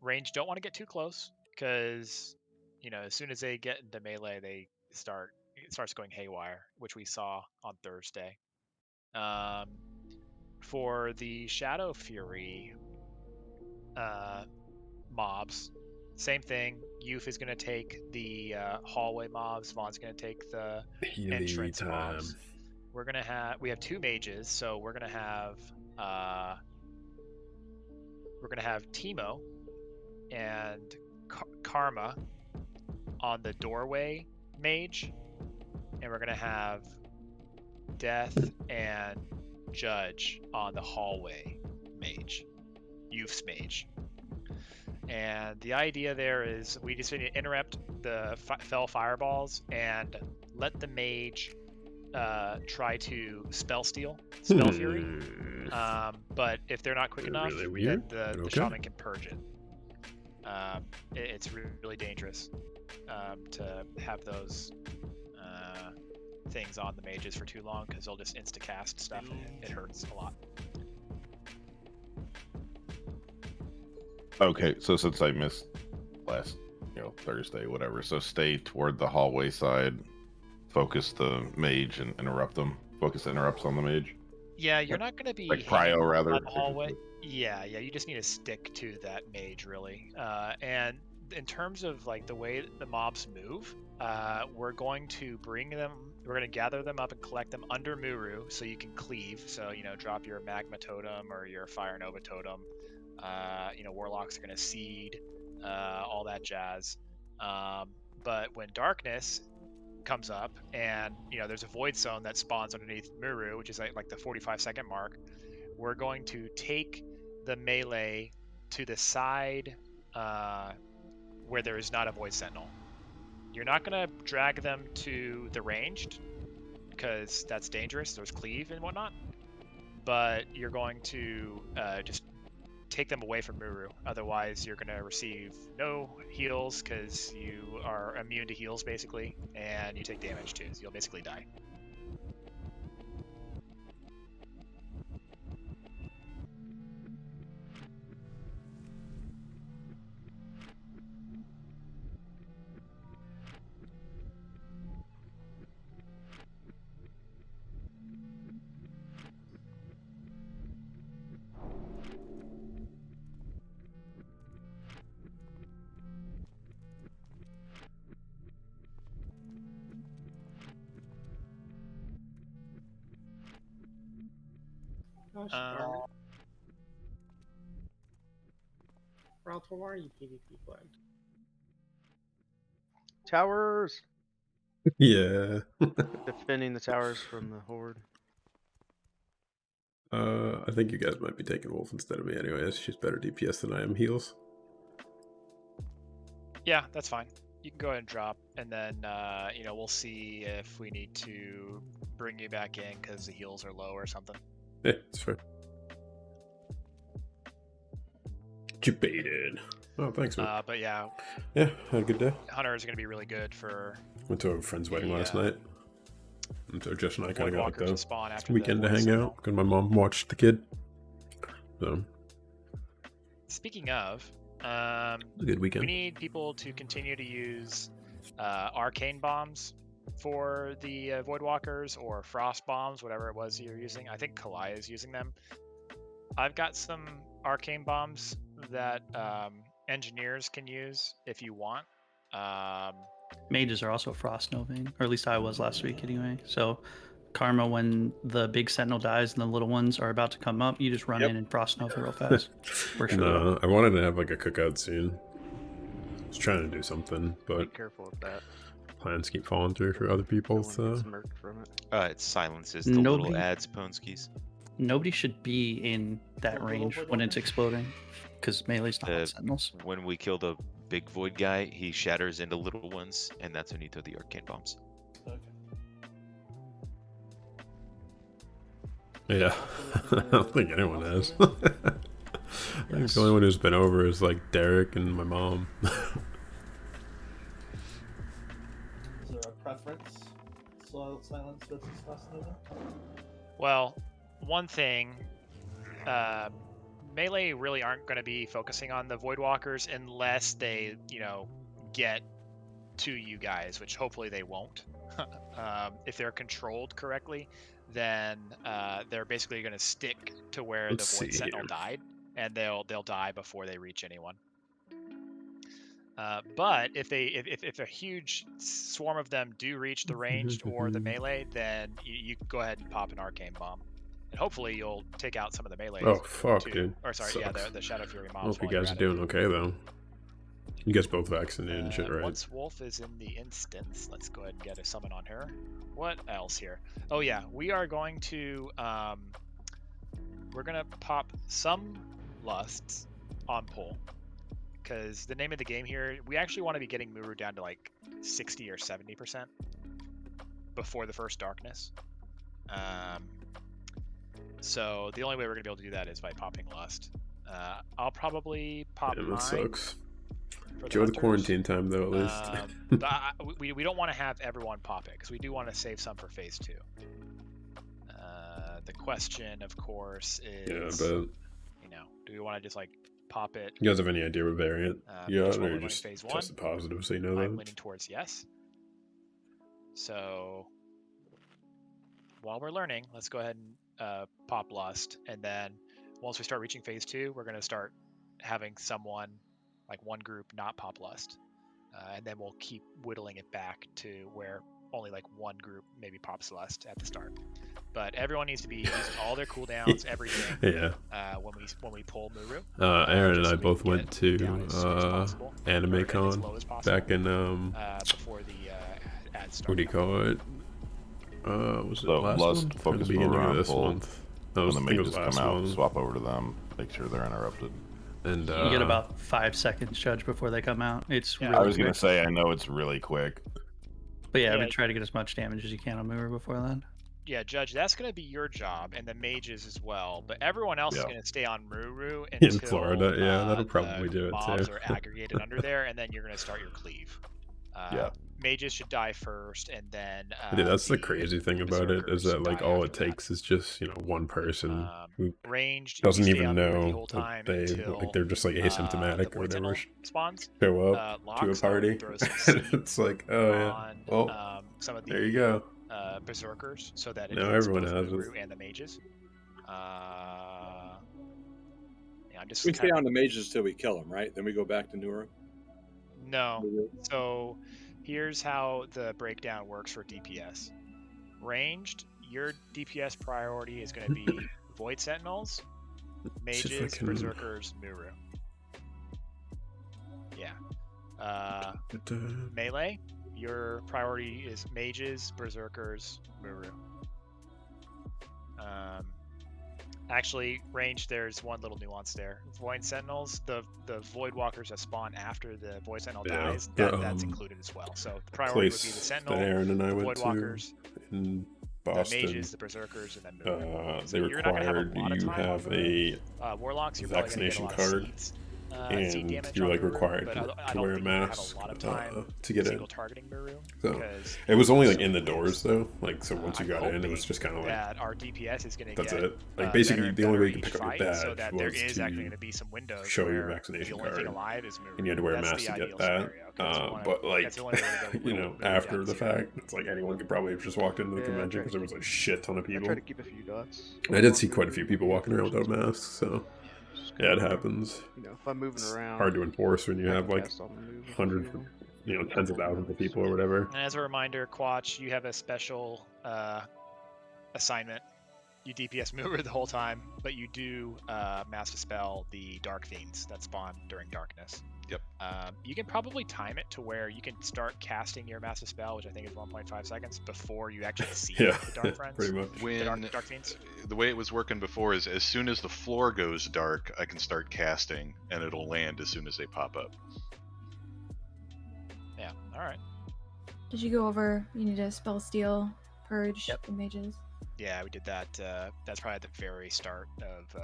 range don't want to get too close because, you know, as soon as they get into melee, it starts going haywire, which we saw on Thursday. For the Shadow Fury mobs, same thing. Youth is going to take the hallway mobs. Vaughn's going to take the entrance mobs. We have 2 mages, so we're gonna have Teemo and Karma on the doorway mage, and we're gonna have Death and Judge on the hallway mage, Youth's mage. And the idea there is we just need to interrupt the fell fireballs and let the mage try to spell fury. But if they're not quick enough, then the shaman can purge it. It's really dangerous to have those things on the mages for too long because they'll just insta-cast stuff and it hurts a lot. Okay, so since I missed last, Thursday, whatever, so stay toward the hallway side, focus the mage and interrupt them. Focus the interrupts on the mage. Yeah, you're not going to be like cryo rather. On the hallway. Yeah, you just need to stick to that mage really. And in terms of like the way the mobs move, we're going to gather them up and collect them under Muru so you can cleave. So drop your magma totem or your fire nova totem. Warlocks are going to seed, all that jazz. But when darkness comes up and there's a void zone that spawns underneath Muru, which is like the 45-second mark, we're going to take the melee to the side where there is not a void sentinel. You're not going to drag them to the ranged because that's dangerous. There's cleave and whatnot, but you're going to just take them away from Muru. Otherwise, you're going to receive no heals because you are immune to heals, basically, and you take damage too, so you'll basically die. Ralph, where are you PvP flagged? Towers! Yeah. Defending the towers from the horde. I think you guys might be taking Wolf instead of me anyways. She's better DPS than I am heals. Yeah, that's fine. You can go ahead and drop, and then, we'll see if we need to bring you back in because the heals are low or something. Yeah, it's fair. Debated. Oh, thanks, man. But yeah. Yeah, had a good day. Hunter is going to be really good for... Went to a friend's wedding last night. And so Jess and I kind of got like the weekend to hang out because my mom watched the kid. So. Speaking of, a good weekend. We need people to continue to use arcane bombs for the Voidwalkers or frost bombs, whatever it was you're using. I think Kalai is using them. I've got some arcane bombs that engineers can use if you want. Mages are also frost noving, or at least I was last week anyway. So Karma, when the big sentinel dies and the little ones are about to come up, you just run in and frost nova real fast. For sure. No, I wanted to have like a cookout scene. I was trying to do something, but be careful with that. Plans keep falling through for other people, so it silences the little ads Ponskis. Nobody should be in that range when it's exploding, because melee's not on sentinels. When we kill the big void guy, he shatters into little ones, and that's when you throw the arcane bombs. Okay. Yeah, I don't think anyone has. I think the only one who's been over is like Derek and my mom. Is there a preference? Silence versus fast moving? Well, one thing, melee really aren't going to be focusing on the Voidwalkers unless they, get to you guys, which hopefully they won't. If they're controlled correctly, then they're basically going to stick to where Let's the Void see Sentinel here. died, and they'll die before they reach anyone. But if a huge swarm of them do reach the ranged or the melee, then you go ahead and pop an arcane bomb, and hopefully you'll take out some of the melee. Oh fuck, too. dude. Or sorry, Sucks. yeah, the Shadow Fury mobs. Hope you while you're guys are at it. doing okay though. You guys both vaccinated and shit, right? Once Wolf is in the instance, let's go ahead and get a summon on her. What else here? Oh yeah, we are going to we're gonna pop some lusts on pull, because the name of the game here, we actually want to be getting Muru down to like 60 or 70% before the first darkness. So the only way we're gonna be able to do that is by popping lust. I'll probably pop Damn, mine. that sucks. for Enjoy the hunters. quarantine time though, at least. But we don't want to have everyone pop it because we do want to save some for phase 2. The question, of course, Yeah, is, but do we want to just like pop it? you guys have any idea what variant? Yeah, just while or we're running just phase 1? tested positive, so you know I'm that. leaning towards yes. So while we're learning, let's go ahead and pop lust, and then once we start reaching phase 2, we're going to start having someone, like one group, not pop lust, and then we'll keep whittling it back to where only like one group maybe pops lust at the start. But everyone needs to be using all their cooldowns, everything. Yeah. When we pull Muru. Aaron and just I so we both can went get to down as soon as possible, or Anime as Con low as possible, back in before the ad start. what do you call it? Was it So last lust month? Or the focus beginning Muru of on this pull. month? No, When the I think it was mages last come out, month. swap over to them, make sure they're interrupted. And You get about 5 seconds, Judge, before they come out. It's Yeah. really I was gonna quick. say, I know it's really quick. But yeah, I Yeah. would try to get as much damage as you can on Muru before then. Yeah, Judge, that's going to be your job, and the mages as well. But everyone else is Yeah. going to stay on Muru In until Florida, yeah, that'll the probably do it mobs too. are aggregated under there, and then you're going to start your cleave. Yeah. Mages should die first, and then Dude, that's the crazy thing about it is berserkers that like die all it after that. takes is just one person who Ranged doesn't you stay even on Muru the know whole time that until like they're just like the asymptomatic or Void whatever. Sentinel spawns. Show up to a Locks party, throws some and seed it's like, oh yeah, on well, some of the there you go. berserkers, so that it Now hits everyone both has Muru it. and the mages. Yeah, I'm just We stay kinda- on the mages till we kill them, right? Then we go back to Nuru. No. So here's how the breakdown works for DPS. Ranged, your DPS priority is going to be Void Sentinels, See if I Mages, can- Berserkers, Muru. Yeah. Melee, your priority is Mages, Berserkers, Muru. Actually, ranged, there's one little nuance there. Void Sentinels, the Void Walkers that spawn after the Void Sentinel Yeah, dies, the, that's included as well. So the priority would be the Place Sentinel, that Aaron and I the went Void to Walkers, in the Boston. Mages, the Berserkers, and then Muru. They you're not gonna have a required lot of you time on have Muru. a Warlocks, you're probably gonna get a vaccination lot card, of seed and damage you're on like Muru, required but I to don't wear a think you're gonna mask have a lot of time to get single in. targeting Muru, So because it was only like in the so doors though. Like so once you I'm got in, it was hoping just kind of like that our DPS is going to that's get it. Like better basically and the only better way you can each pick up fight, your badge so that there was is to actually going to be some windows show your where vaccination the only thing card. alive is Muru. And you had to wear a That's mask the to get ideal that. scenario, 'cause you wanna- But like that's the only way to go you know, whittle Muru after down the to zero. fact, it's like anyone could probably have just walked into the Yeah, convention try because there was a shit ton of I people. try to keep a few dots. I did see quite a few people walking around without masks, so Just yeah, it kinda, happens. You know, if I'm moving It's around, hard to enforce when you I have can like cast on the move if I hundreds, feel. tens of thousands of people or whatever. And as a reminder, Quatch, you have a special assignment. You DPS Muru the whole time, but you do mass dispel the Dark Fiends that spawn during darkness. Yep. You can probably time it to where you can start casting your mass dispel, which I think is 1.5 seconds, before you actually see Yeah, the Dark Friends. pretty much. The When dark Fiends. the way it was working before is as soon as the floor goes dark, I can start casting, and it'll land as soon as they pop up. Yeah. All right. Did you go over? You need to spell steal, purge, Yep. the mages. Yeah, we did that. That's probably at the very start of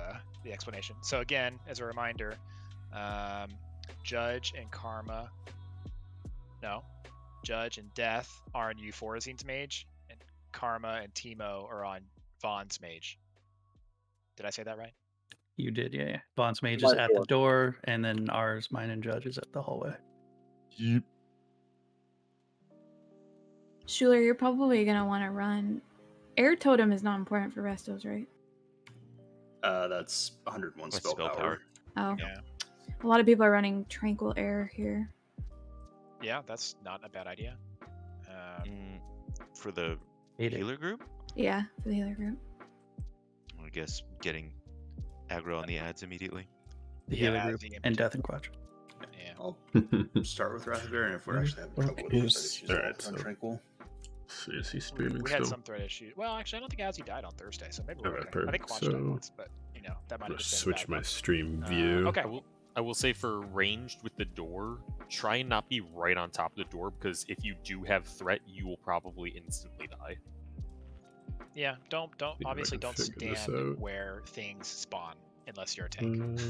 the explanation. So again, as a reminder, Judge and Karma, no, Judge and Death are on Euphorzine's mage, and Karma and Teemo are on Vaughn's mage. Did I say that right? You did, yeah. Vaughn's mage My is at the door. door, and then ours, mine and Judge, is at the hallway. Yep. Schuler, you're probably gonna want to run. Air totem is not important for restos, right? That's 101 With spell, power. Oh, Yeah. a lot of people are running tranquil air here. Yeah, that's not a bad idea. For the Hate it. healer group, Yeah, for the healer group. I guess getting aggro on the ads immediately. The Yeah, healer group the and Death and Quatch. Yeah. I'll start with Wrath of Varian if we're actually having trouble with Yes. issues Alright, on so- Tranquil. Is he streaming We still? had some thread issues. Well, actually, I don't think Azzy died on Thursday, so maybe we're Alright, okay. I think perfect. Quatch died So- once, but that might I'm have gonna just been a switch bad my one. stream view. Okay. I will say for ranged with the door, try and not be right on top of the door, because if you do have threat, you will probably instantly die. Yeah, don't if I obviously can don't figure this stand out. where things spawn unless you're a tank.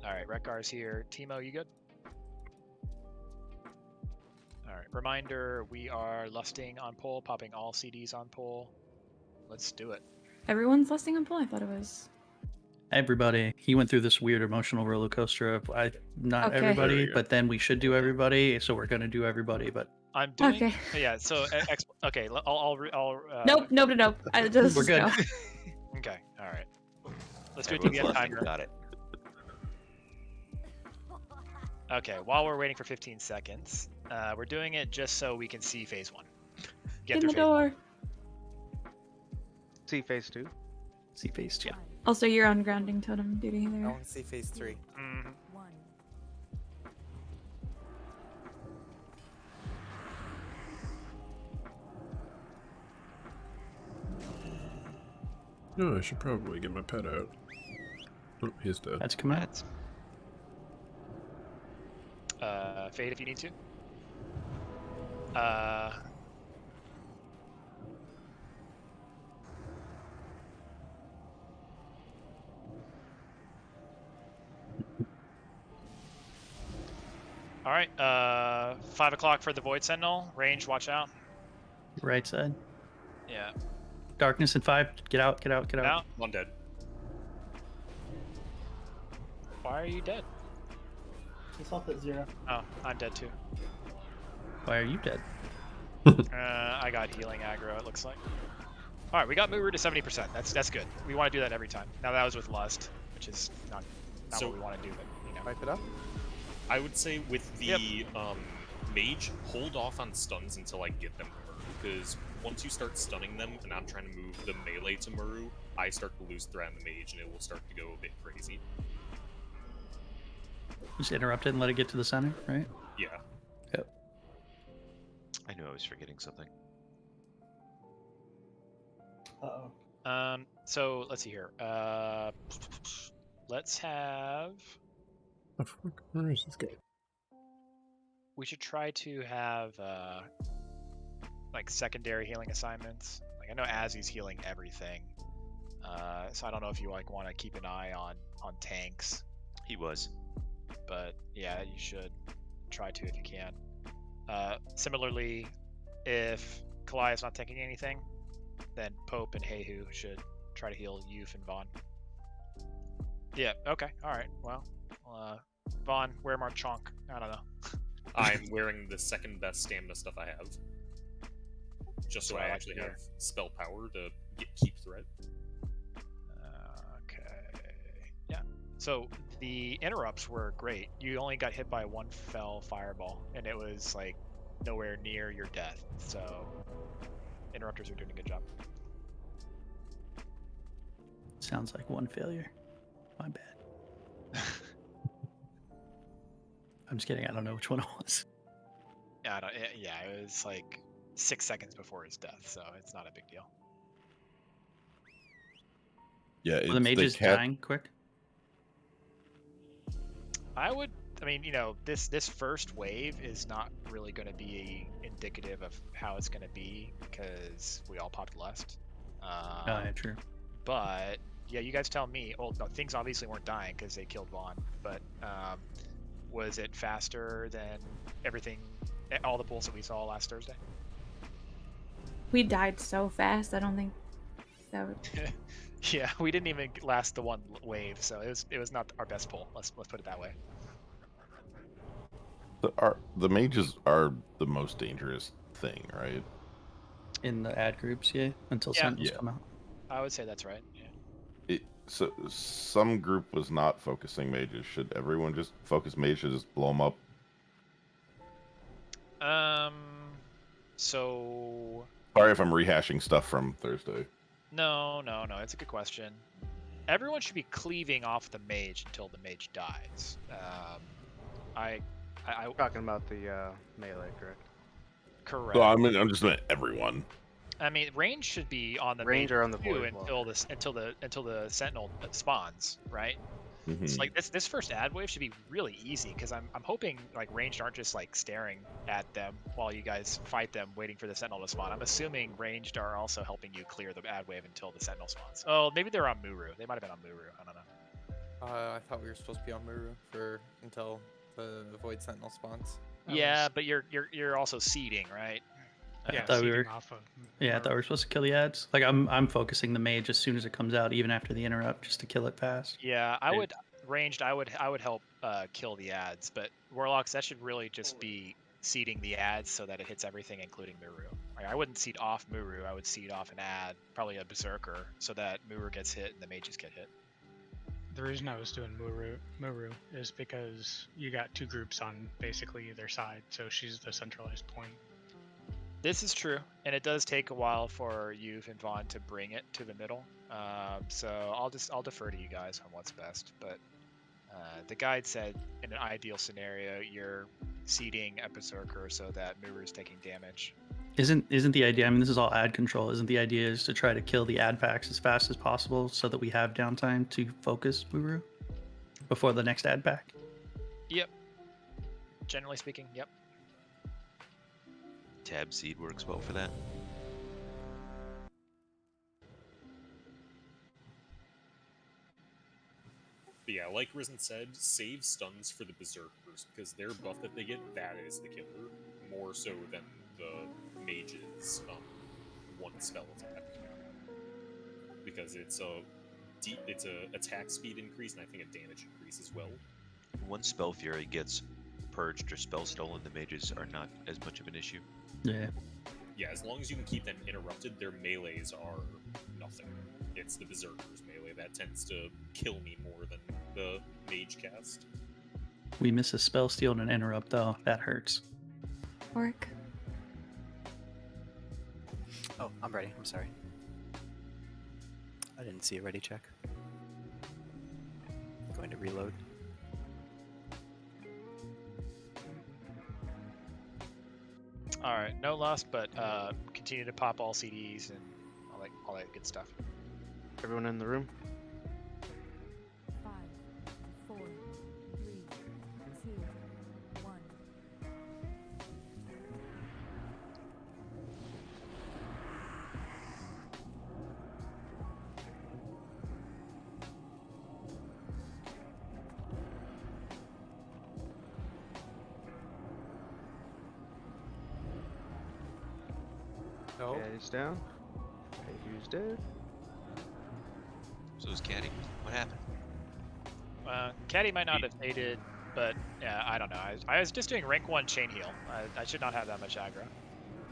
All right, Rekar's here. Timo, you good? All right. Reminder: we are lusting on pull, popping all CDs on pull. Let's do it. Everyone's lusting on pull. I thought it was. Everybody. He went through this weird emotional roller coaster of not Okay. everybody, There we go. but then we should do everybody, so we're gonna do everybody. But I'm doing. Okay. Yeah. So okay. I'll Nope. I just We're good. no. Okay. All right. Let's do a Everyone's DBM lusting, timer. got it. Okay. While we're waiting for 15 seconds, we're doing it just so we can see phase 1. Get In through the phase 1. door. See phase 2. see phase 2. Also, you're on grounding totem duty I there. want to see phase 3. Mhm. No, I should probably get my pet out. Oh, he's dead. That's coming out. Fade if you need to. All right. 5 o'clock for the Void Sentinel. Range, watch out. Right side. Yeah. Darkness in 5. Get out. Now. One dead. Why are you dead? He's off at 0. Oh, I'm dead too. Why are you dead? I got healing aggro, it looks like. All right, we got Muru to 70%. That's good. We want to do that every time. Now that was with Lust, which is not So- what we want to do, but you know. Wipe it up. I would say with the mage, hold off on stuns until I get them to Muru, because once you start stunning them and I'm trying to move the melee to Muru, I start to lose threat on the mage and it will start to go a bit crazy. Just interrupt it and let it get to the center, right? Yeah. Yep. I knew I was forgetting something. Uh-oh. So let's see here. Let's have. The fuck? Where is this guy? We should try to have like secondary healing assignments. Like I know Azzy's healing everything, so I don't know if you like want to keep an eye on tanks. He was. But yeah, you should try to if you can. Similarly, if Kalia's not taking anything, then Pope and Heihu should try to heal Yuf and Vaughn. Yeah, okay, alright, well, Vaughn, wear more chonk. I don't know. I'm wearing the second best stamina stuff I have. Just so I actually have spell power to keep threat. Okay. Yeah. So the interrupts were great. You only got hit by one fell fireball, and it was like nowhere near your death. So interrupters are doing a good job. Sounds like one failure. My bad. I'm just kidding. I don't know which one it was. Yeah, it was like 6 seconds before his death, so it's not a big deal. Yeah, Were the mages dying quick? I mean, you know, this first wave is not really going to be indicative of how it's going to be because we all popped Lust. Yeah, true. But yeah, you guys tell me. Well, no, things obviously weren't dying because they killed Vaughn. But was it faster than everything, all the pulls that we saw last Thursday? We died so fast. I don't think episode. Yeah, we didn't even last the one wave, so it was not our best pull. Let's put it that way. The mages are the most dangerous thing, right? In the ad groups, yeah, until Yeah. Sentinels come out. I would say that's right. Yeah. So some group was not focusing mages. Should everyone just focus mages, just blow them up? So. Sorry if I'm rehashing stuff from Thursday. No. It's a good question. Everyone should be cleaving off the mage until the mage dies. Talking about the melee, correct? Correct. So I'm just meant everyone. I mean, range should be on the Range mage or on the too void until the sentinel spawns, right? Mm-hmm. So like this first ad wave should be really easy because I'm hoping like ranged aren't just like staring at them while you guys fight them, waiting for the sentinel to spawn. I'm assuming ranged are also helping you clear the ad wave until the sentinel spawns. Oh, maybe they're on Muru. They might have been on Muru. I don't know. I thought we were supposed to be on Muru until the Void Sentinel spawns. Yeah, but you're also seeding, right? I thought we were. Yeah, I thought we were supposed to kill the ads. Like I'm focusing the mage as soon as it comes out, even after the interrupt, just to kill it fast. Yeah, I would ranged. I would help kill the ads, but warlocks that should really just be seeding the ads so that it hits everything, including Muru. Like, I wouldn't seed off Muru. I would seed off an ad, probably a berserker, so that Muru gets hit and the mages get hit. The reason I was doing Muru is because you got two groups on basically either side, so she's the centralized point. This is true, and it does take a while for you and Vaughn to bring it to the middle. So I'll defer to you guys on what's best. But the guide said in an ideal scenario, you're seeding a berserker so that Muru is taking damage. Isn't the idea? I mean, this is all ad control. Isn't the idea is to try to kill the ad packs as fast as possible so that we have downtime to focus Muru before the next ad pack? Yep. Generally speaking, yep. Tab seed works well for that. But yeah, like Risen said, save stuns for the berserkers because their buff that they get, that is the killer, more so than the mage's one spell attack. Because it's a attack speed increase and I think a damage increase as well. Once Spell Fury gets purged or spell stolen, the mages are not as much of an issue. Yeah. Yeah, as long as you can keep them interrupted, their melees are nothing. It's the berserker's melee that tends to kill me more than the mage cast. We miss a spell steal and an interrupt though. That hurts. Work. Oh, I'm ready. I'm sorry. I didn't see a ready check. Going to reload. All right, no loss, but continue to pop all CDs and all that good stuff. Everyone in the room? 5, 4, 3, 2, 1. No. Caddy's down. Who's dead? So is Caddy. What happened? Caddy might not have aided, but yeah, I don't know. I was just doing rank 1 chain heal. I should not have that much aggro.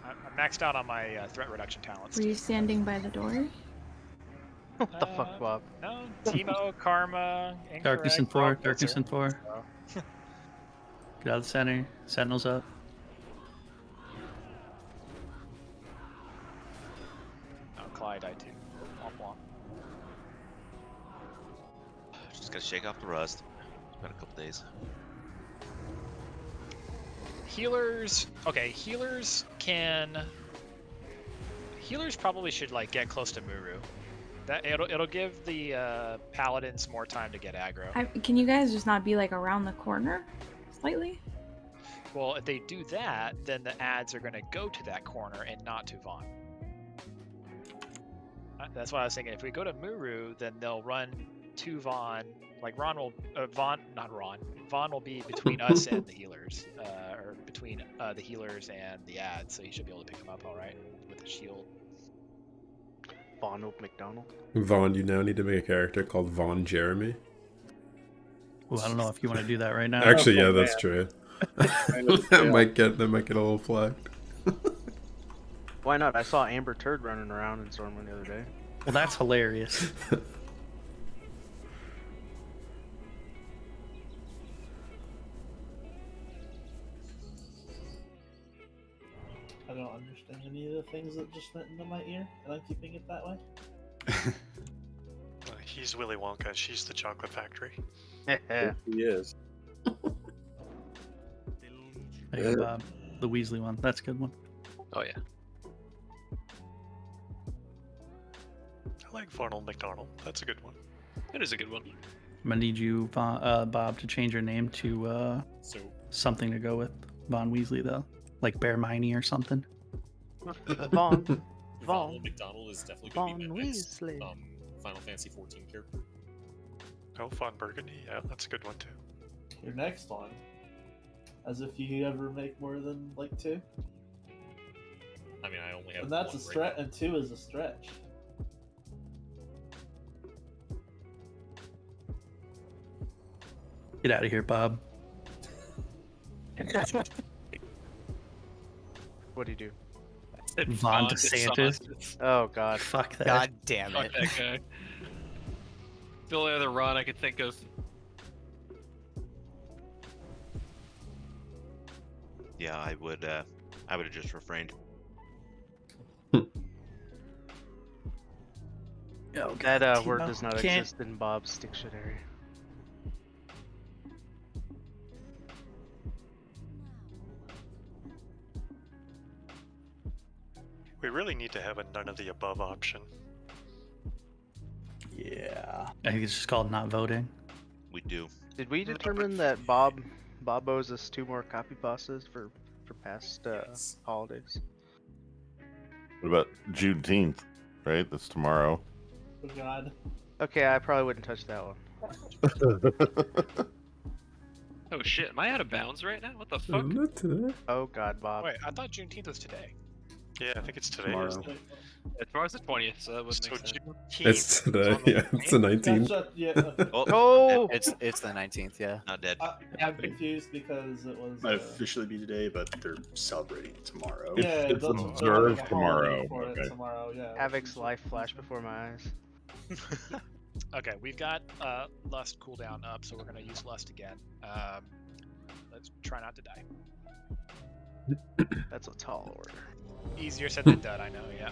I'm maxed out on my threat reduction talents. Were you standing by the door? What the fuck, Bob? No, Timo, Karma, Darkness in 4. Darkness in 4. So. Get out of the center. Sentinels up. Oh, Clyde died too. Womp womp. Just gotta shake off the rust. It's been a couple days. Healers. Okay, healers probably should like get close to Muru. That it'll give the paladins more time to get aggro. Can you guys just not be like around the corner, slightly? Well, if they do that, then the ads are going to go to that corner and not to Vaughn. That's what I was thinking. If we go to Muru, then they'll run to Vaughn. Like Vaughn will be between us and the healers, or between the healers and the ads. So he should be able to pick them up all right with the shield. Donald McDonald. Vaughn, you now need to make a character called Vaughn Jeremy. Well, I don't know if you want to do that right now. Actually, yeah, that's true. that might get a little flagged. Why not? I saw Amber Turd running around in Stormwind the other day. Well, that's hilarious. I don't understand any of the things that just went into my ear, and I'm keeping it that way. He's Willy Wonka. She's the chocolate factory. Yes, he is. Hey, the Weasley one. That's a good one. Oh yeah. I like Ronald McDonald. That's a good one. That is a good one. I'm gonna need you, Bob, to change your name to something to go with Von Weasley, though, like Bear Miney or something. Vaughn. Vaughn McDonald is definitely going to be my next Weasley. Final Fantasy 14 character. Oh, Von Burgundy. Yeah, that's a good one too. Your next one, as if you ever make more than like 2. I mean, I only have And that's a one stretch, and 2 is a stretch. Get out of here, Bob. What do you do? Von DeSantis. Oh God. Fuck that. God damn Fuck it. that guy. The only other Ron I could think of. Yeah, I would have just refrained. Oh, That word Timo, does not can't- exist in Bob's dictionary. We really need to have a none of the above option. Yeah. I think it's just called not voting. We do. Did we determine that Bob owes us 2 more copy pastas for past holidays? What about Juneteenth? Right, that's tomorrow. Oh God. Okay, I probably wouldn't touch that one. Oh shit, am I out of bounds right now? What the fuck? Not today. Oh God, Bob. Wait, I thought Juneteenth was today. Yeah, I think it's today. Tomorrow. Isn't it? Yeah, tomorrow's the 20th, so that wouldn't So make sense. Juneteenth It's today. Yeah, it's the 19th. Oh! It's the 19th, yeah. Not dead. I'm confused because it was. Might officially be today, but they're celebrating tomorrow. Yeah, It's they're observed having a holiday tomorrow. for it Okay. tomorrow, yeah. Havoc's life flashed before my eyes. Okay, we've got Lust cooldown up, so we're going to use Lust again. Let's try not to die. That's a tall order. Easier said than done, I know, yeah.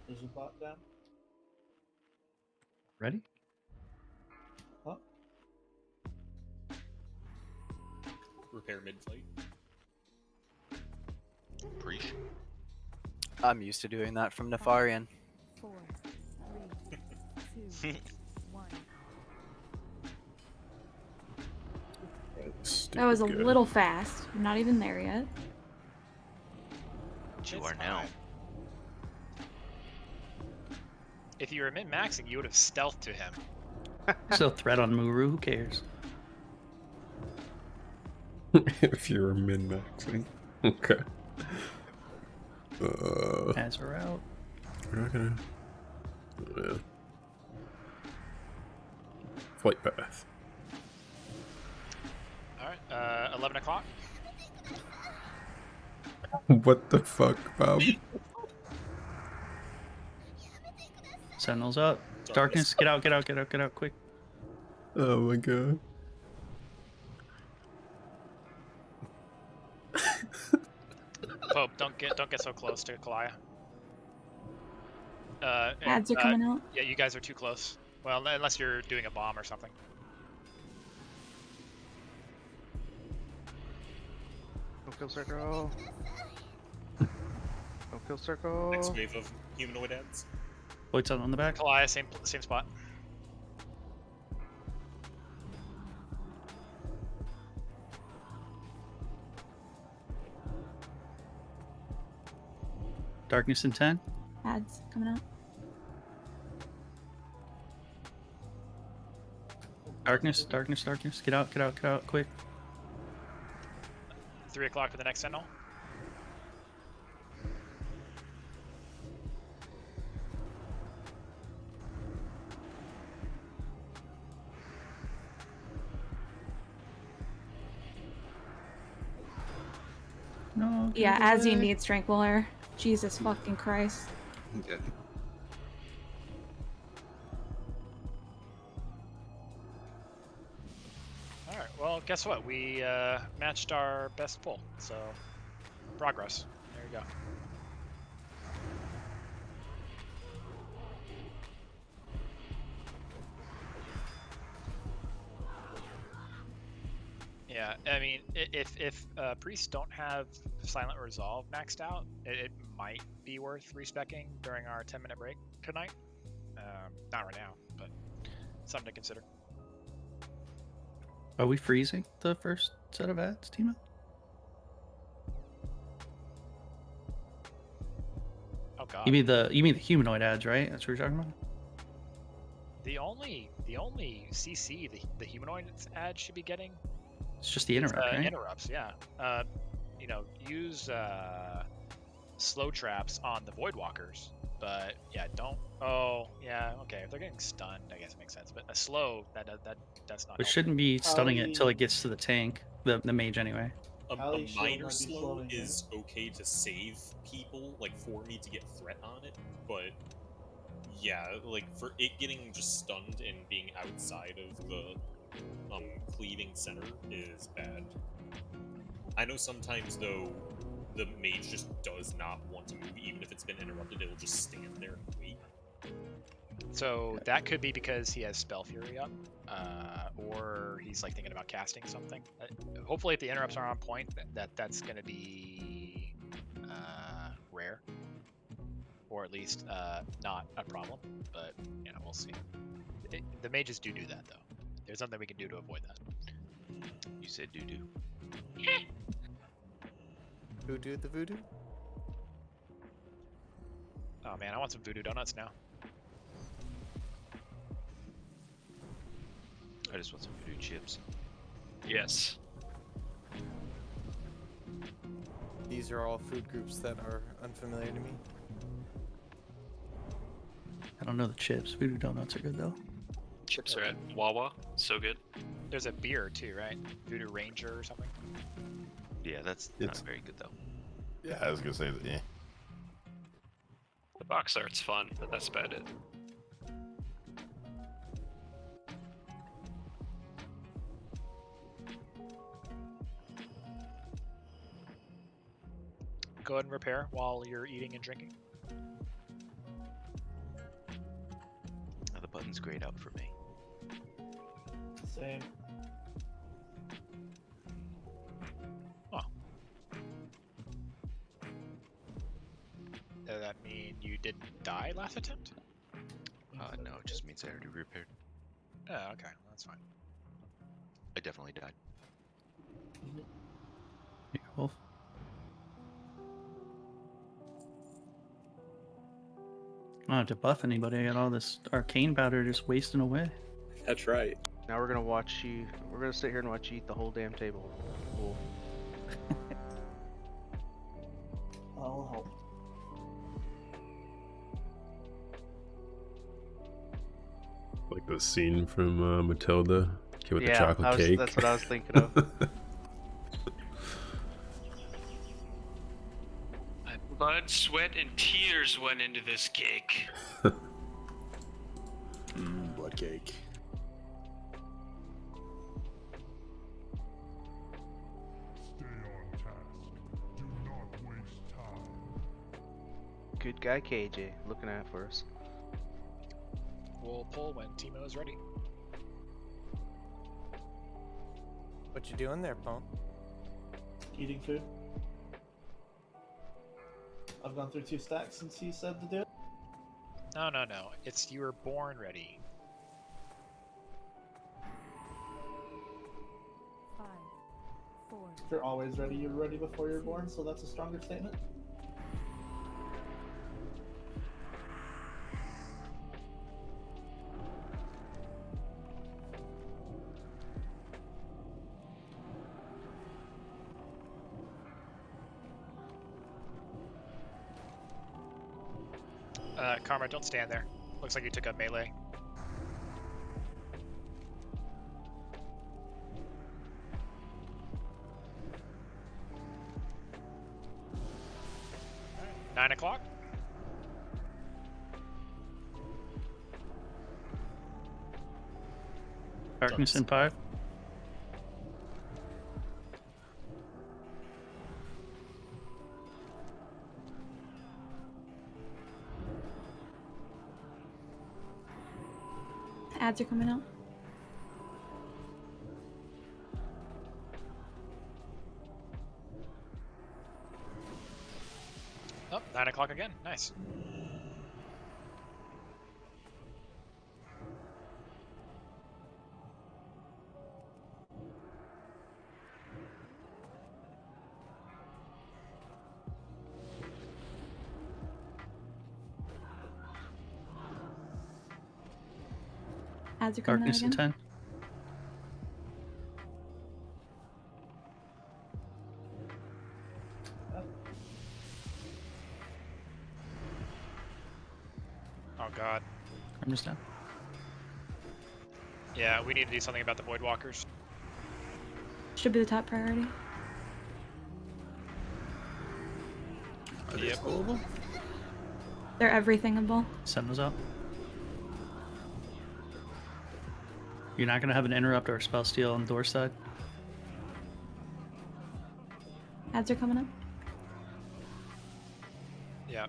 Is your bot down? Ready? Huh? Repair mid-fight. Preach. I'm used to doing that from Nefarian. 4, 3, 2, 1. That was a little fast. I'm not even there yet. But you are now. If you were min-maxing, you would have stealthed to him. Still threat on Muru, who cares? If you were min-maxing. Okay. As we're out. We're not gonna. Yeah. Flight path. Alright, 11 o'clock. What the fuck, Bob? Sentinels up. Darkness, get out, get out, get out, get out, quick. Oh my god. Pope, don't get so close to Kalaya. Ads are coming out. Yeah, you guys are too close. Well, unless you're doing a bomb or something. No kill circle. No kill circle. Next wave of humanoid ads. Void's on the back. Kalaya, same spot. Darkness in 10. Ads coming out. Darkness, darkness, darkness. Get out, get out, get out, quick. 3 o'clock for the next sentinel. No. Yeah, as you need Strangler. Jesus fucking Christ. Yeah. All right. Well, guess what? We matched our best pull. So progress. There you go. Yeah, I mean, if priests don't have Silent Resolve maxed out, it might be worth respecking during our 10-minute break tonight. Not right now, but something to consider. Are we freezing the first set of ads, Timo? Oh god. You mean the humanoid ads, right? That's what you're talking about? The only CC the humanoid ad should be getting. It's just the interrupt, right? Interrupts, yeah. You know, use slow traps on the Voidwalkers, but yeah, don't. Oh, yeah, okay. If they're getting stunned, I guess it makes sense. But a slow that's not. We shouldn't be stunning it until it gets to the tank, the mage anyway. A minor slow is okay to save people, like for me to get threat on it, but yeah, like for it getting just stunned and being outside of the cleaving center is bad. I know sometimes though the mage just does not want to move, even if it's been interrupted, it'll just stand there and wait. So that could be because he has Spell Fury up, or he's like thinking about casting something. Hopefully, if the interrupts are on point, that's going to be rare, or at least not a problem. But you know, we'll see. The mages do that though. There's something we can do to avoid that. You said doo-doo. Voodoo the voodoo? Oh man, I want some voodoo donuts now. I just want some voodoo chips. Yes. These are all food groups that are unfamiliar to me. I don't know the chips. Voodoo donuts are good though. Chips are at Wawa. So good. There's a beer too, right? Voodoo Ranger or something. Yeah, that's not very good though. Yeah, I was gonna say that. Yeah. The box art's fun, but that's about it. Go ahead and repair while you're eating and drinking. Oh, the button's grayed out for me. Same. Oh. Does that mean you didn't die last attempt? No, it just means I already repaired. Oh, okay, that's fine. I definitely died. Yeah, Wolf. I don't have to buff anybody. I got all this arcane powder just wasting away. That's right. Now we're gonna watch you. We're gonna sit here and watch you eat the whole damn table. Cool. I'll help. Like the scene from Matilda, kid with the Yeah, chocolate cake. that's what I was thinking of. Blood, sweat, and tears went into this cake. Blood cake. Good guy KJ, looking out for us. We'll pull when Timo is ready. What you doing there, Pone? Eating food. I've gone through 2 stacks since he said to do it. No. It's you were born ready. 5, 4. If you're always ready, you're ready before you're born, so that's a stronger statement. Karma, don't stand there. Looks like you took a melee. Alright, 9 o'clock. Darkness in 5. Ads are coming out. Oh, 9 o'clock again. Nice. Ads are coming Darkness out in again. 10. Oh god. I'm just down. Yeah, we need to do something about the Voidwalkers. Should be the top priority. Are they Yep. spoilable? They're everythingable. Send those out. You're not gonna have an interrupt or a spell steal on the door side. Ads are coming up. Yeah.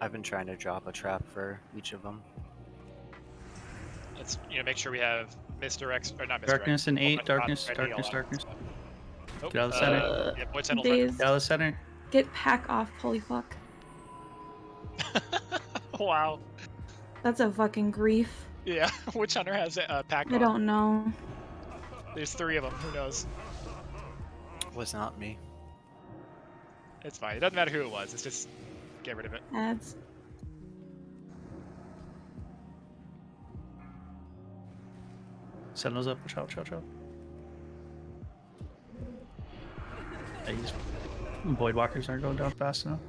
I've been trying to drop a trap for each of them. Let's make sure we have Mr. X or not Mr. Darkness X. in Full 8. Metal Darkness. Shots ready, Darkness. all that Darkness. stuff. Oh, Get out of the center. Yeah, Void Sentinel's ready. Dazed. Get out of the center. Get pack off, holy fuck. Wow. That's a fucking grief. Yeah, which hunter has a pack I on? don't know. There's 3 of them. Who knows? Was not me. It's fine. It doesn't matter who it was. It's just get rid of it. Ads. Send those up. Watch out. These Voidwalkers aren't going down fast enough.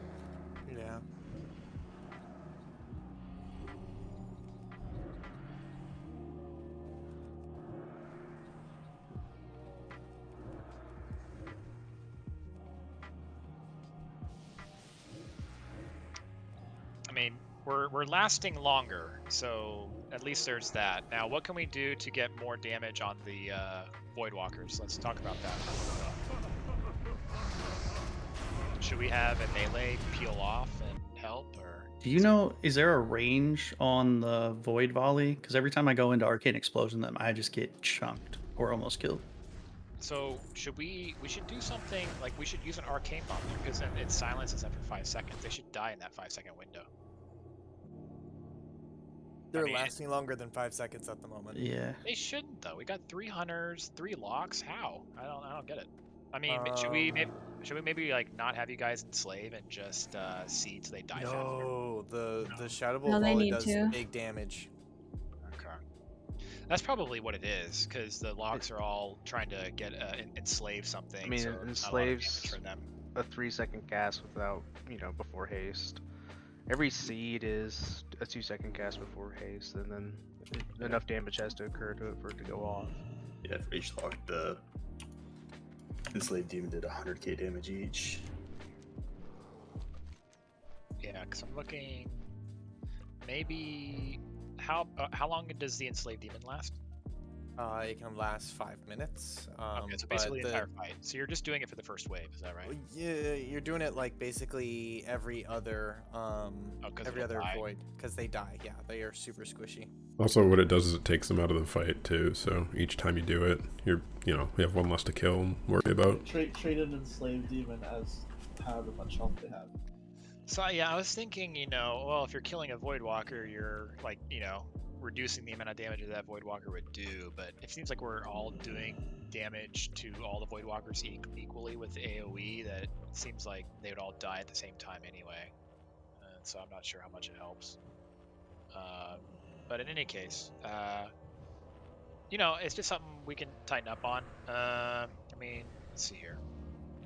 Yeah. I mean, we're lasting longer, so at least there's that. Now, what can we do to get more damage on the Voidwalkers? Let's talk about that. Should we have a melee peel off and help, or? Do you know, is there a range on the Void Volley? Because every time I go into Arcane Explosion them, I just get chunked or almost killed. So should we should do something like we should use an arcane bomb because then it silences them for 5 seconds. They should die in that 5-second window. They're mean, lasting longer than 5 seconds at the moment. Yeah. They shouldn't though. We got 3 hunters, 3 locks. How? I don't get it. I mean, should we maybe like not have you guys enslave and just see till they die faster? No, the Shadow Bolt No, they Volley need does to. big damage. Okay. That's probably what it is, because the locks are all trying to get enslave something. I mean, so it there's not a lot of enslaves damage for them. a 3-second cast without, before haste. Every seed is a 2-second cast before haste, and then enough damage has to occur to it for it to go off. Yeah, for each lock, the Enslaved Demon did 100k damage each. Yeah, because I'm looking. Maybe how long does the enslaved demon last? It can last 5 minutes. Okay, so basically the entire fight. So you're just doing it for the first wave, is that right? Yeah, you're doing it like basically every other every other die. void because they die. Yeah, they are super squishy. Also, what it does is it takes them out of the fight too. So each time you do it, you have one less to kill and worry about. Treat an enslaved demon as however much health they have. So yeah, I was thinking, well, if you're killing a Voidwalker, you're like, reducing the amount of damage that Voidwalker would do. But it seems like we're all doing damage to all the Voidwalkers equally with AOE. That it seems like they would all die at the same time anyway. And so I'm not sure how much it helps. But in any case, it's just something we can tighten up on. I mean, let's see here.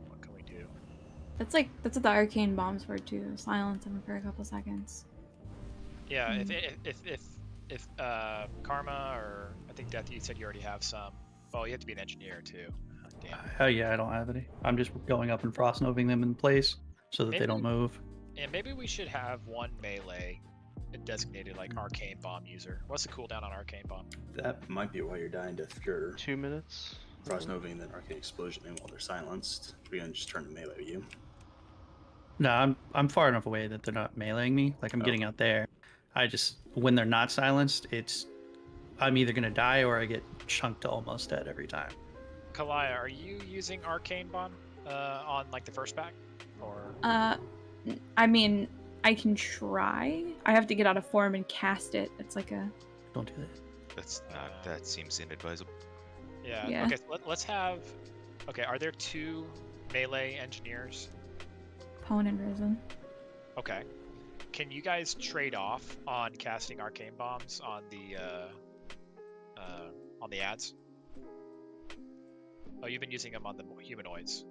What can we do? That's what the arcane bombs were too. Silence them for a couple seconds. Yeah, if Karma or I think Death, you said you already have some. Well, you have to be an engineer too. Damn. Oh yeah, I don't have any. I'm just going up and frost noving them in place so that they don't move. And maybe we should have one melee designated like arcane bomb user. What's the cooldown on arcane bomb? That might be why you're dying to Fury. 2 minutes. Frost Nova and then Arcane Explosion, and while they're silenced, we're gonna just turn to melee you. No, I'm far enough away that they're not meleeing me. Like I'm getting out there. I just when they're not silenced, I'm either gonna die or I get chunked to almost dead every time. Kalaya, are you using arcane bomb on like the first pack, or? I mean, I can try. I have to get out of form and cast it. It's like a. Don't do that. That's not. That seems inadvisable. Yeah. Yeah. Okay. So let's have. Okay. Are there 2 melee engineers? Pwn and Risen. Okay. Can you guys trade off on casting arcane bombs on the ads? Oh, you've been using them on the humanoids.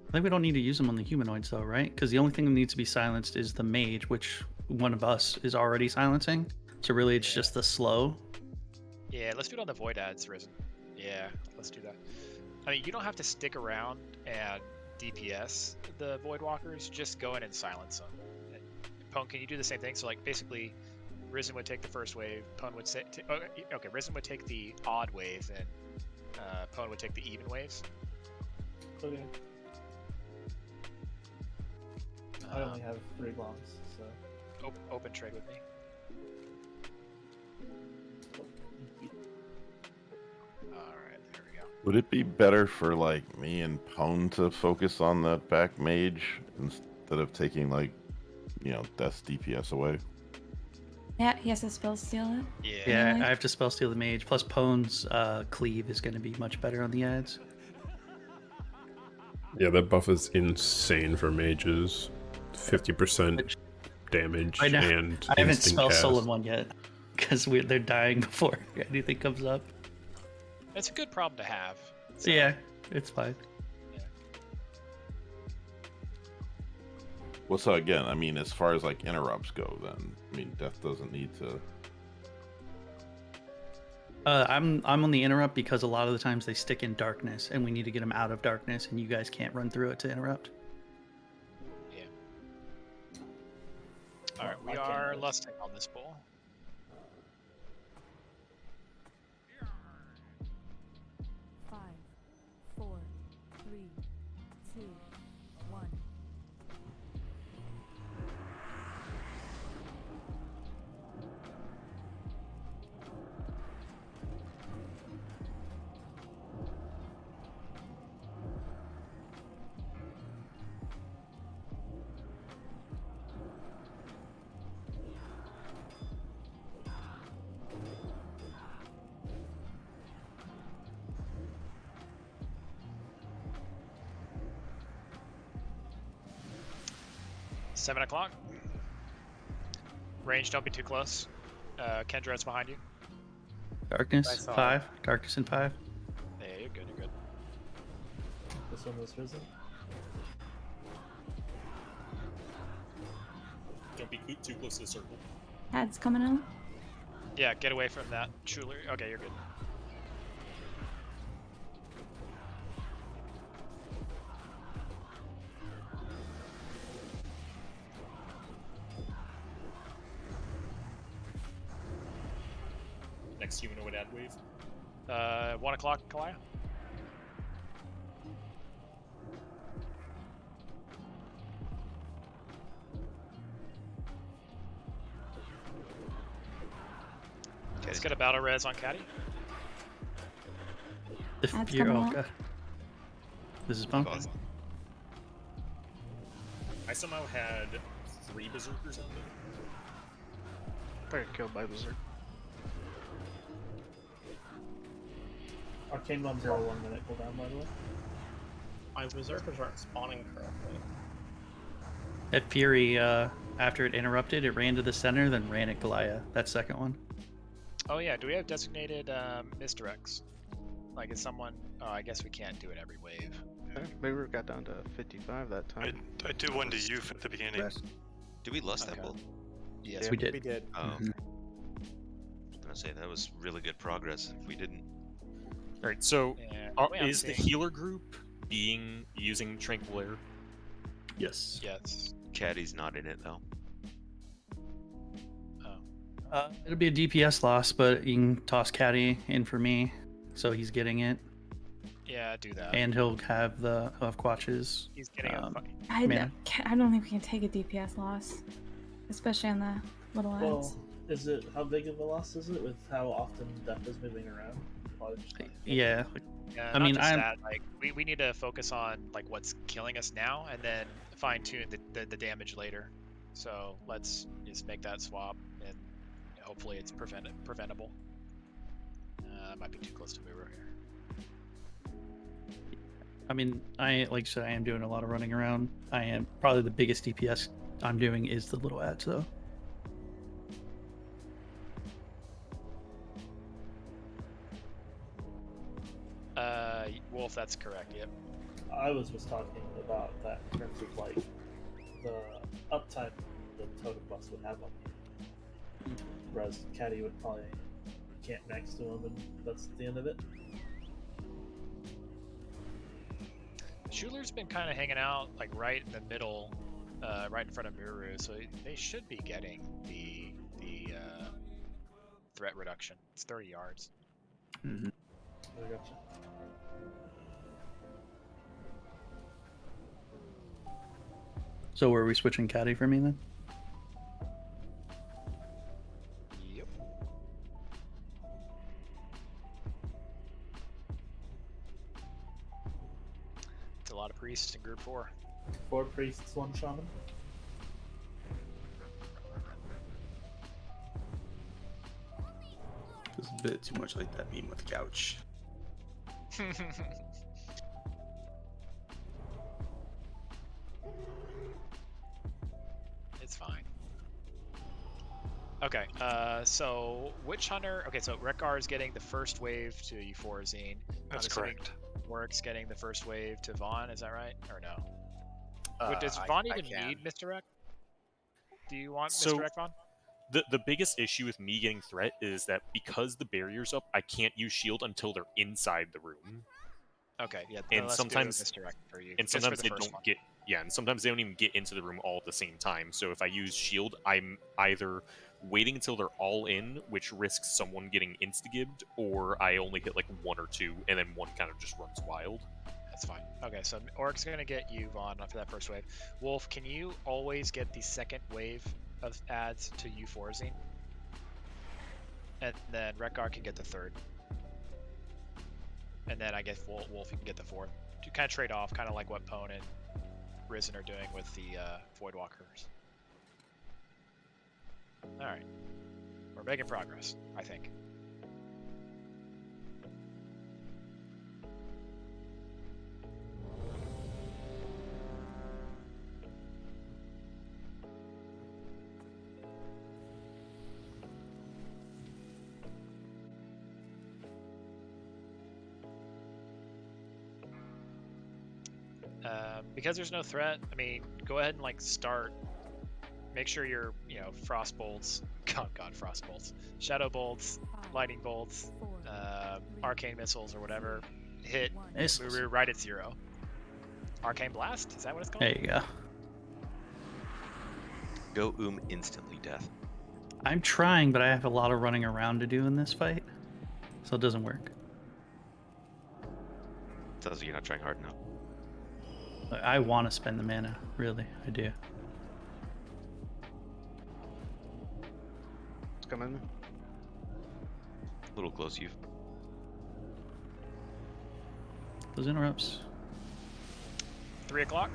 I think we don't need to use them on the humanoids though, right? Because the only thing that needs to be silenced is the mage, which one of us is already silencing. So really, it's just the slow. Yeah, let's do it on the void ads, Risen. Yeah, let's do that. I mean, you don't have to stick around and DPS the void walkers. Just go in and silence them. And Pwn, can you do the same thing? So like basically, Risen would take the first wave. Pwn would say, okay, Risen would take the odd wave, and Pwn would take the even waves. Okay. I only have 3 bombs, so. Open trade with me. Alright, there we go. Would it be better for like me and Pwn to focus on the back mage instead of taking like, Death's DPS away? Yeah, he has to spell steal it. Yeah, I have to spell steal the mage. Plus Pwn's cleave is going to be much better on the ads. Yeah, that buff is insane for mages. 50% damage I know. and I haven't instant spell cast. stolen one yet because they're dying before anything comes up. It's a good problem to have. So. Yeah, it's fine. Well, so again, I mean, as far as like interrupts go, then I mean, Death doesn't need to. I'm on the interrupt because a lot of the times they stick in darkness, and we need to get them out of darkness, and you guys can't run through it to interrupt. Yeah. All right, we are lusting on this bull. Five, 4, 3, 2, 1. Seven o'clock. Range, don't be too close. Kendra, it's behind you. Darkness 5. Darkness in 5. Yeah, you're good. You're good. This one was Risen. Don't be too close to the circle. Ad's coming out. Yeah, get away from that. Truly. Okay, you're good. Next humanoid ad wave. 1 o'clock, Kalaya. Let's get a battle res on Caddy. The Ad's fear. coming Oh out. god. This is fun. I somehow had 3 berserkers on me. I got killed by berserk. Arcane bombs are 1 minute cooldown, by the way. My berserkers aren't spawning correctly. At Fury, after it interrupted, it ran to the center, then ran at Goliath. That second one. Oh yeah, do we have designated misdirects? Like, is someone? Oh, I guess we can't do it every wave. Maybe we got down to 55 that time. I do one to youth at the beginning. Do we lust that bull? Yes, we did. We did. I was gonna say that was really good progress. If we didn't, All right. So, Yeah, we is the haven't healer group using Tranquil Air? Yes. Yes. Caddy's not in it though. It'll be a DPS loss, but you can toss Caddy in for me, so he's getting it, Yeah, do that. and he'll have the Quatches. He's getting I mana. don't think we can take a DPS loss, especially on the little ads. Well, is it how big of a loss is it with how often Death is moving around? Probably just not- Yeah. Yeah, I not mean, just I'm that, like we need to focus on like what's killing us now, and then fine tune the damage later. So let's just make that swap, and hopefully it's preventable. I might be too close to Muro here. I mean, like I said, I am doing a lot of running around. I am probably the biggest DPS I'm doing is the little ads though. Wolf, that's correct. Yep. I was just talking about that in terms of like the uptime the totem bus would have on you. Whereas Caddy would probably camp next to him, and that's the end of it. Schuler's been kind of hanging out like right in the middle, right in front of Muru, so they should be getting the threat reduction. It's 30 yards. Mm-hmm. I gotcha. So were we switching Caddy for me then? Yep. It's a lot of priests in group 4. 4 priests, 1 shaman. It's a bit too much like that meme with couch. It's fine. Okay, so Witch Hunter. Okay, so Rekar is getting the first wave to Euphorzine. That's I'm assuming correct. Work's getting the first wave to Vaughn. Is that right, or no? Does I- Vaughn I even can. need Misdirect? Do you want So- Misdirect, Vaughn? The biggest issue with me getting threat is that because the barrier's up, I can't use shield until they're inside the room. Okay, yeah. And let's sometimes do Misdirect for you. And just for sometimes the they first don't one. get and sometimes they don't even get into the room all at the same time. So if I use shield, I'm either waiting until they're all in, which risks someone getting insta-gibbed, or I only hit like 1 or 2, and then one kind of just runs wild. That's fine. Okay, so Orc's gonna get you, Vaughn, for that first wave. Wolf, can you always get the second wave of ads to Euphorzine? And then Rekar can get the third. And then I guess Wolf, you can get the fourth. To kind of trade off, kind of like what Pone and Risen are doing with the Voidwalkers. Alright. We're making progress, I think. Because there's no threat, I mean, go ahead and like start. Make sure your, frost bolts, God, frost bolts, shadow bolts, lightning bolts, arcane missiles or whatever hit. Missiles. We're right at 0. Arcane blast, is that what it's called? There you go. Go instantly, Death. I'm trying, but I have a lot of running around to do in this fight, so it doesn't work. Sounds like you're not trying hard enough. I want to spend the mana, really, I do. It's coming. A little close, you. Those interrupts. 3 o'clock.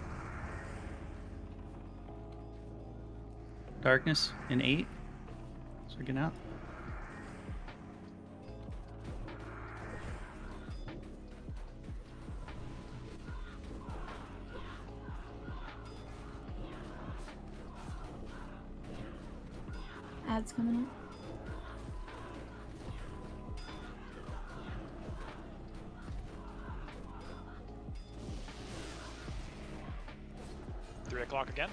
Darkness in 8. So we're getting out. Ads coming up. $3 o'clock again.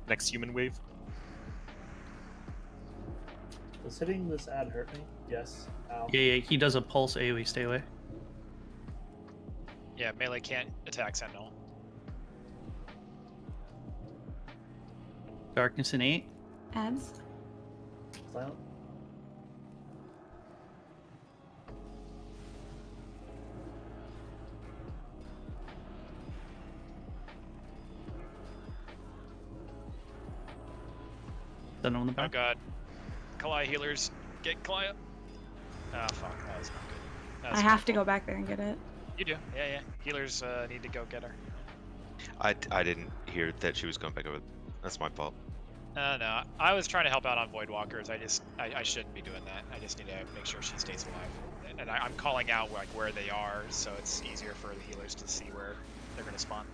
Next human wave. Does hitting this ad hurt me? Yes. Ow. Yeah, he does a pulse AoE. Stay away. Yeah, melee can't attack Sentinel. Darkness in 8. Abs. Silent. Sentinel in the Oh back. god. Kalai healers. Get Kalai up. Ah, fuck. That was not good. That was I my have to fault. go back there and get it. You do. Yeah. Healers need to go get her. I didn't hear that she was going back over. That's my fault. No. I was trying to help out on Voidwalkers. I shouldn't be doing that. I just need to make sure she stays alive. And I'm calling out like where they are, so it's easier for the healers to see where they're going to spawn.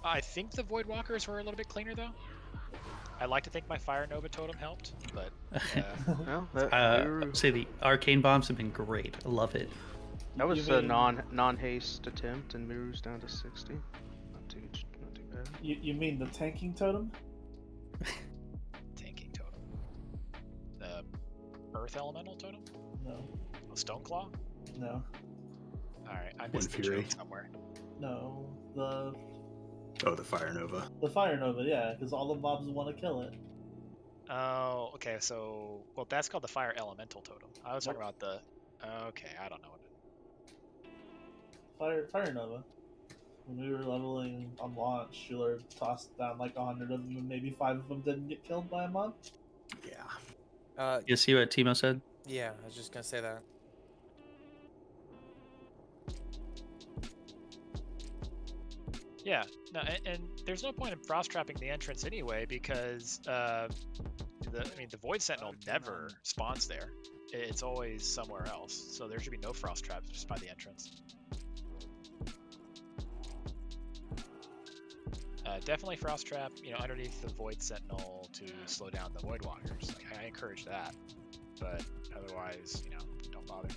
I think the Voidwalkers were a little bit cleaner though. I like to think my Fire Nova totem helped, but I'd say the arcane bombs have been great. I love it. That was a non-haste attempt, and Miru's down to 60. Not too bad. You mean the tanking totem? Tanking totem. The Earth Elemental totem? No. The Stoneclaw? No. Alright, I missed the Fury. joke somewhere. No. The Fire Nova. The Fire Nova, yeah, because all the mobs want to kill it. Oh, okay, so... Well, that's called the Fire Elemental totem. I was talking about the... Okay, I don't know what it... Fire Nova. When we were leveling on launch, Schuler tossed down like 100 of them, and maybe 5 of them didn't get killed by a mob. Yeah. You see what Timo said? Yeah, I was just gonna say that. Yeah, no, and there's no point in frost trapping the entrance anyway because the Void Sentinel never spawns there. It's always somewhere else, so there should be no frost traps just by the entrance. Definitely frost trap, underneath the Void Sentinel to slow down the Void Walkers. Like, I encourage that, but otherwise, don't bother.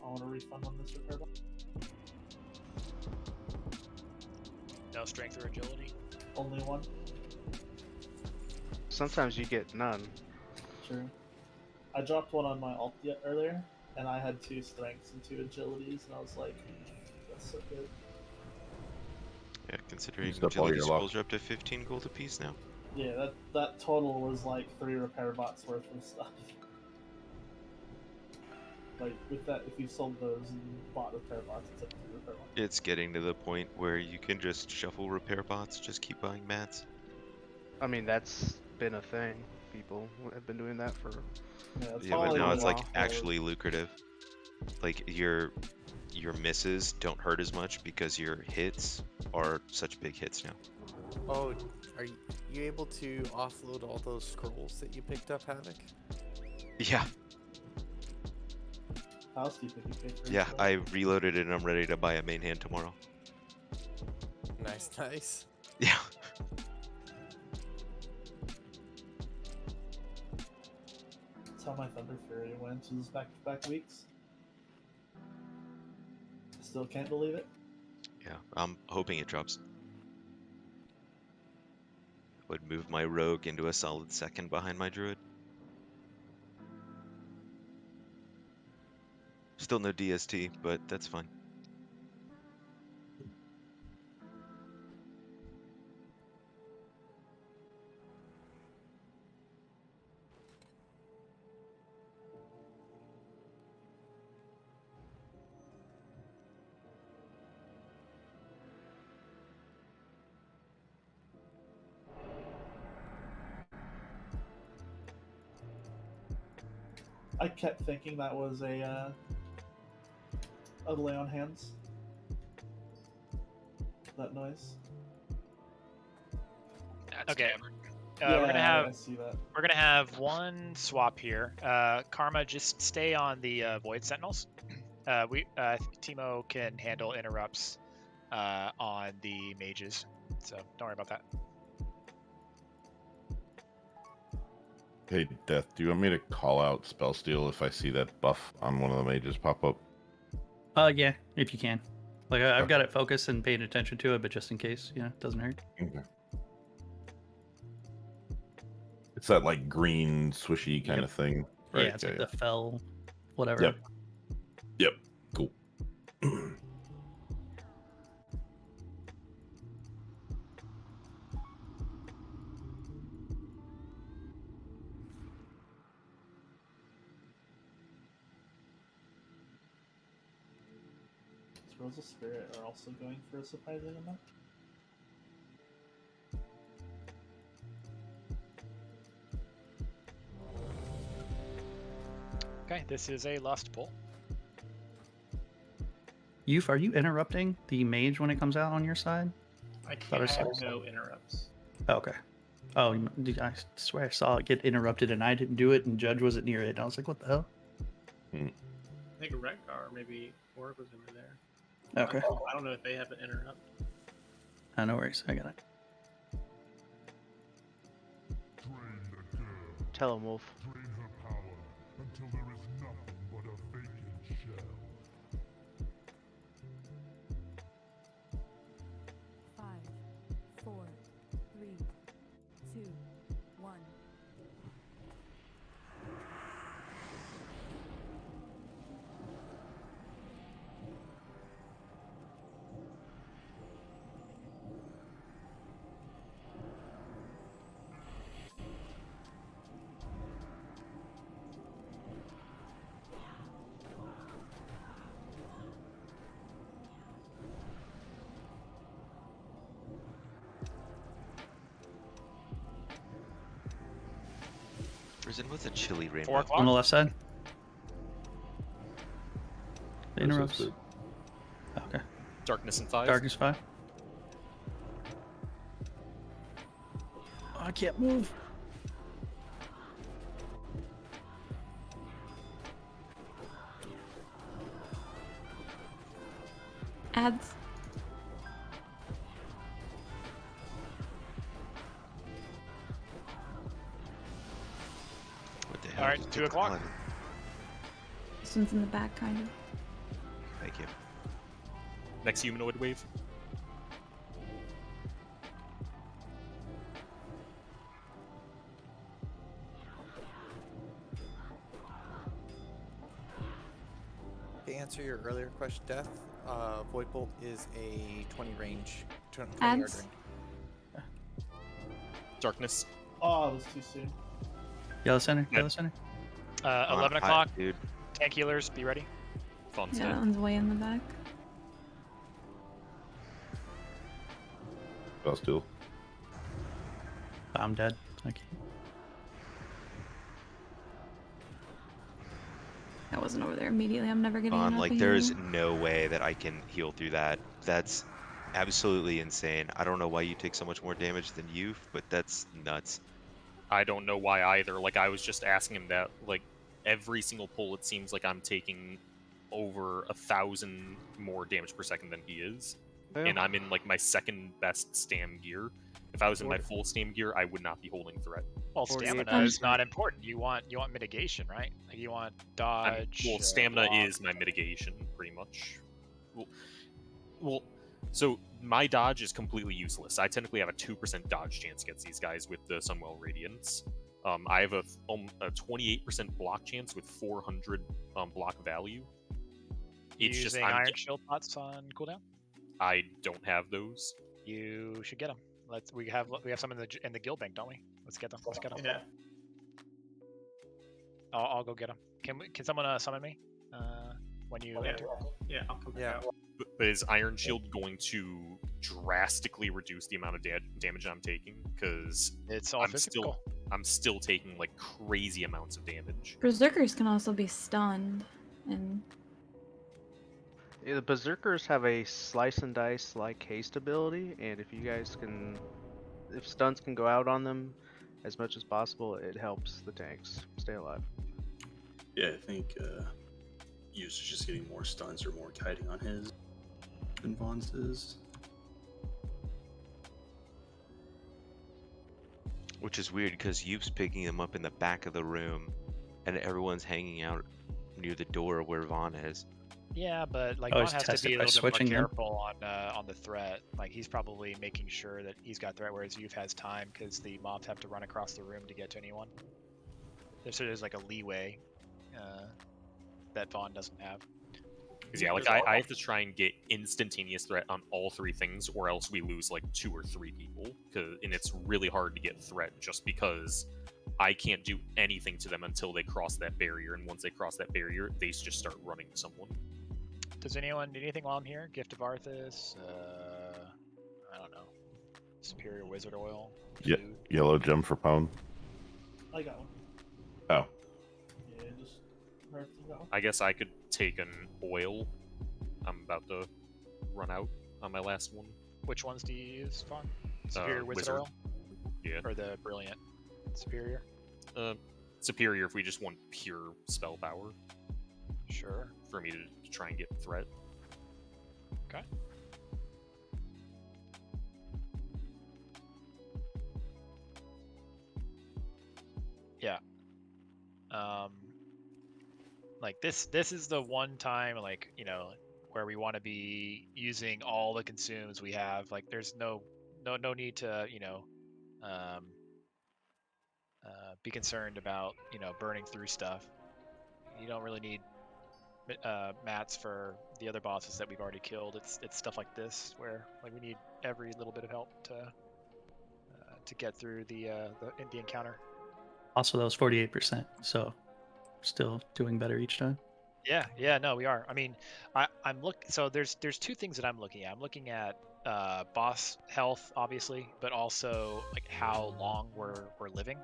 I want a refund on this repair box. No strength or agility. Only one. Sometimes you get none. True. I dropped one on my alt earlier, and I had 2 strengths and 2 agilities, and I was like, that's so good. Yeah, considering Used up all agility your luck. scrolls are up to 15 gold apiece now. Yeah, that total was like 3 repair bots worth of stuff. Like, with that, if you sold those and bought repair bots, it's like 3 repair bots. It's getting to the point where you can just shuffle repair bots, just keep buying mats. I mean, that's been a thing. People have been doing that for. Yeah, but now it's like actually lucrative. Like your misses don't hurt as much because your hits are such big hits now. Oh, are you able to offload all those scrolls that you picked up, Havoc? Yeah. How else do you think you pay for Yeah, yourself? I reloaded it and I'm ready to buy a main hand tomorrow. Nice. Yeah. That's how my Thunder Fury went to those back-to-back weeks. I still can't believe it. Yeah, I'm hoping it drops. Would move my rogue into a solid second behind my druid. Still no DST, but that's fine. I kept thinking that was a lay on hands. That noise. Okay. Yeah, we're gonna I have see that. we're gonna have one swap here. Karma, just stay on the Void Sentinels. Timo can handle interrupts on the mages, so don't worry about that. Hey, Death, do you want me to call out Spell Steal if I see that buff on one of the mages pop up? Yeah, if you can. Like I've got it focused and paying attention to it, but just in case, it doesn't hurt. Okay. It's that like green swishy kind of thing, right? Yeah, it's like the fell, whatever. Yep. Yep. Cool. Scrolls of Spirit are also going for a surprising amount. Okay, this is a lost pull. Are you interrupting the mage when it comes out on your side? I Thought I can't have saw- no interrupts. Oh, okay. Oh, I swear I saw it get interrupted and I didn't do it and Judge wasn't near it. And I was like, what the hell? I think Redgar, maybe Orc was over there. Okay. I don't know if they have an interrupt. No worries. I got it. Tell him, Wolf. Prison with a chilly rainbow. 4 o'clock On the left side. The Where's interrupts. this Okay. Darkness and 5. Darkness 5. Oh, I can't move. Ads. What the hell? All right, just 2 took o'clock. 11. This one's in the back, kind of. Thank you. Next humanoid wave. To answer your earlier question, Death, Void Bolt is a 20 range, 20 yard Ads. range. Darkness. Oh, it was too soon. Yellow center. Yellow center. 11 hot, o'clock. dude. Tank healers, be ready. Fun Yeah, that one's way in the back. Spell Steal. I'm dead. Okay. I wasn't over there immediately. I'm never getting enough Like of there's healing. no way that I can heal through that. That's absolutely insane. I don't know why you take so much more damage than you, but that's nuts. I don't know why either. Like, I was just asking him that. Like, every single pull, it seems like I'm taking over 1,000 more damage per second than he is. Yeah. And I'm in, like, my second best stam gear. If I was in my full stam gear, I would not be holding threat. Well, 48 stamina is not important. You want mitigation, right? Like you want dodge. Well, stamina block. is my mitigation, pretty much. Well, so my dodge is completely useless. I technically have a 2% dodge chance against these guys with the Sunwell Radiance. I have a 28% block chance with 400 block value. It's Using just Iron Shield pots on cooldown. I don't have those. You should get them. We have some in the guild bank, don't we? Let's get them. Let's get them. Yeah. I'll go get them. Can someone summon me? When you enter? Yeah, I'll come back Yeah. out. But is Iron Shield going to drastically reduce the amount of damage I'm taking? Because It's all I'm physical. I'm still taking like crazy amounts of damage. Berserkers can also be stunned, and Yeah, the Berserkers have a slice and dice like haste ability, and if you guys can, if stuns can go out on them as much as possible, it helps the tanks stay alive. Yeah, I think Hughes is just getting more stuns or more kiting on his than Vaughn's is. Which is weird because You've's picking them up in the back of the room, and everyone's hanging out near the door where Vaughn is. Yeah, but like Always Vaughn has to test it be a by little bit more switching them. careful on the threat. Like he's probably making sure that he's got threat, whereas Youth has time because the mobs have to run across the room to get to anyone. So there's like a leeway that Vaughn doesn't have. Because yeah, like I have to try and get instantaneous threat on all three things, or else we lose like 2 or 3 people. And it's really hard to get threat just because I can't do anything to them until they cross that barrier, and once they cross that barrier, they just start running to someone. Does anyone need anything while I'm here? Gift of Arthas? I don't know. Superior Wizard Oil? Yeah, yellow gem for pound. I got one. Oh. Yeah, just Arthas got one. I guess I could take an oil. I'm about to run out on my last one. Which ones do you use, Vaughn? Superior Wizard Oil? Yeah. Or the Brilliant Superior? Superior if we just want pure spell power. Sure. For me to try and get threat. Okay. Yeah. Like this is the one time, like, you know, where we want to be using all the consumes we have. Like there's no need to, you know, be concerned about, you know, burning through stuff. You don't really need mats for the other bosses that we've already killed. It's stuff like this where like we need every little bit of help to get through the encounter. Also, that was 48%, so still doing better each time. Yeah, no, we are. I mean, I'm so there's 2 things that I'm looking at. I'm looking at boss health, obviously, but also like how long we're living.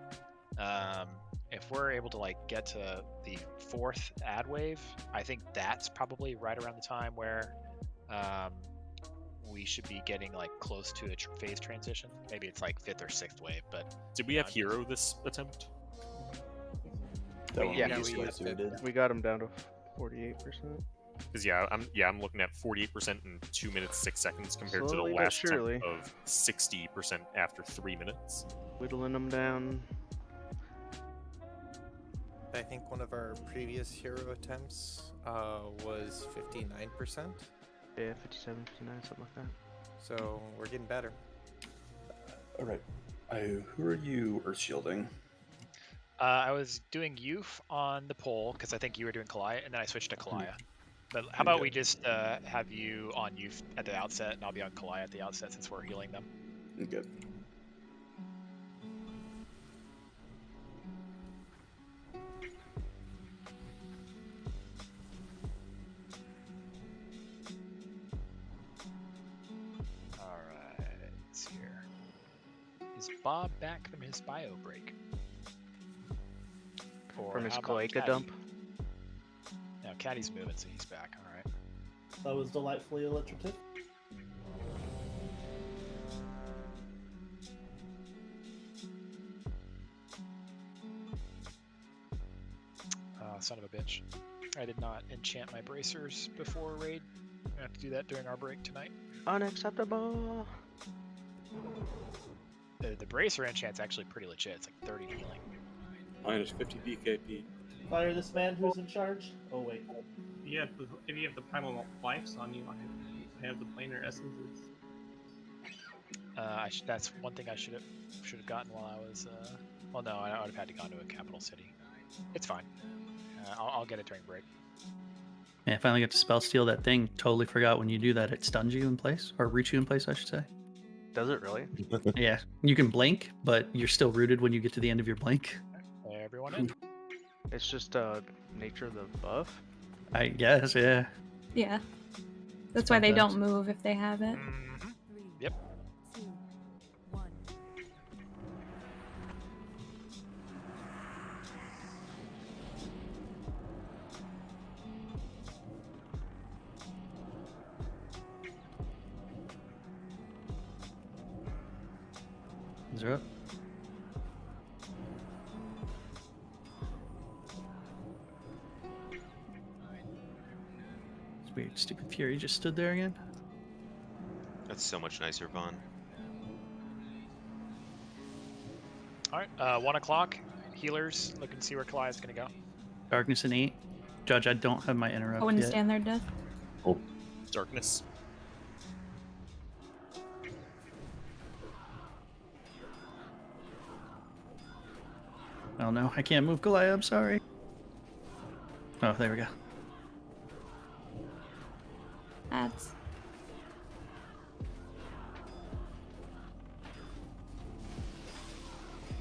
If we're able to like get to the 4th ad wave, I think that's probably right around the time where we should be getting like close to a phase transition. Maybe it's like 5th or 6th wave, but did we have hero this attempt? We got him down to 48%. Because I'm looking at 48% in 2 minutes 6 seconds compared Slowly to the but last surely. attempt of 60% after 3 minutes. Whittling them down. I think one of our previous hero attempts was 59%. Yeah, 57, 59, something like that. So we're getting better. All right. Who are you earth shielding? I was doing Youth on the pole because I think you were doing Kalaya, and then I switched to Kalaya. But how about we just have you on Youth at the outset, and I'll be on Kalaya at the outset since we're healing them. Good. Alright, let's see here. Is Bob back from his bio break? Or From his how about cloaca Caddy? dump. No, Caddy's moving, so he's back. Alright. That was delightfully alliterative. Son of a bitch. I did not enchant my bracers before raid. I'm gonna have to do that during our break tonight. Unacceptable. The bracer enchant's actually pretty legit. It's like 30 healing. Minus 50 BKP. Fire this man who's in charge. Oh wait. Yeah, if you have the primal lives on you, I have the planar essences. That's one thing I should have gotten while I was. Well, no, I would have had to go to a capital city. It's fine. I'll get it during break. Yeah, I finally get to spell steal that thing. Totally forgot when you do that, it stuns you in place, or roots you in place, I should say. Does it really? Yeah, you can blink, but you're still rooted when you get to the end of your blink. Everyone in. It's just nature of the buff. I guess, yeah. yeah. That's why they don't move if they have it. Yep. are up. It's weird. Stupid Fury just stood there again. That's so much nicer, Vaughn. All right, 1 o'clock. Healers, look and see where Kalia's gonna go. Darkness and 8. Judge, I don't have my interrupt I wouldn't yet. stand there, Death. Oh, Darkness. Oh no, I can't move Galia, I'm sorry. Oh, there we go. Ads.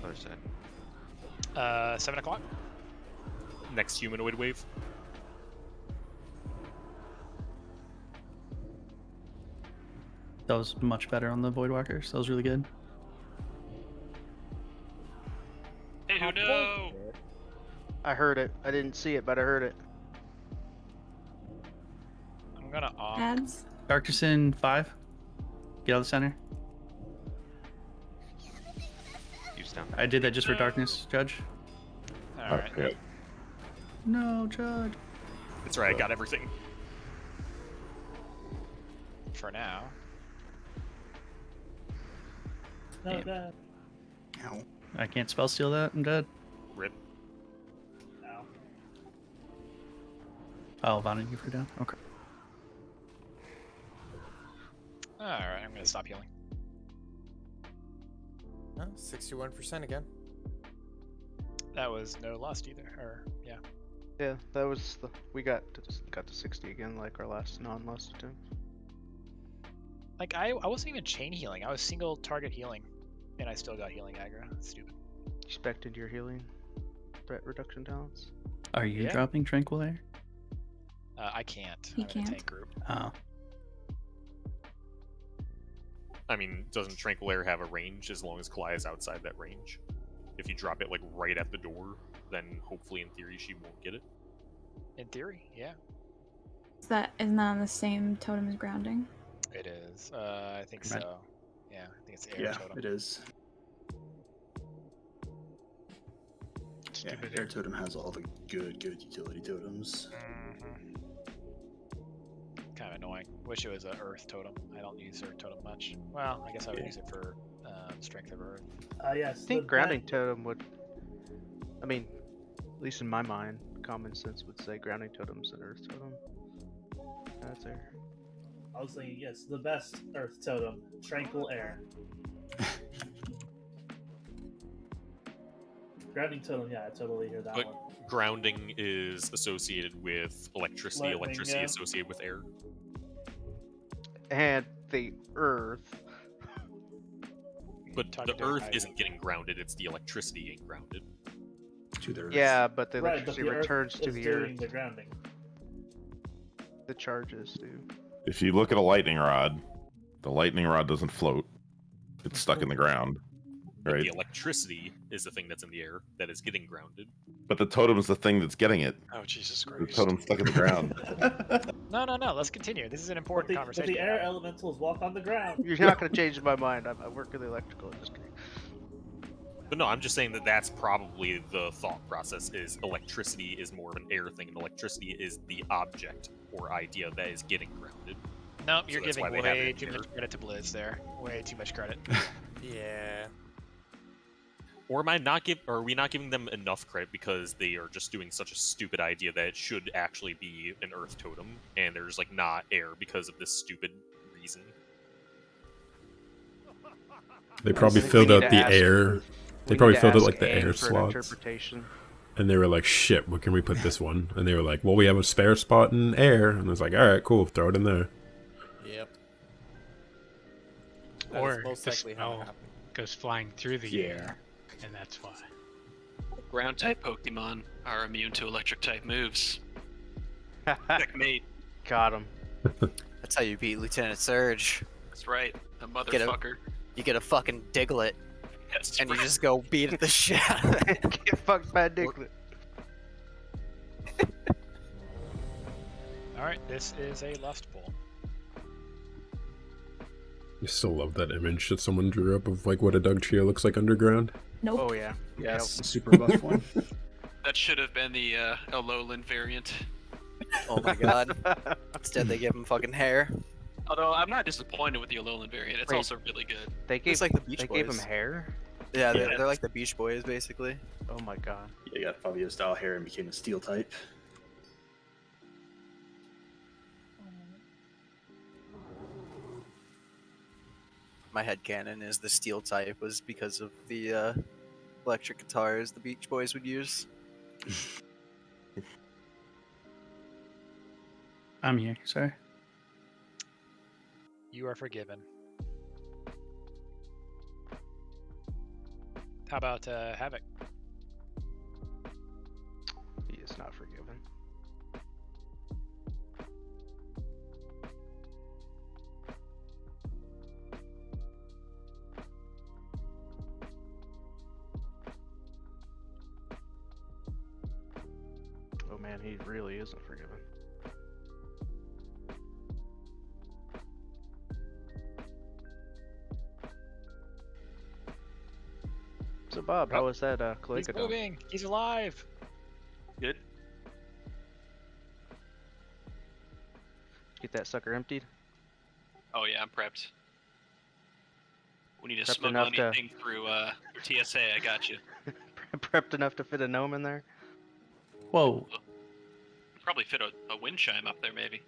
Other side. 7 o'clock. Next humanoid wave. That was much better on the Voidwalkers. That was really good. Hey, who no? I heard it. I didn't see it, but I heard it. I'm gonna off. Ads. Darkness in 5. Get out of the center. Use down. I did that just for Darkness, Judge. All right. okay. No, Judge. That's right, I got everything. For now. No, Damn. Dad. Ow. I can't spell steal that. I'm dead. Rip. Ow. Oh, Vaughn, you for down. Okay. All right, I'm gonna stop healing. 61% again. That was no lust either, or yeah. Yeah, that was the we got to 60 again, like our last non-lust attempt. Like I wasn't even chain healing. I was single target healing, and I still got healing aggro. That's stupid. Expected your healing threat reduction talents. Are you Yeah. dropping Tranquil Air? I can't. He I'm in a can't. tank group. Oh. I mean, doesn't Tranquil Air have a range as long as Kalai is outside that range? If you drop it like right at the door, then hopefully in theory she won't get it. In theory, yeah. Isn't that on the same totem as grounding? It is. I think Right. so. Yeah, I think it's air Yeah, totem. it is. Yeah, Stupid. Air Totem has all the good utility totems. Kind of annoying. Wish it was an earth totem. I don't use earth totem much. Well, I guess I would use it for strength of earth. Yes. I think the grounding totem would. I mean, at least in my mind, common sense would say grounding totem's an earth totem. That's there. I was thinking, yes, the best earth totem, Tranquil Air. Grounding totem, yeah, I totally hear that But one. grounding is associated with electricity, Lightning, electricity yeah. associated with air. And the earth. But Talk the to earth Ivy. isn't getting grounded, it's the electricity ain't grounded. To the earth. Yeah, but the Right, but electricity the earth returns to is the doing earth. the grounding. The charges do. If you look at a lightning rod, the lightning rod doesn't float. It's stuck in the ground. But Right. the electricity is the thing that's in the air that is getting grounded. But the totem is the thing that's getting it. Oh, Jesus The Christ. totem's stuck in the ground. No. Let's continue. This is an But important the conversation. air elementals walk on the ground. You're not gonna change my mind. I work with the electrical. I'm just kidding. But no, I'm just saying that that's probably the thought process is electricity is more of an air thing, and electricity is the object or idea that is getting grounded. Nope, So you're that's giving why they have it way in too air. much credit to Blizz there. Way too much credit. Yeah. Or am I not are we not giving them enough credit because they are just doing such a stupid idea that it should actually be an earth totem and there's like not air because of this stupid reason? They probably think filled we out need the to ask- air. we They need probably to filled out ask like the AIM air for an slots. interpretation. And they were like, shit, where can we put this one? And they were like, well, we have a spare spot in air. And I was like, all right, cool, throw it in there. Yep. That Or is most the likely how it smell happened. goes flying through the Yeah. air, and that's why. Ground type Pokemon are immune to electric type moves. Checkmate. Got him. That's how you beat Lieutenant Surge. That's right. A Get a- motherfucker. You get a fucking Diglett, That's and you right. just go beat the shit out of it. Get fucked by a Diglett. All right, this is a lust pool. I still love that image that someone drew up of like what a Dugtrio looks like underground. Nope. Oh yeah. Yes, the super buff one. That should have been the Alolan variant. Oh my god. Instead, they give him fucking hair. Although I'm not disappointed with the Alolan variant. It's Wait. also really good. They gave It's like the Beach they Boys. gave him hair. Yeah, they're like the Beach Boys, basically. Oh my god. Yeah, he got Fabio style hair and became a steel type. My headcanon is the steel type was because of the electric guitars the Beach Boys would use. I'm here. Sorry. You are forgiven. How about Havoc? He is not forgiven. Oh man, he really isn't forgiven. So Bob, how was that He's Cloaca done? moving. He's alive. Good. Get that sucker emptied? Oh yeah, I'm prepped. We need to Prepped smuggle enough to- anything through TSA. I got you. Prepped enough to fit a gnome in there? Whoa. Probably fit a wind chime up there, maybe.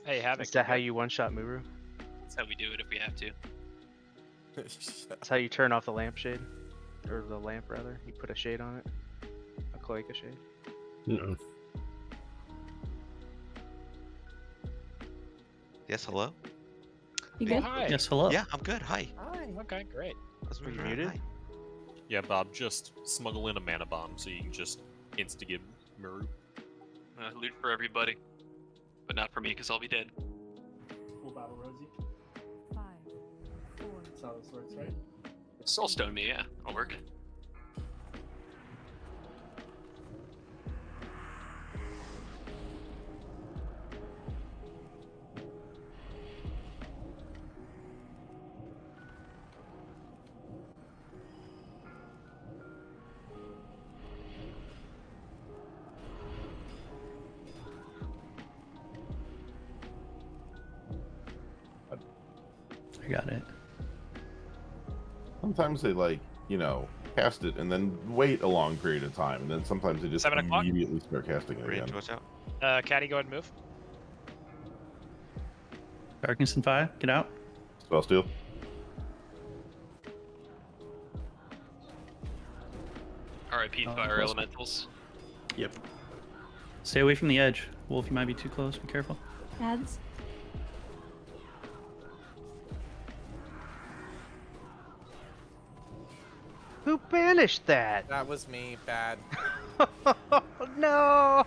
Hey, Havoc. Is that how you one-shot Muru? That's how we do it if we have to. That's how you turn off the lampshade? Or the lamp, rather. You put a shade on it. A cloaca shade. No. Yes, hello? You Oh, good? hi. Yes, hello. Yeah, I'm good. Hi. Hi. Okay, great. That's Were you muted? Hi. Yeah, Bob, just smuggle in a mana bomb so you can just insta-give Muru. Loot for everybody. But not for me, because I'll be dead. Full battle, Rosie. 5, 4, That's how this works, right? Soulstone me, yeah. I'll work. I got it. Sometimes they cast it and then wait a long period of time, and then sometimes they just 7 o'clock? immediately start casting it Range, again. watch out. Caddy, go ahead and move. Darkness and fire. Get out. Spell steal. RIP Oh, Fire close. Elementals. Yep. Stay away from the edge. Wolf, you might be too close. Be careful. Ads. Who banished that? That was me. Bad. No!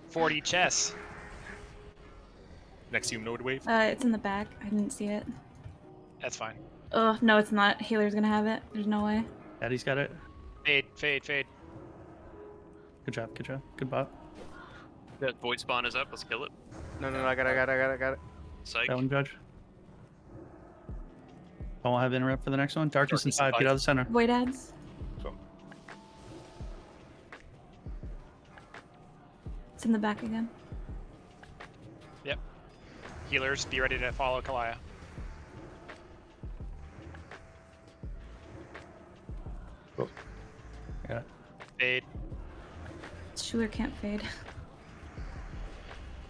40 chess. Next humanoid wave. It's in the back. I didn't see it. That's fine. Oh, no, it's not. Healer's gonna have it. There's no way. Daddy's got it. Fade, fade, fade. Good job. Good job. Good bot. That void spawn is up. Let's kill it. No, I got it. Psych. That one, Judge. I won't have interrupt for the next one. Darkness and Darkness and 5. Get out of the center. Void ads. So, It's in the back again. Yep. Healers, be ready to follow Kalaya. I got it. Fade. Schuler can't fade.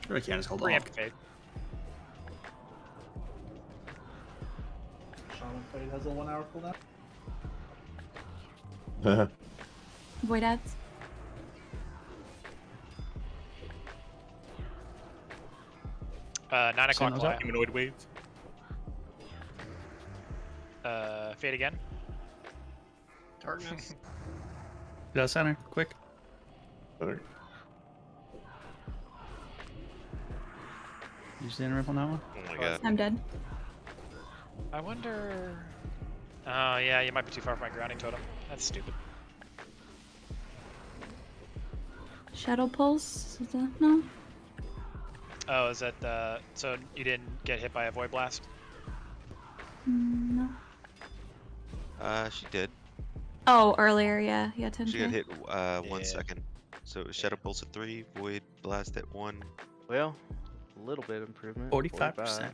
Sure I can. It's called Preempt off. fade. Shaman Fade has a 1 hour cooldown. Void ads. 9 o'clock Signals up. Kalaya. Humanoid wave. Fade again. Darkness. Get out of center. Quick. better. Use the interrupt on that one. Oh my god. I'm dead. I wonder... Oh, yeah, you might be too far from my grounding totem. That's stupid. Shadow Pulse? Is that... No? Oh, is that so you didn't get hit by a Void Blast? No. She did. Oh, earlier, yeah. Yeah, 10K. She got hit 1 second. So it was Shadow Pulse at 3, Void Blast at 1. Well, a little bit improvement. 45%.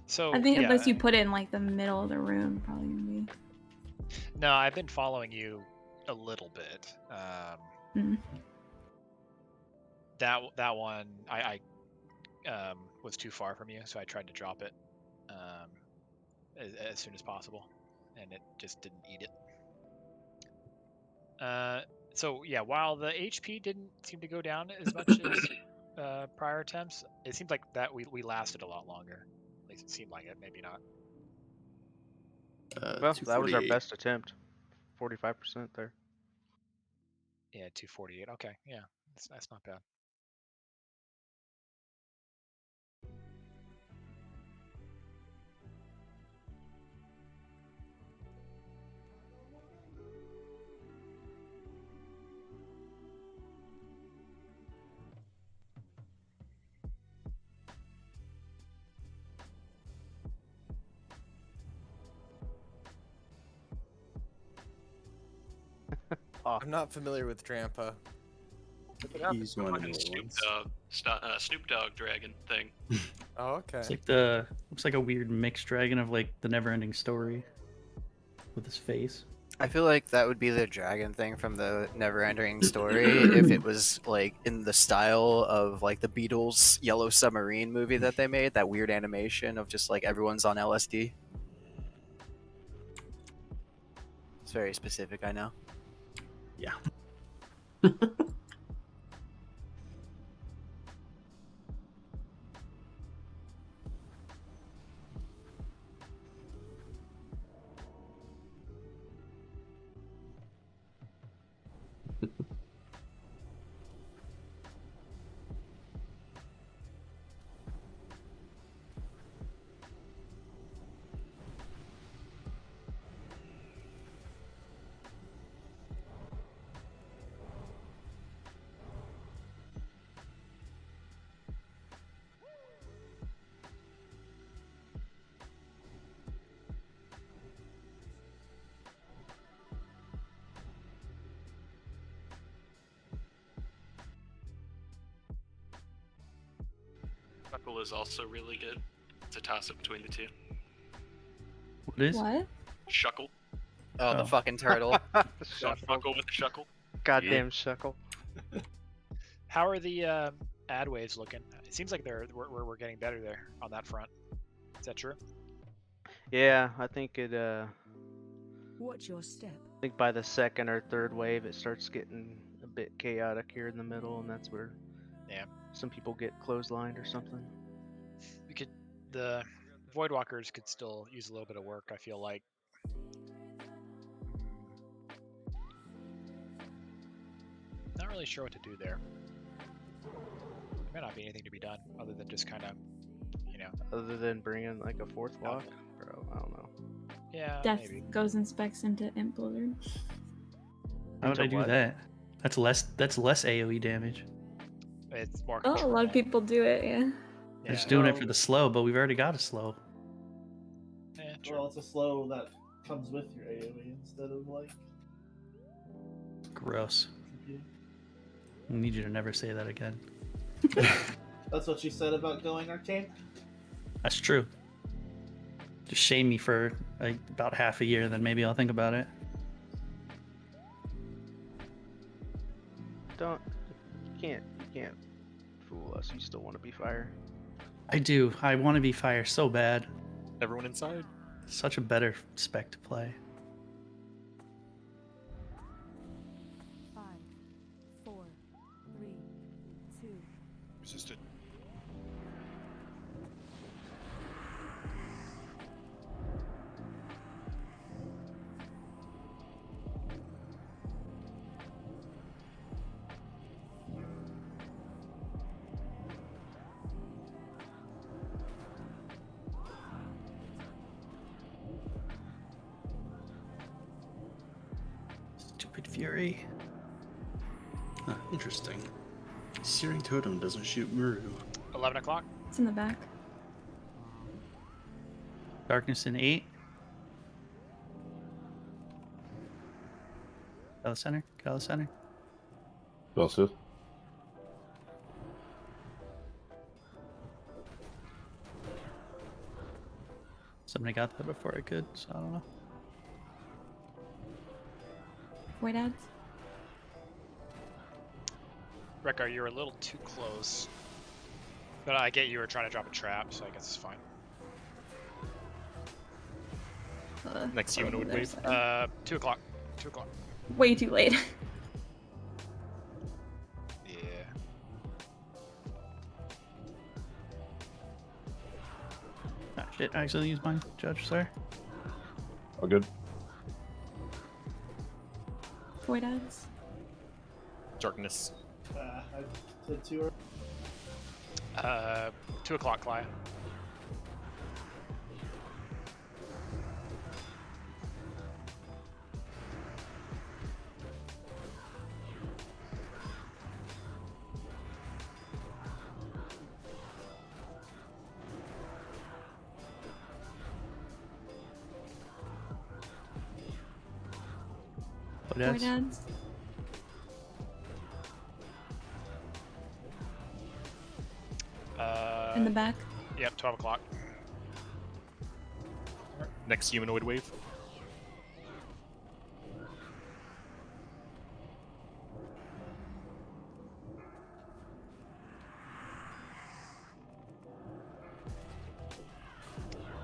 So I think yeah, unless you put it in like the middle of the room, probably gonna be. no, I've been following you a little bit. That one I was too far from you, so I tried to drop it as soon as possible, and it just didn't eat it. So yeah, while the HP didn't seem to go down as much as prior attempts, it seemed like that we lasted a lot longer. At least it seemed like it. Maybe not. Well, that was our best attempt. 45% there. Yeah, 248. Okay, yeah, that's not bad. I'm not familiar with Drampa. He's one of the Fucking newer ones. Snoop Dogg dragon thing. Oh, okay. It's like looks like a weird mixed dragon of like the Never-Ending Story with his face. I feel like that would be the dragon thing from the Never-Ending Story if it was like in the style of like the Beatles' Yellow Submarine movie that they made, that weird animation of just like everyone's on LSD. It's very specific, I know. Yeah. Shuckle is also really good. It's a toss-up between the two. What is? What? Shuckle. Oh, the fucking turtle. Shuckle with the Shuckle. Goddamn Shuckle. How are the ad waves looking? It seems like we're getting better there on that front. Is that true? Yeah, I think it. Watch your step. I think by the second or third wave, it starts getting a bit chaotic here in the middle, and that's where some people get clotheslined or something. The Voidwalkers could still use a little bit of work, I feel like. Not really sure what to do there. There may not be anything to be done other than just kind of, Other than bringing like a fourth block, bro, I don't know. Yeah, Death maybe. goes and specs into Imp Blizzard. How would I do that? That's less AoE damage. It's more Oh, a lot of people do it, yeah. They're just doing it for the slow, but we've already got a slow. Well, it's a slow that comes with your AoE instead of like. Gross. I need you to never say that again. That's what you said about going arcane? That's true. Just shame me for like about half a year, then maybe I'll think about it. You can't fool us. You still want to be fire. I do. I want to be fire so bad. Everyone inside? Such a better spec to play. 5, 4, 3, 2. Resisted. Stupid Fury. Huh, interesting. Searing Totem doesn't shoot Muru. 11 o'clock? It's in the back. Darkness in 8. Get out of the center. Get out of the center. Well, Sith. Somebody got that before I could, so I don't know. Void ads. Rekar, you're a little too close. But I get you were trying to drop a trap, so I guess it's fine. Next humanoid wave. 2 o'clock. 2 o'clock. Way too late. Yeah. Ah, shit, I accidentally used mine. Judge, sorry. All good. Void ads. Darkness. I said 2 or 2 o'clock, Clya. Void ads. In the back. Yep, 12 o'clock. Next humanoid wave.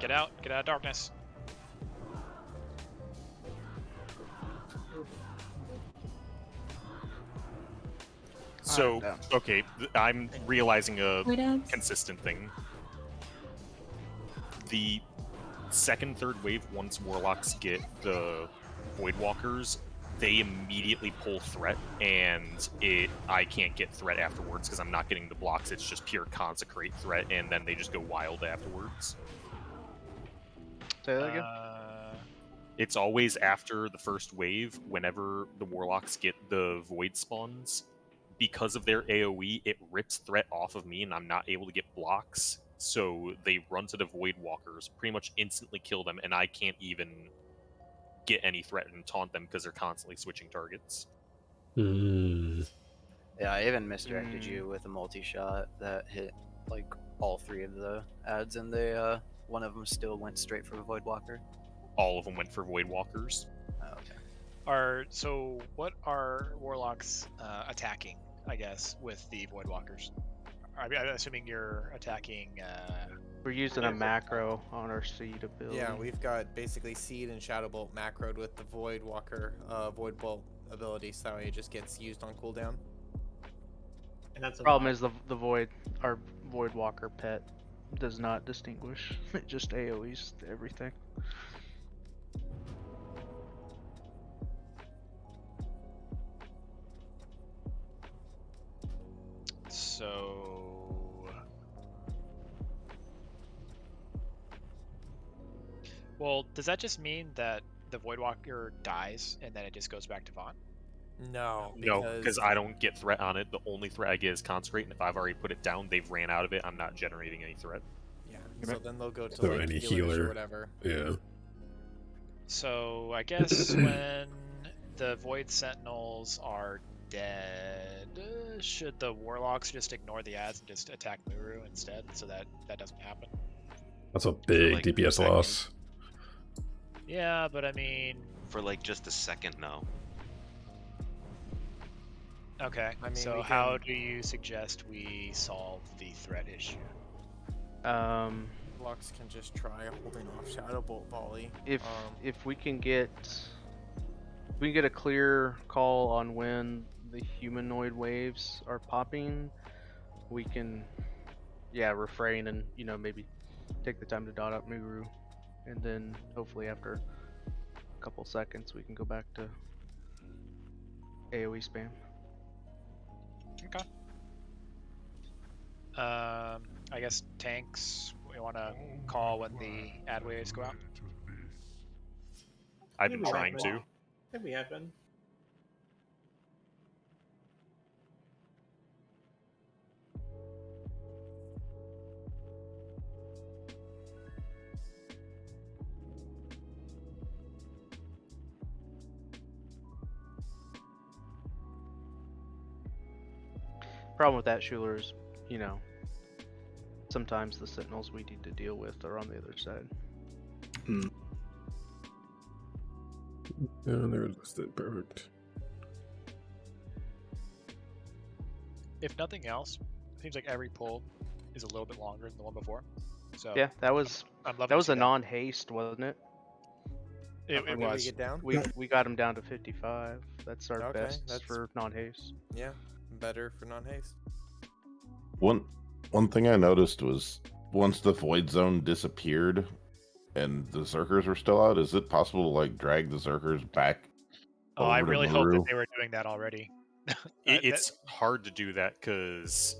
Get out of darkness. So, okay, I'm realizing a Void ads. consistent thing. The second, third wave, once warlocks get the Void Walkers, they immediately pull threat, and I can't get threat afterwards because I'm not getting the blocks. It's just pure consecrate threat, and then they just go wild afterwards. Say that again. It's always after the first wave, whenever the warlocks get the void spawns. Because of their AoE, it rips threat off of me, and I'm not able to get blocks. So they run to the Void Walkers, pretty much instantly kill them, and I can't even get any threat and taunt them because they're constantly switching targets. Mm. Yeah, I even misdirected you with a multi-shot that hit like all 3 of the ads, and they one of them still went straight for a Void Walker. All of them went for Void Walkers. Oh, okay. So what are warlocks attacking, I guess, with the Void Walkers? I'm assuming you're attacking... We're using a macro on our seed ability. Yeah, we've got basically Seed and Shadow Bolt macroed with the Void Walker, Void Bolt ability, so it just gets used on cooldown. And that's The problem is the Void, our Void Walker pet does not distinguish. It just AoEs everything. So... Well, does that just mean that the Void Walker dies and then it just goes back to Vaughn? No, because I don't get threat on it. The only threat I get is consecrate, and if I've already put it down, they've ran out of it. I'm not generating any threat. Yeah, so then they'll go to So like any healers healer. or whatever. Yeah. So I guess when the Void Sentinels are dead, should the Warlocks just ignore the ads and just attack Muru instead, so that doesn't happen? That's a big like, DPS second. loss. Yeah, but I mean... For like just a second, no. Okay, I mean, so we how can- do you suggest we solve the threat issue? Lux can just try holding off Shadow Bolt volley. If we can get a clear call on when the humanoid waves are popping, we can refrain and maybe take the time to dot up Muru, and then hopefully after a couple seconds we can go back to AoE spam. Okay. I guess tanks, we want to call when the ad waves go out? I've been trying to. I think we have been. Problem with that, Schuler, is, you know, sometimes the sentinels we need to deal with are on the other side. Yeah, they're listed. Perfect. If nothing else, it seems like every pull is a little bit longer than the one before. So Yeah, that was I'm loving that to was see a non-haste, wasn't it? It Did was. we get down? We got him down to 55. That's our Okay, best that's- for non-haste. Yeah, better for non-haste. One thing I noticed was once the void zone disappeared and the Zerkers were still out, is it possible to like drag the Zerkers back? Oh, I over to really hope that Maru? they were doing that already. It's hard to do that because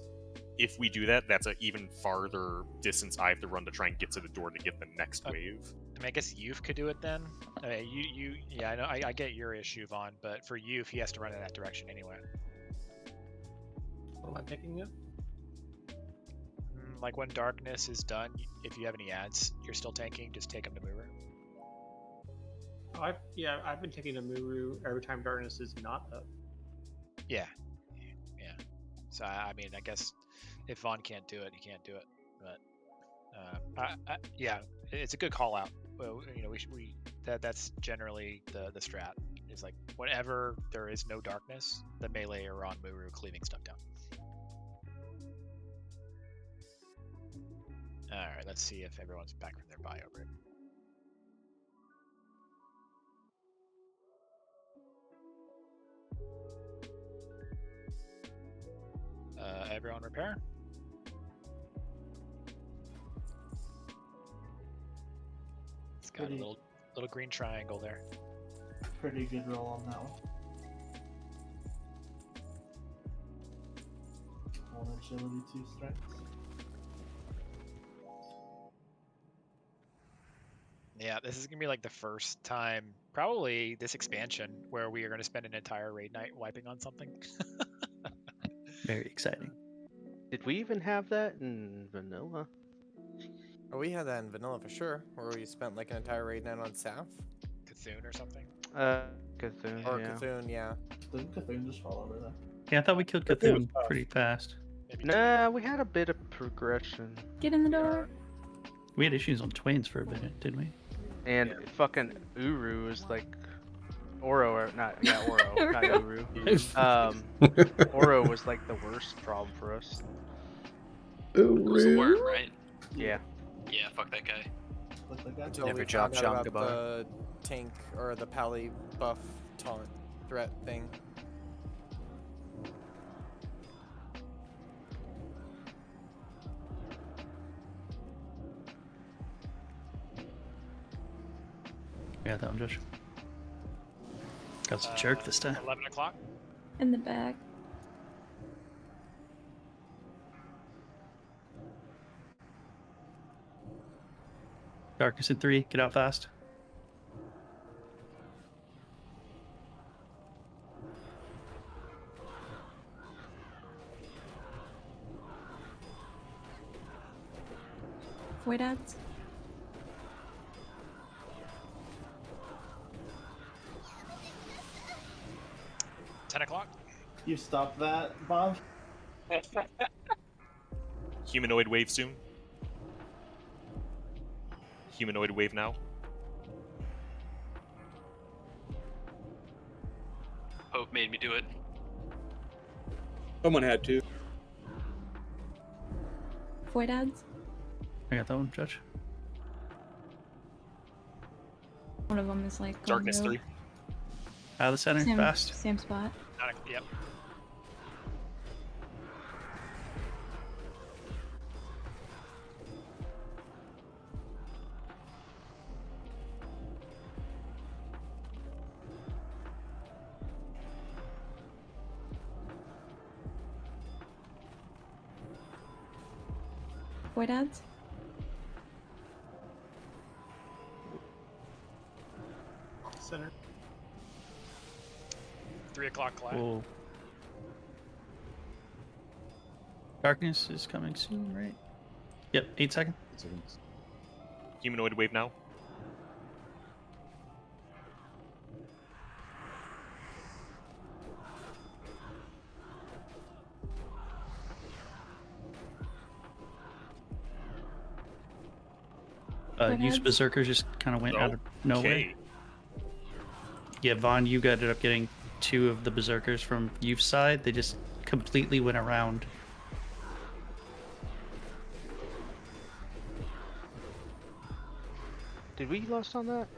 if we do that, that's an even farther distance I have to run to try and get to the door to get the next wave. I mean, I guess Youth could do it then. Yeah, I know. I get your issue, Vaughn, but for Youth, he has to run in that direction anyway. What am I picking up? Like when Darkness is done, if you have any ads, you're still tanking, just take them to Muru. Oh, I've been taking a Muru every time Darkness is not up. Yeah. So I mean, I guess if Vaughn can't do it, he can't do it. But yeah, it's a good call out. Well, you know, that's generally the strat. Is like whenever there is no darkness, the melee are on Muru cleaving stuff down. All right, let's see if everyone's back from their bio break. Everyone repair? It's got a little green triangle there. Pretty good roll on that one. One agility, 2 strength. Yeah, this is gonna be like the first time, probably this expansion, where we are gonna spend an entire raid night wiping on something. Very exciting. Did we even have that in vanilla? Oh, we had that in vanilla for sure, where we spent like an entire raid night on South. Cthulhu or something? Cthulhu, Or yeah. Cthulhu, yeah. Didn't Cthulhu just fall over there? Yeah, I thought we killed Cthulhu pretty fast. Nah, we had a bit of progression. Get in the door. We had issues on twins for a minute, didn't we? And fucking Uru is like Oro, or not? Yeah, Oro, not Uru. Oro was like the worst problem for us. It was the worm, right? Yeah. Yeah, fuck that guy. Until Never we drop found out Sean about the tank or the pally buff taunt threat thing. Yeah, that one, Josh. Got some jerk this time. 11 o'clock? In the back. Darkness in 3, get out fast. Void ads. $10. You stopped that, Bob? Humanoid wave soon. Humanoid wave now. Pope made me do it. Someone had to. Void ads. I got that one, Judge. One of them is like going Darkness rogue. 3. Out of the center, Same, fast. Same spot. Yep. Void ads. Center. 3 o'clock class. Cool. Darkness is coming soon, right? Yep, 8 seconds. Humanoid wave now. Perhaps. Youth Berserkers just kind of went out of nowhere. Okay. Yeah, Vaughn, you ended up getting 2 of the Berserkers from Youth's side. They just completely went around. Did we lost on that?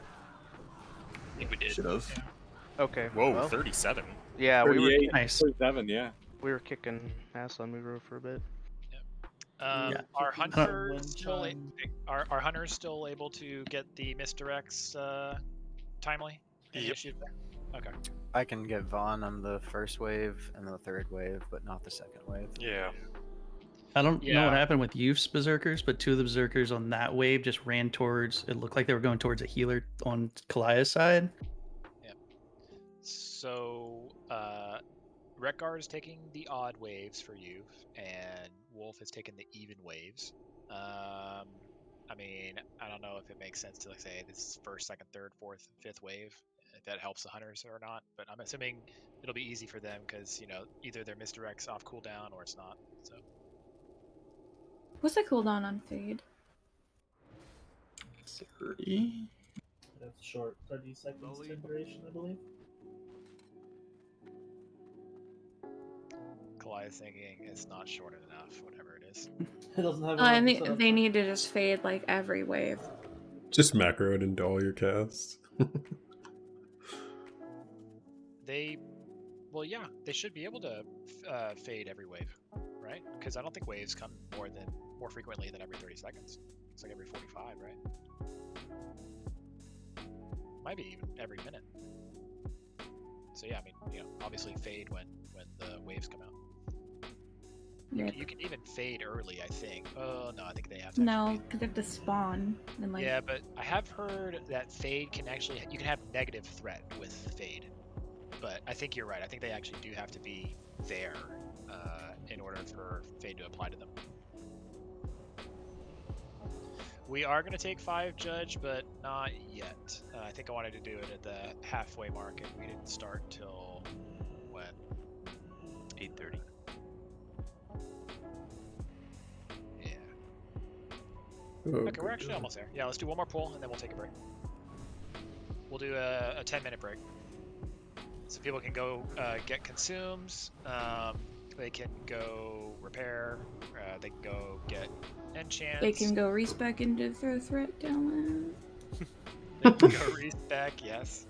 I think we did. Should have. Okay. Whoa, well, 37. Yeah, we were 38, Nice. 37, yeah. we were kicking ass on Muro for a bit. Yeah. Are Kicking hunters one still time. are hunters still able to get the misdirects timely? Any Yep. issues there? Okay. I can get Vaughn on the first wave and the third wave, but not the second wave. Yeah. I don't know what Yeah. happened with Youth's Berserkers, but 2 of the Berserkers on that wave just ran towards. It looked like they were going towards a healer on Kalaya's side. So Rekgar is taking the odd waves for you, and Wolf is taking the even waves. I mean, I don't know if it makes sense to like say this is first, second, third, fourth, fifth wave, if that helps the hunters or not. But I'm assuming it'll be easy for them because either their misdirects off cooldown or it's not. So What's the cooldown on Fade? 30. That's short, 30 seconds to duration, I believe. Kalaya's thinking it's not short enough, whatever it is. It doesn't have. I 11% think up they front. need to just fade like every wave. Just macro it into all your casts. They should be able to fade every wave, right? Because I don't think waves come more frequently than every 30 seconds. It's like every 45, right? Might be even every minute. So yeah, I mean, obviously fade when the waves come out. You can even fade early, I think. Oh no, I think they have to. No, because they have to spawn. And like, Yeah, but I have heard that fade can you can have negative threat with fade. But I think you're right. I think they actually do have to be there in order for fade to apply to them. We are going to take 5 judge, but not yet. I think I wanted to do it at the halfway mark, and we didn't start till when? 8:30. Yeah. Oh, Okay, we're actually almost there. Yeah, let's do one more pull, and then we'll take a break. We'll do a 10-minute break. So people can go get consumes, they can go repair, they can go get enchants. they can go respec into throw threat down. They can go respec, yes.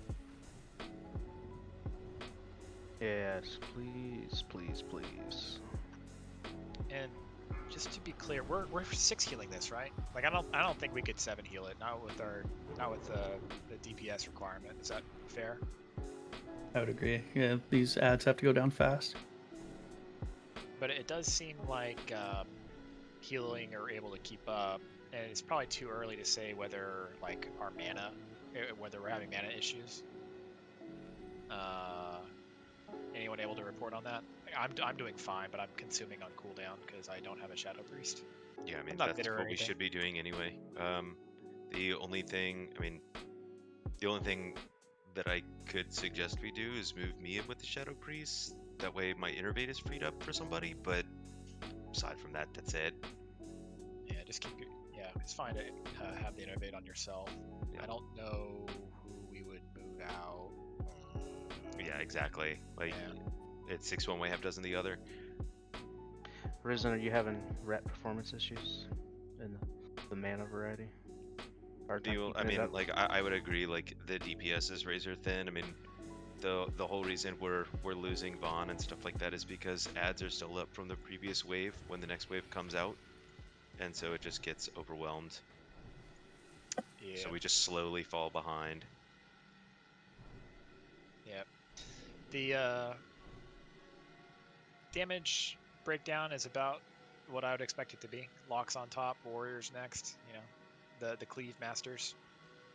Yes, please, please, please. And just to be clear, we're 6 healing this, right? Like I don't think we could 7 heal it, not with the DPS requirement. Is that fair? I would agree. Yeah, these ads have to go down fast. But it does seem like healing are able to keep up, and it's probably too early to say whether like our mana, whether we're having mana issues. Anyone able to report on that? I'm doing fine, but I'm consuming on cooldown because I don't have a Shadow Priest. Yeah, I mean I'm not that's bitter or what we anything. should be doing anyway. The only thing that I could suggest we do is move Mia with the Shadow Priest. That way my Innervate is freed up for somebody, but aside from that, that's it. Yeah, just keep. Yeah, it's fine to have the Innovate on yourself. I don't know who we would move out. Yeah, exactly. Like, it's 6 one way, half dozen the other. Risen, are you having rat performance issues in the mana variety? Hard time keeping I it mean, up? like, I would agree. Like, the DPS is razor thin. I mean, the whole reason we're losing Vaughn and stuff like that is because ads are still up from the previous wave when the next wave comes out, and so it just gets overwhelmed. Yeah. So we just slowly fall behind. Yep. The damage breakdown is about what I would expect it to be. Locks on top, warriors next. The cleave masters.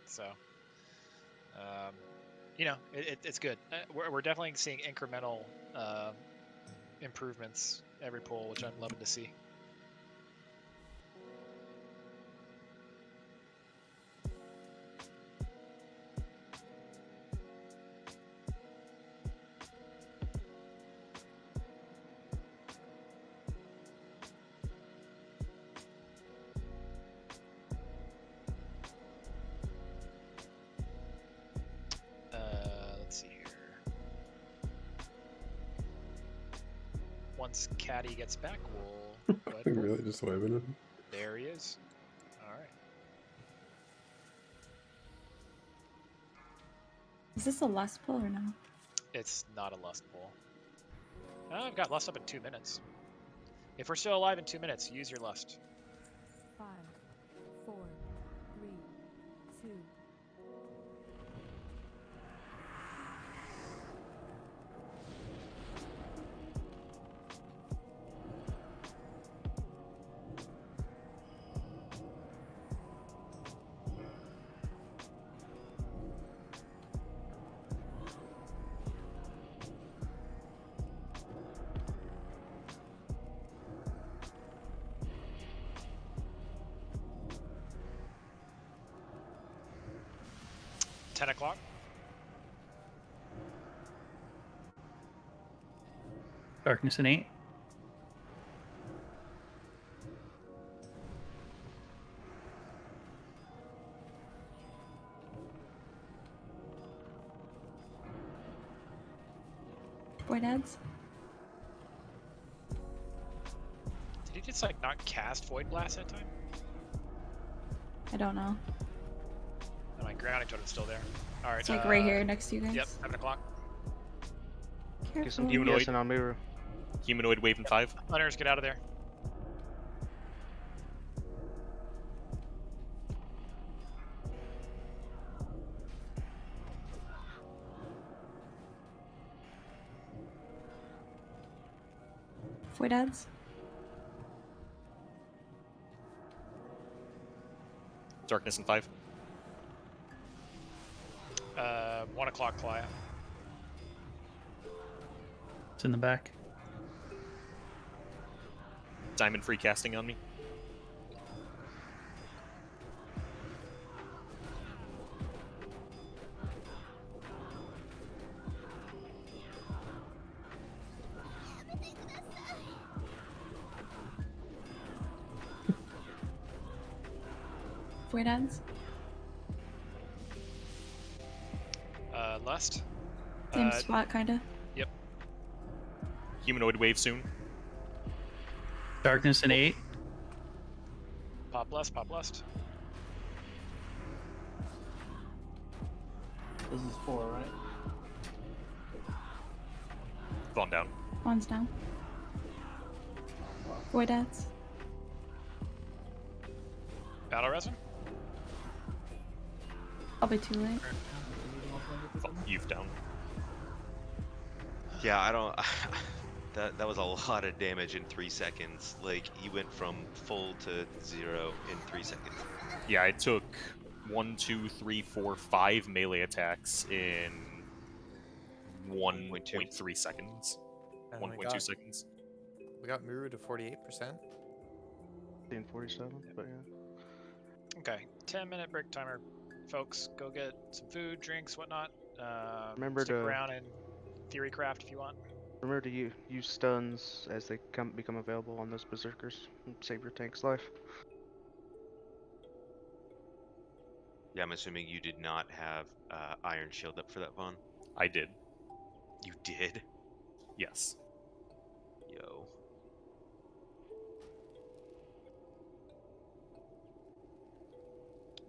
So, it's good. We're definitely seeing incremental improvements every pull, which I'm loving to see. once Caddy gets back, we'll go ahead and Really just waving it. There he is. All right. Is this a lust pull or no? It's not a lust pull. I've got lust up in 2 minutes. If we're still alive in 2 minutes, use your lust. 5, 4, 3, 2. Ten o'clock. Darkness and 8. Void heads. Did he just like not cast Void Blast that time? I don't know. Oh, my grounding totem's still there. All right. It's like right here next to you guys. Yep, 7 o'clock. Get some Careful. DPS on Miru. Humanoid wave in 5. Hunters, get out of there. Void heads. Darkness in 5. 1 o'clock, Clio. It's in the back. Diamond free casting on me. Void heads. Lust. Same spot, kinda. Yep. Humanoid wave soon. Darkness and 8. Pop lust, pop lust. This is 4, right? Falling down. One's down. Void heads. Battle resin. Probably too late. You've down. Yeah, I don't. That was a lot of damage in 3 seconds. Like he went from full to 0 in 3 seconds. Yeah, I took 1, 2, 3, 4, 5 melee attacks in 1.3 seconds. And 1.2 seconds. We got Miru to 48%. In 47, but yeah. Okay, 10-minute break timer, folks. Go get some food, drinks, whatnot. Remember stick to- around and theory craft if you want. Remember to use stuns as they become available on those berserkers. Save your tank's life. Yeah, I'm assuming you did not have Iron Shield up for that, Vaughn. I did. You did? Yes. Yo.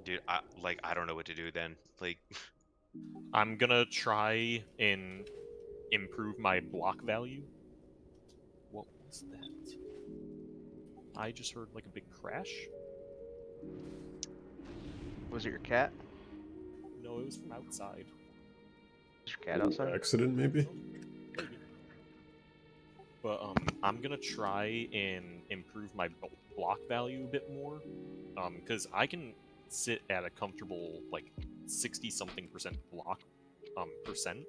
Dude, I don't know what to do then. Like, I'm gonna try and improve my block value. What was that? I just heard like a big crash. Was it your cat? No, it was from outside. Is your cat outside? Accident, maybe? But I'm gonna try and improve my block value a bit more, because I can sit at a comfortable like 60-something% block percent.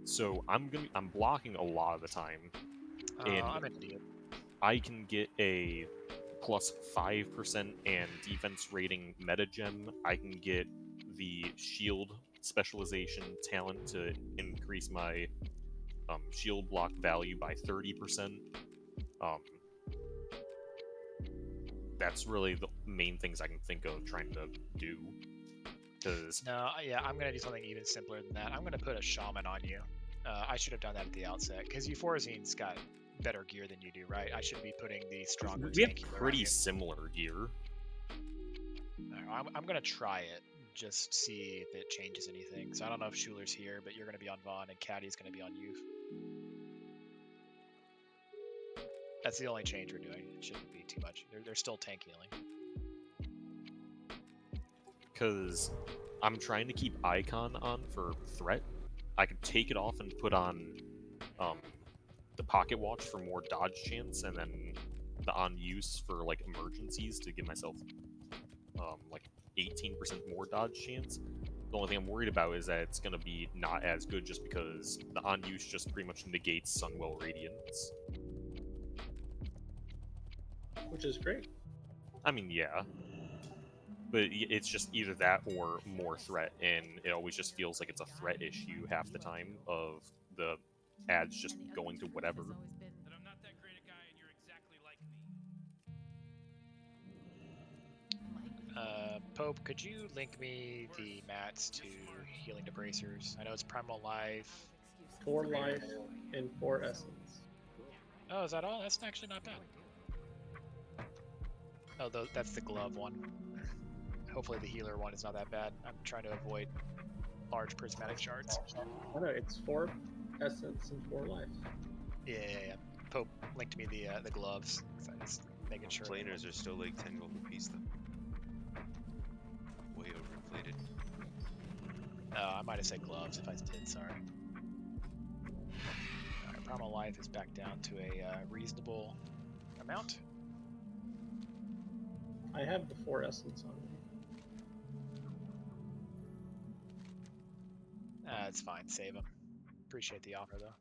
So I'm blocking a lot of the time, and I'm an idiot. I can get a plus 5% and defense rating meta gem. I can get the shield specialization talent to increase my shield block value by 30%. That's really the main things I can think of trying to do. Because No, yeah, I'm gonna do something even simpler than that. I'm gonna put a shaman on you. I should have done that at the outset because Euphorzine's got better gear than you do, right? I should be putting the stronger We have tanky around pretty you. similar gear. I'm gonna try it, just see if it changes anything. So I don't know if Schuler's here, but you're gonna be on Vaughn and Caddy's gonna be on Youth. That's the only change we're doing. It shouldn't be too much. They're still tank healing. Because I'm trying to keep Icon on for threat. I could take it off and put on the Pocket Watch for more dodge chance, and then the on use for like emergencies to give myself like 18% more dodge chance. The only thing I'm worried about is that it's going to be not as good just because the on use just pretty much negates Sunwell Radiance. Which is great. I mean, yeah. But it's just either that or more threat, and it always just feels like it's a threat issue half the time of the ads just going to whatever. Pope, could you link me the mats to healing to bracers? I know it's Primal Life. 4 life and 4 essence. Oh, is that all? That's actually not bad. Oh, that's the glove one. Hopefully the healer one is not that bad. I'm trying to avoid large prismatic shards. Oh no, it's 4 essence and 4 life. Yeah. Pope linked me the gloves. So I'm just making sure. Planers are still like 10 gold a piece though. Way overinflated. I might have said gloves if I did, sorry. Alright, Primal Life is back down to a reasonable amount. I have the 4 essence on me. It's fine, save them. Appreciate the offer though.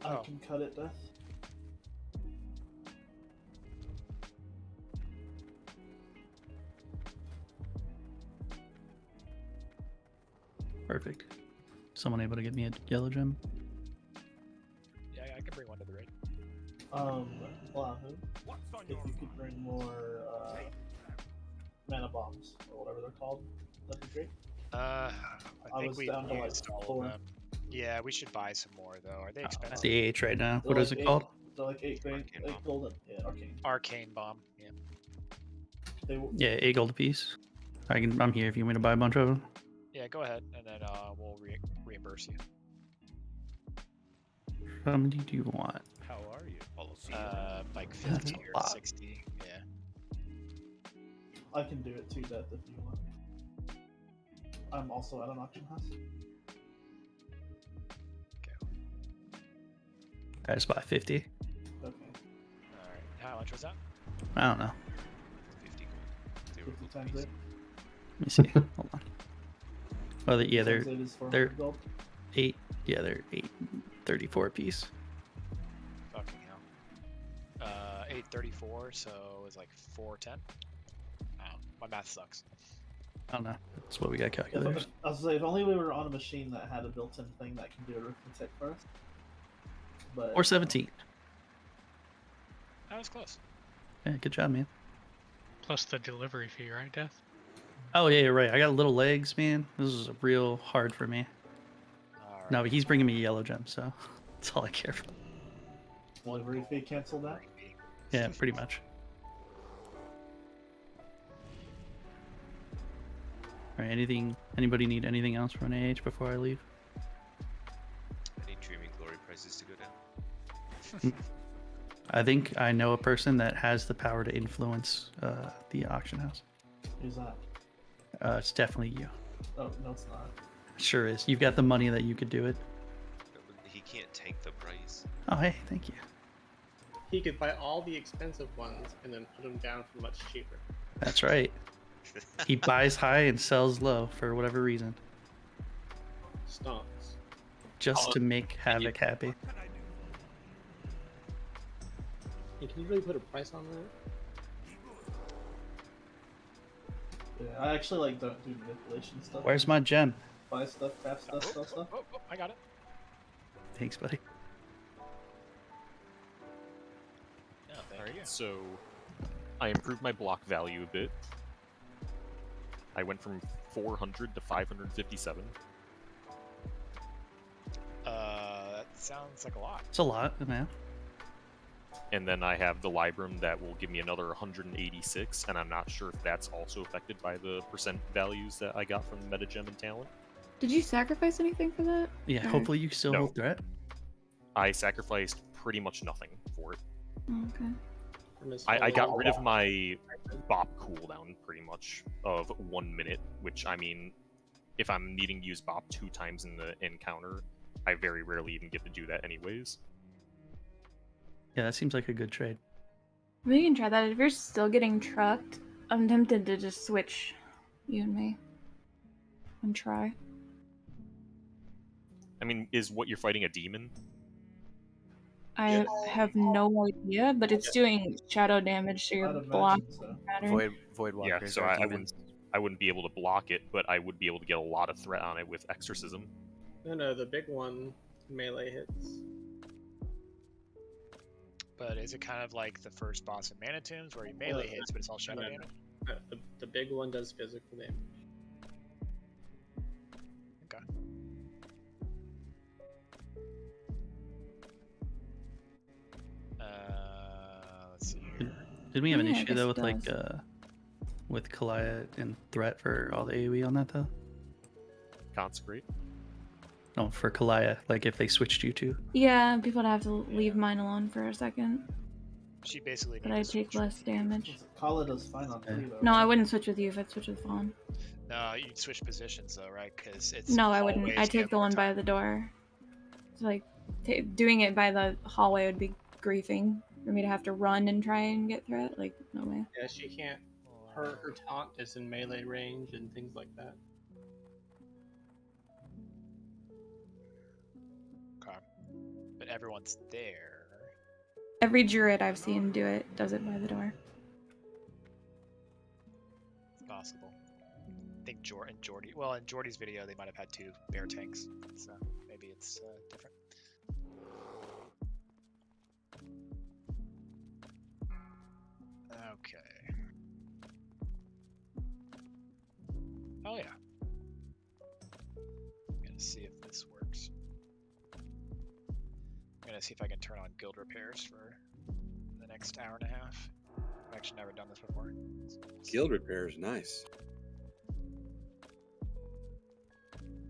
I can cut it, Death. Perfect. Someone able to get me a yellow gem? Yeah, I can bring one to the raid. Lahu, if you could bring more mana bombs or whatever they're called, that'd be great. I think was we down to like used all 4. of them. Yeah, we should buy some more though. Are they expensive? That's the AH right now. What They're is like it called? They're like 8 golden. Yeah, arcane. Arcane bomb. Yeah. Yeah, 8 gold a piece. I'm here if you want me to buy a bunch of them. Yeah, go ahead, and then we'll reimburse you. How many do you want? How are you? Like 50 or 60. Yeah. I can do it too, Death, if you want. I'm also at an auction house. I just bought 50. Okay. Alright. How much was that? I don't know. 50 gold. 50 times 8. Let me see. Hold on. Oh, yeah, they're Times 8 is 400 gold. 8. Yeah, they're 8.34 a piece. Fucking hell. 834, so it was like 410. Oh, my math sucks. I don't know. That's what we got calculators. I was like, if only we were on a machine that had a built-in thing that can do arithmetic for us. But Or 17. That was close. Yeah, good job, man. Plus the delivery fee, right, Death? Oh, yeah, you're right. I got little legs, man. This is real hard for me. Alright. No, but he's bringing me a yellow gem, so that's all I care for. delivery fee cancel that. Yeah, pretty much. Alright, anybody need anything else from an AH before I leave? I need Dreaming Glory prices to go down. I think I know a person that has the power to influence the auction house. Who's that? It's definitely you. Oh, no, it's not. Sure is. You've got the money that you could do it. He can't tank the price. Oh, hey, thank you. He could buy all the expensive ones and then put them down for much cheaper. That's right. He buys high and sells low for whatever reason. Stonks. Just to make Havoc happy. And can you really put a price on that? Yeah, I actually like don't do manipulation stuff. Where's my gem? Buy stuff, craft stuff, sell stuff. I got it. Thanks, buddy. are you? So, I improved my block value a bit. I went from 400 to 557. That sounds like a lot. It's a lot, man. And then I have the Librum that will give me another 186, and I'm not sure if that's also affected by the percent values that I got from Metagem and Talent. Did you sacrifice anything for that? Yeah, Or- hopefully you still hold threat. I sacrificed pretty much nothing for it. Oh, okay. I got rid of my bop cooldown pretty much of 1 minute, which I mean, if I'm needing to use bop 2 times in the encounter, I very rarely even get to do that anyways. Yeah, that seems like a good trade. We can try that. If you're still getting trucked, I'm tempted to just switch you and me and try. I mean, is what you're fighting a demon? I have no idea, but it's doing shadow damage to your block pattern. Voidwalkers Yeah, so are I demons. wouldn't be able to block it, but I would be able to get a lot of threat on it with exorcism. No, the big one melee hits. But is it kind of like the first boss in Mana Tombs where he melee hits, but it's all shadow damage? The big one does physical damage. Okay. Let's see here. Did we have an Yeah, I issue guess though it with Kalaya and threat for all the AoE on that though? Consecrate? No, for Kalaya, like if they switched you to. Yeah, people would have to leave mine alone for a second. She basically But needs I to take less damage. Kala does fine on free though. No, I wouldn't switch with you if I'd switch with Vaughn. No, you'd switch positions though, right? Because it's No, I wouldn't. hallways I get take the more one by the door. So, like, doing it by the hallway would be griefing for me to have to run and try and get threat. Like, no way. Yeah, she can't. Her taunt is in melee range and things like that. Okay. But everyone's there. Every druid I've seen do it does it by the door. It's possible. I think Jordy. Well, in Jordy's video, they might have had 2 bear tanks, so maybe it's different. Okay. Oh yeah. I'm gonna see if this works. I'm gonna see if I can turn on guild repairs for the next hour and a half. I've actually never done this before. Guild repairs, nice.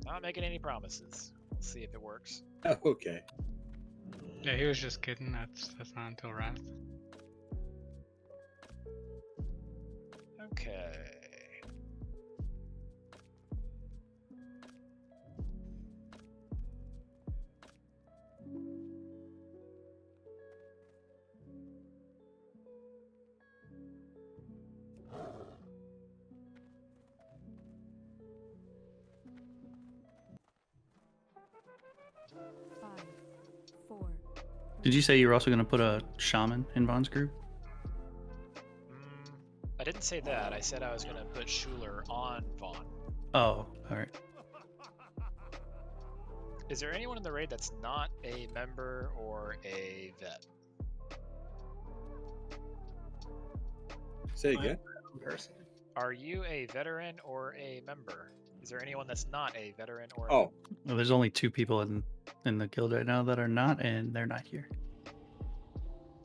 Not making any promises. We'll see if it works. Oh, okay. Yeah, he was just kidding. That's not until Wrath. Okay. Did you say you were also going to put a shaman in Vaughn's group? I didn't say that. I said I was going to put Schuler on Vaughn. Oh, alright. Is there anyone in the raid that's not a member or a vet? Say again? Are you a veteran or a member? Is there anyone that's not a veteran or a Oh. Well, there's only 2 people in the guild right now that are not, and they're not here.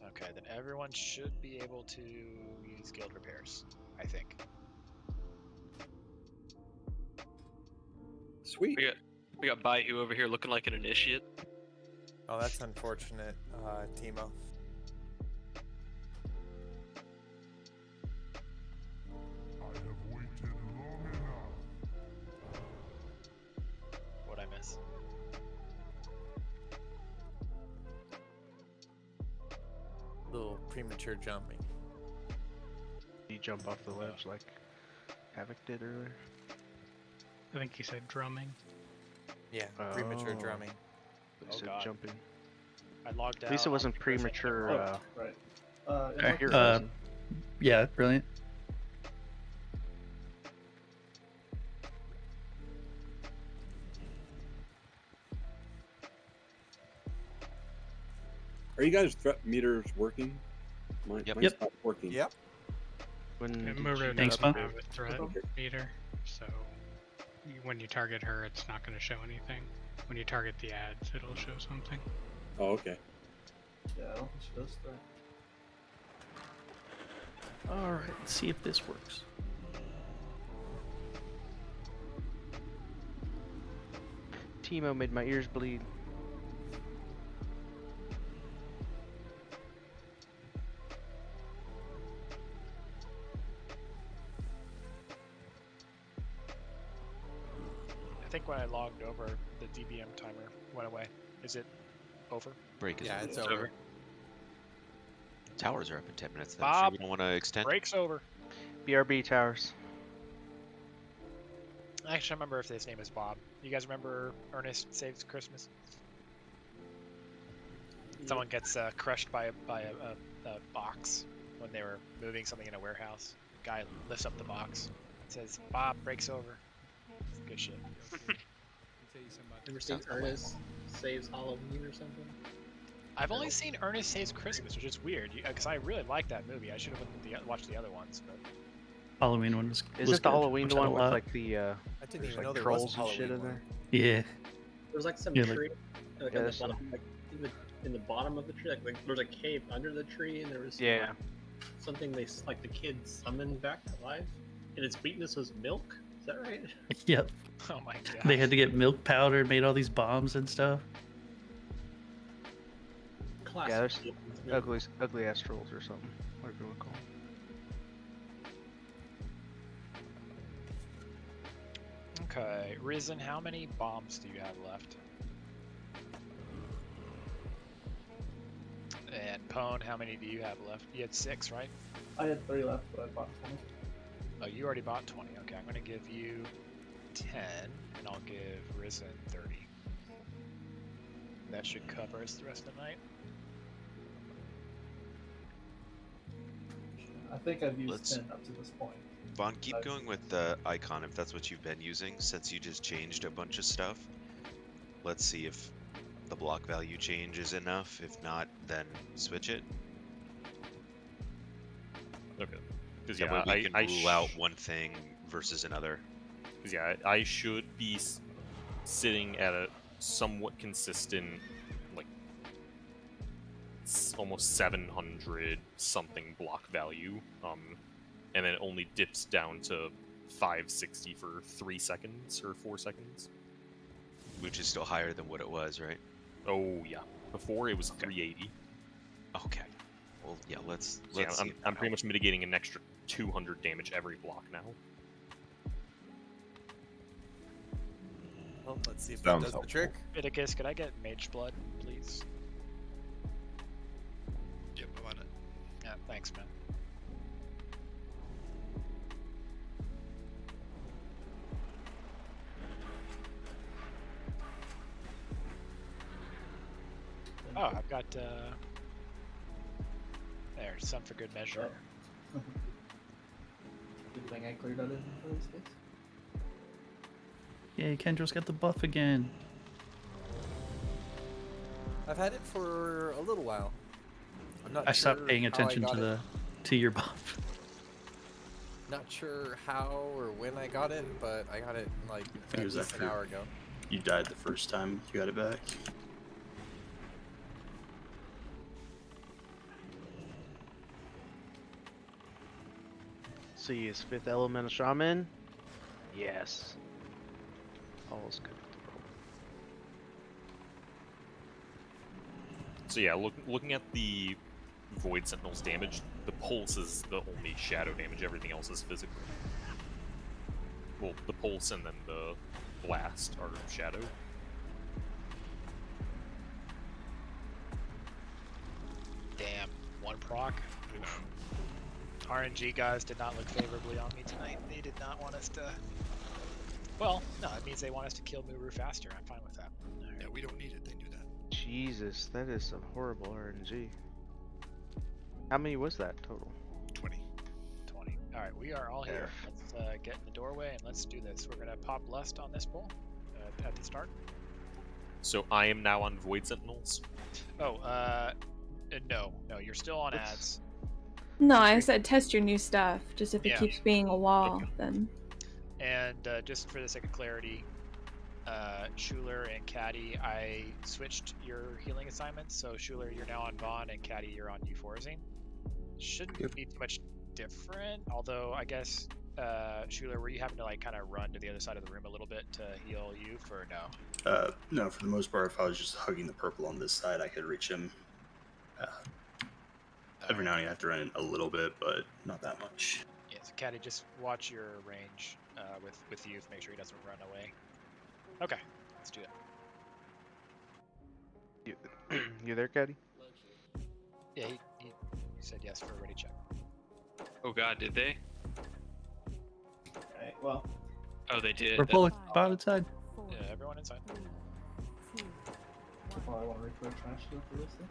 Okay, then everyone should be able to use guild repairs, I think. Sweet. We got Baihu over here looking like an initiate. Oh, that's unfortunate, Timo. What'd I miss? Little premature jumping. You jump off the ledge like Havoc did earlier. I think he said drumming. Yeah, premature Oh. drumming. He said jumping. I logged out. At least it wasn't premature. Right. Here it is. Yeah, brilliant. Are you guys threat meters working Mine Yep. stopped working. Yep. When And did Muru you Thanks, doesn't Bo. have a threat Okay. meter, so when you target her, it's not going to show anything. When you target the ads, it'll show something. Oh, okay. Yeah, I don't think she does that. All right, let's see if this works. Timo made my ears bleed. I think when I logged over, the DBM timer went away. Is it over? Break is Yeah, it's over. over. Towers are up in 10 minutes. Then Bob, sure we don't want to extend. Break's over. BRB towers. I actually remember if his name is Bob. You guys remember Ernest Saves Christmas? Someone gets crushed by a box when they were moving something in a warehouse. Guy lifts up the box. Says, "Bob, breaks over." It's good shit. Ever seen Ernest Saves Halloween or something? I've only seen Ernest Saves Christmas, which is weird because I really like that movie. I should have watched the other ones, but Halloween one was. Is was it the good. Halloween Watched one that a with lot. like the I didn't there's even know like there trolls was a and shit Halloween in there? one. Yeah. There's like some Yeah, like- tree, like Yeah, on the there's some- bottom, like in the bottom of the tree, like there's a cave under the tree, and there was Yeah. something like the kids summoned back to life, and its weakness was milk. Is that right? Yep. oh my god. They had to get milk powder, made all these bombs and stuff. Classic. Yeah, there's milk. ugly ass trolls or something. Whatever you want to call them. Okay, Risen, how many bombs do you have left? And Pone, how many do you have left? You had 6, right? I had 3 left, but I bought 20. Oh, you already bought 20. Okay, I'm gonna give you 10, and I'll give Risen 30. That should cover us the rest of the night. I think I've used Let's- 10 up to this point. Vaughn, keep going with the icon if that's what you've been using, since you just changed a bunch of stuff. Let's see if the block value change is enough. If not, then switch it. Okay. Because That yeah, way we can I rule out one thing versus another. Because yeah, I should be sitting at a somewhat consistent, like almost 700 something block value, and then it only dips down to 560 for 3 seconds or 4 seconds. Which is still higher than what it was, right? Oh yeah, before it was 380. Okay. Well, yeah, let's So, yeah, see. I'm pretty much mitigating an extra 200 damage every block now. Well, let's see if that Sounds does the helpful. trick. Viticus, could I get Mage Blood, please? Yep, I'm on it. Yeah, thanks, man. Oh, I've got, there, some for good measure. Good thing I cleared out inventory space. Yay, Kendra's got the buff again. I've had it for a little while. I'm not I stopped sure paying how I attention got to it. to your buff. Not sure how or when I got it, but I got it like I think at it was least an after hour ago. you died the first time you got it back. See, is 5th Elemental Shaman? Yes. All's good. So yeah, looking at the Void Sentinel's damage, the pulse is the only shadow damage. Everything else is physical. Well, the pulse and then the blast are shadow. Damn, 1 proc. Oof. RNG guys did not look favorably on me tonight. They did not want us to... Well, no, it means they want us to kill Muru faster. I'm fine with that. Yeah, we don't need it. They knew that. Jesus, that is some horrible RNG. How many was that total? 20. 20. Alright, we are all here. Let's get in the doorway and let's do this. We're going to pop Lust on this bull at the start. So I am now on Void Sentinels. Oh, no, you're still on Let's- ads. No, I said test your new stuff. Just if it Yeah. keeps being a wall, then. And just for the sake of clarity, Schuler and Caddy, I switched your healing assignments. So Schuler, you're now on Vaughn, and Caddy, you're on Euphorezine. Shouldn't be too much different, although I guess Schuler, were you having to like kind of run to the other side of the room a little bit to heal you, or no? No, for the most part, if I was just hugging the purple on this side, I could reach him. Every now and then I have to run in a little bit, but not that much. Yeah, so Caddy, just watch your range with Youth. Make sure he doesn't run away. Okay, let's do it. You there, Caddy? Yeah, he said yes for a ready check. Oh god, did they? Alright, well. Oh, they did. We're fully bot inside. Yeah, everyone inside. Oh, I want to record trash still for this thing.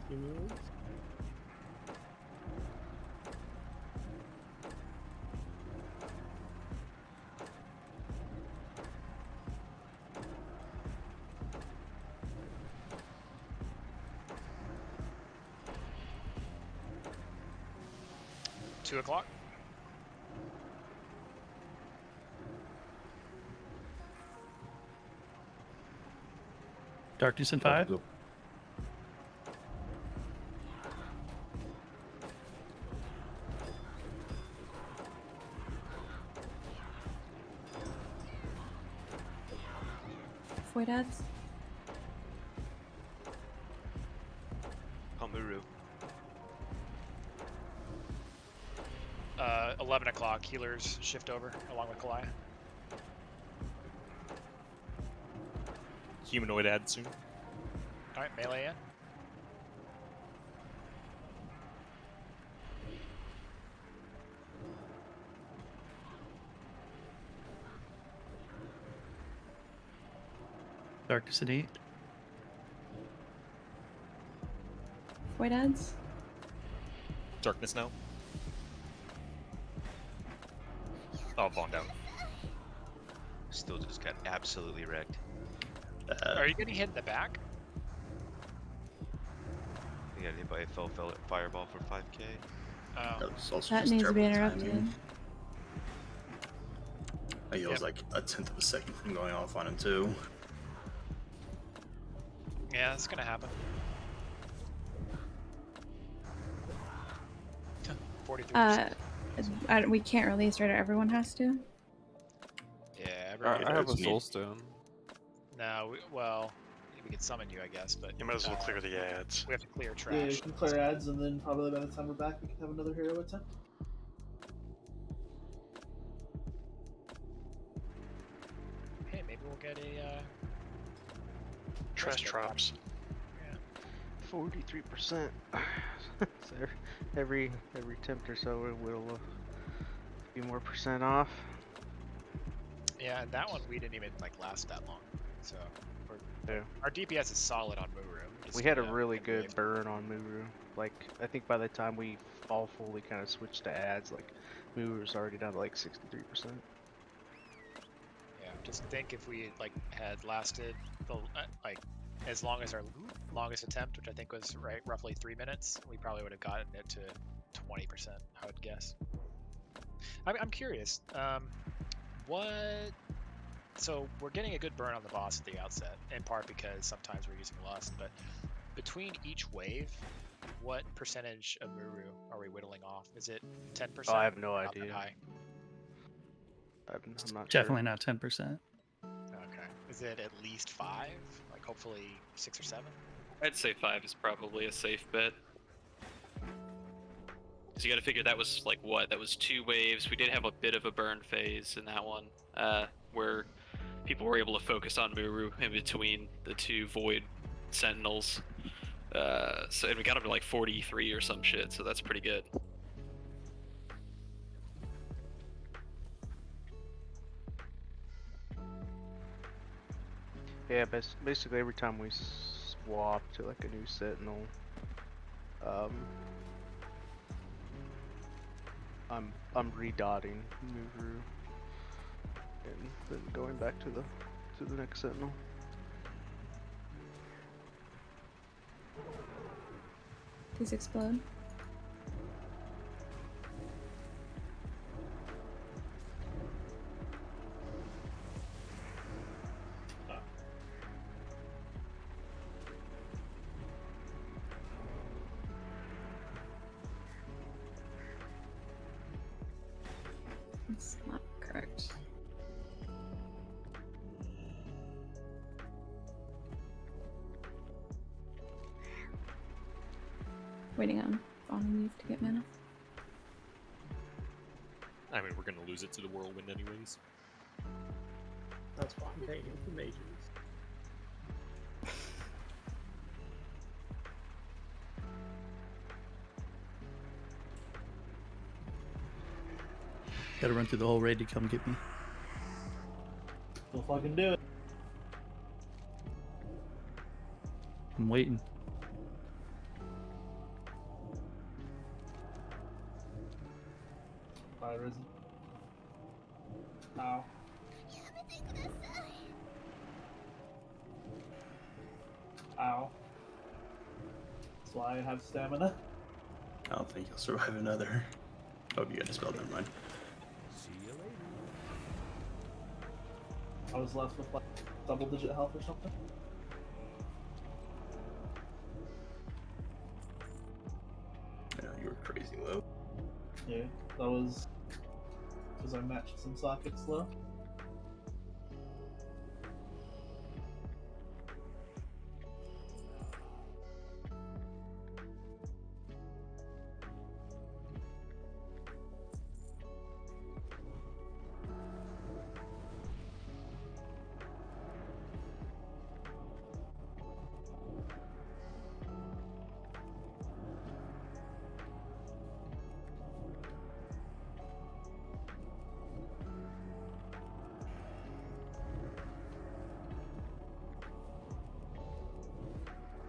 Few minutes. Two o'clock. Darkness in 5. Void ads. Hamuru. 11 o'clock. Healers shift over along with Kalaya. Humanoid ad soon. All right, melee in. Darkness at 8. Void ads. Darkness now. Oh, Vaughn down. Still just got absolutely wrecked. Are you getting hit in the back? I got hit by a fireball for 5k. Oh. That needs to be interrupted. I healed like a tenth of a second from going off on him too. Yeah, that's gonna happen. 43%. We can't release, right? Everyone has to. Yeah, everyone. I have a soul stone. No, well, we can summon you, I guess, but You might as well clear the ads. we have to clear trash. Yeah, you can clear ads, and then probably by the time we're back, we can have another hero attempt. Hey, maybe we'll get a Trash drops. 43%. So every attempt or so it will be more percent off. Yeah, and that one we didn't even like last that long, so Yeah. our DPS is solid on Muru. We had a really good burn on Muru. Like, I think by the time we all fully kind of switched to ads, like, Muru was already down to like 63%. Yeah, just think if we like had lasted the like as long as our longest attempt, which I think was roughly 3 minutes, we probably would have gotten it to 20%. I would guess. I'm curious. So we're getting a good burn on the boss at the outset, in part because sometimes we're using Lust, but between each wave, what percentage of Muru are we whittling off? Is it 10%? Oh, I have no Not that idea. high? I'm not Definitely not 10%. Okay. Is it at least 5? Like hopefully 6 or 7? I'd say 5 is probably a safe bet. Because you got to figure that was like what? That was 2 waves. We did have a bit of a burn phase in that one, where people were able to focus on Muru in between the 2 Void Sentinels. So and we got up to like 43 or some shit, so that's pretty good. Yeah, basically every time we swap to like a new Sentinel, I'm redotting Muru and then going back to the next sentinel. Please explode. That's not correct. Waiting on Fawn Leaf to get mana. I mean, we're gonna lose it to the whirlwind anyways. That's fine. Taking for mages. Gotta run through the whole raid to come get me. We'll fucking do it. I'm waiting. Bye, Risen. Ow. Ow. That's why I have stamina. I don't think you'll survive another. Hope you got a spell, never mind. See you later. I was left with like double-digit health or something. Yeah, you were crazy low. Yeah, that was because I matched some sockets low.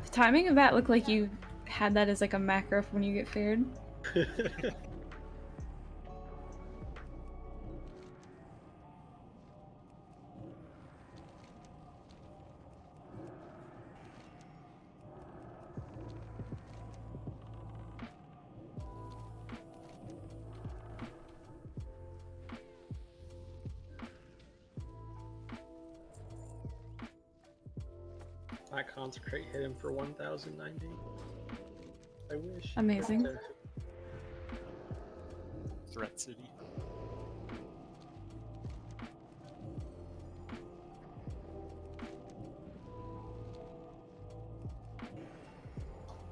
The timing of that looked like you had that as like a macro for when you get feared. That consecrate hit him for 1,090. I wish. Amazing. Threat City.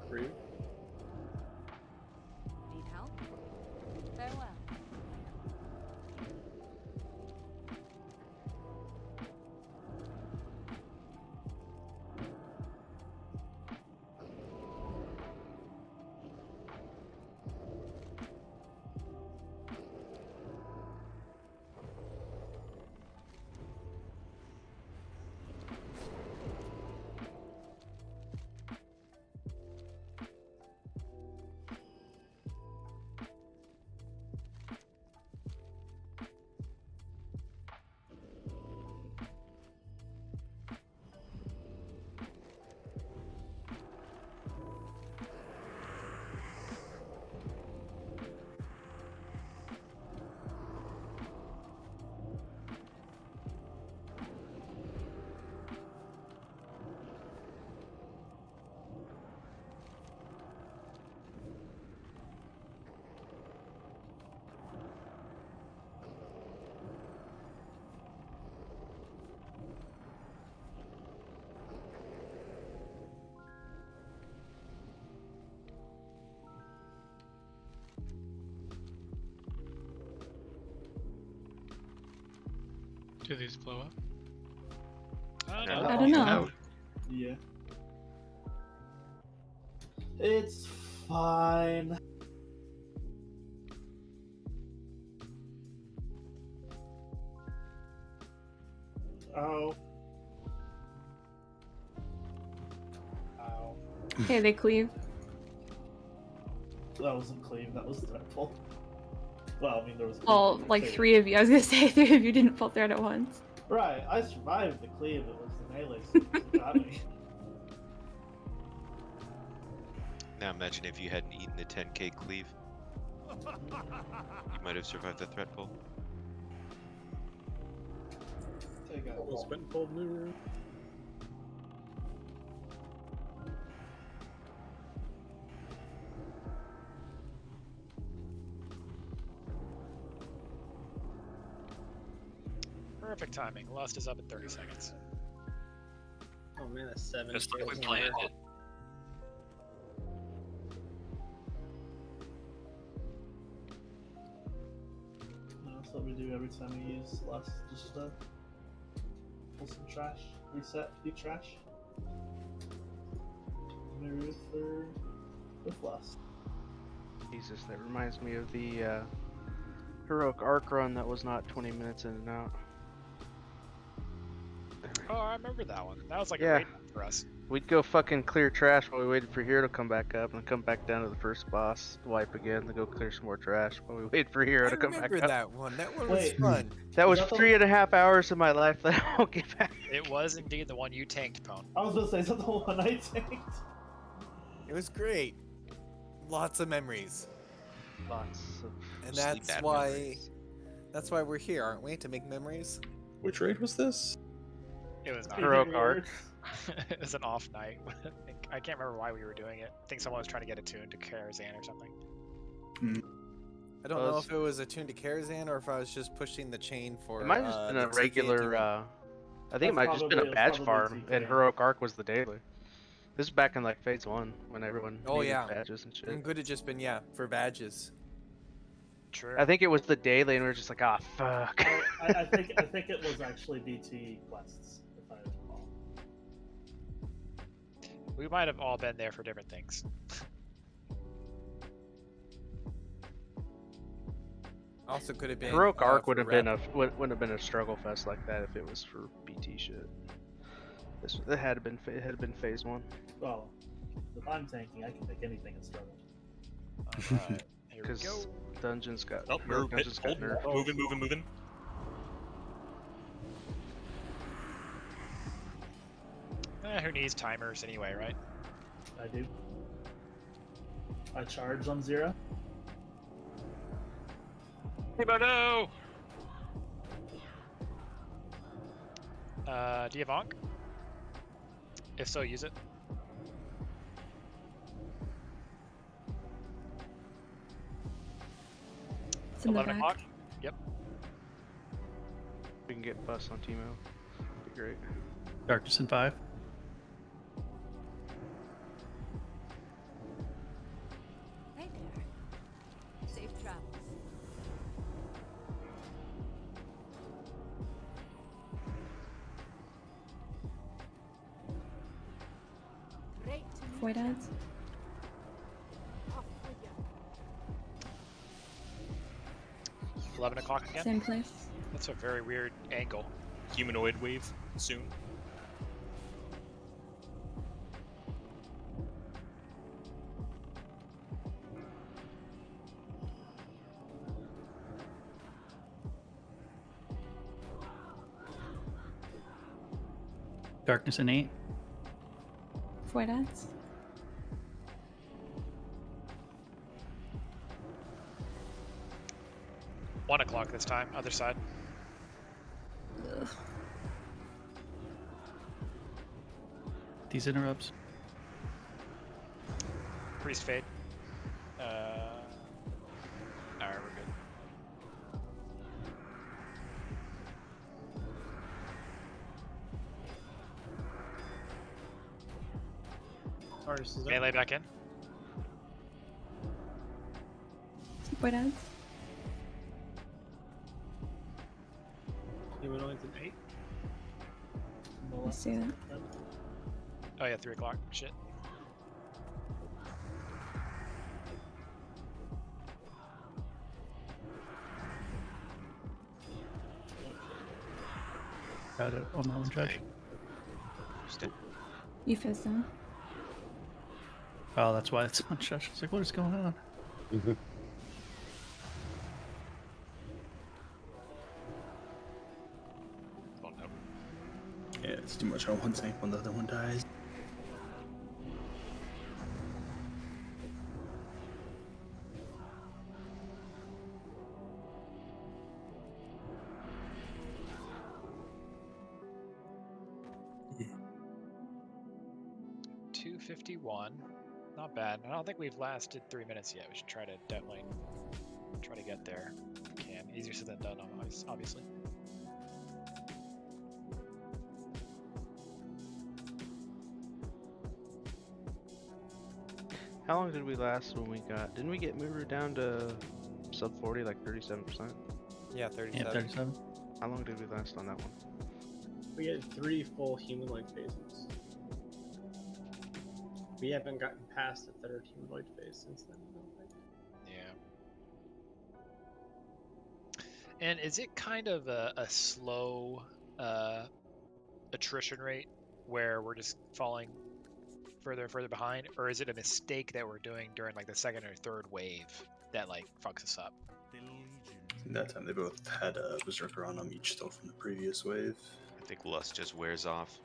Rude. Need help? Farewell. Do these blow up? I don't know. Yeah. It's fine. Ow. Ow. Okay, they cleave. That wasn't cleave, that was dreadful. Well, I mean, there was. Well, like 3 of you. I was gonna say 3 of you didn't pull through it at once. Right, I survived the cleave. It was the melee that got me. Now imagine if you hadn't eaten the 10k cleave. You might have survived the threat pull. Almost went and pulled Muru. Perfect timing. Lust is up in 30 seconds. Oh man, that's 7. Just like we planned it. That's what we do every time we use Lust. Just pull some trash, reset, do trash. Move for with Lust. Jesus, that reminds me of the heroic arc run that was not 20 minutes in and out. Oh, I remember that one. That was like Yeah. a great one for us. We'd go fucking clear trash while we waited for Hero to come back up, and come back down to the first boss, wipe again, then go clear some more trash while we wait for Hero to come back remember up. that one. That one was fun. That was Is that the- 3.5 hours of my life that I won't get back. It was indeed the one you tanked, Pone. I was gonna say, is that the one I tanked? It was great. Lots of memories. Lots of And Mostly that's bad why memories. that's why we're here, aren't we? To make memories? Which raid was this? It was not. Heroic arc. It was an off night. I can't remember why we were doing it. I think someone was trying to get attuned to Karazhan or something. I don't know if it was attuned to Karazhan or if I was just pushing the chain for It might have just been the a regular, TK. I think it might have just been a badge farm, and Heroic Arc was the daily. This is back in like Phase 1, when everyone Oh needed yeah. badges and shit. It could have just been for badges. True. I think it was the daily, and we were just like, ah, fuck. I think it was actually BT quests, if I recall. We might have all been there for different things. Also could have been Heroic Arc for would have rep. been wouldn't have been a struggle fest like that if it was for BT shit. It had been Phase 1. Well, if I'm tanking, I can make anything a struggle. Alright, here we Because go. dungeons got Oh, Muru, hit, dungeons got hold, nerfed. moving. Who needs timers anyway, right? I do. I charge on 0. Hey, no! Do you have Ankh? If so, use it. It's in the 11 back. o'clock? Yep. We can get bus on Timo. That'd be great. Darkness in 5. Hey there. Safe travels. Great to meet Void ads. Off with ya. 11 o'clock again? Same place. That's a very weird angle. Humanoid wave soon. Darkness in 8. Void ads. One o'clock this time, other side. Ugh. These interrupts. Priest fade. Alright, we're good. Artist is up. Melee back in. Void ads. Humanoids at 8. I see that. Oh yeah, 3 o'clock. Shit. Got it on my own judge. You fizz down. Oh, that's why it's on judge. I was like, what is going on? It's too much on one tank when the other one dies. $251. Not bad. I don't think we've lasted 3 minutes yet. We should try to definitely try to get there. If we can. Easier said than done, obviously. How long did we last when we got? Didn't we get Muru down to sub 40, like 37%? Yeah, 37. Yeah, 37. How long did we last on that one? We had 3 full humanoid phases. We haven't gotten past the 3rd humanoid phase since then. I don't think. Yeah. And is it kind of a slow attrition rate where we're just falling further and further behind, or is it a mistake that we're doing during like the 2nd or 3rd wave that like fucks us up? That time they both had a Berserker on them, each still from the previous wave. I think Lust just wears off.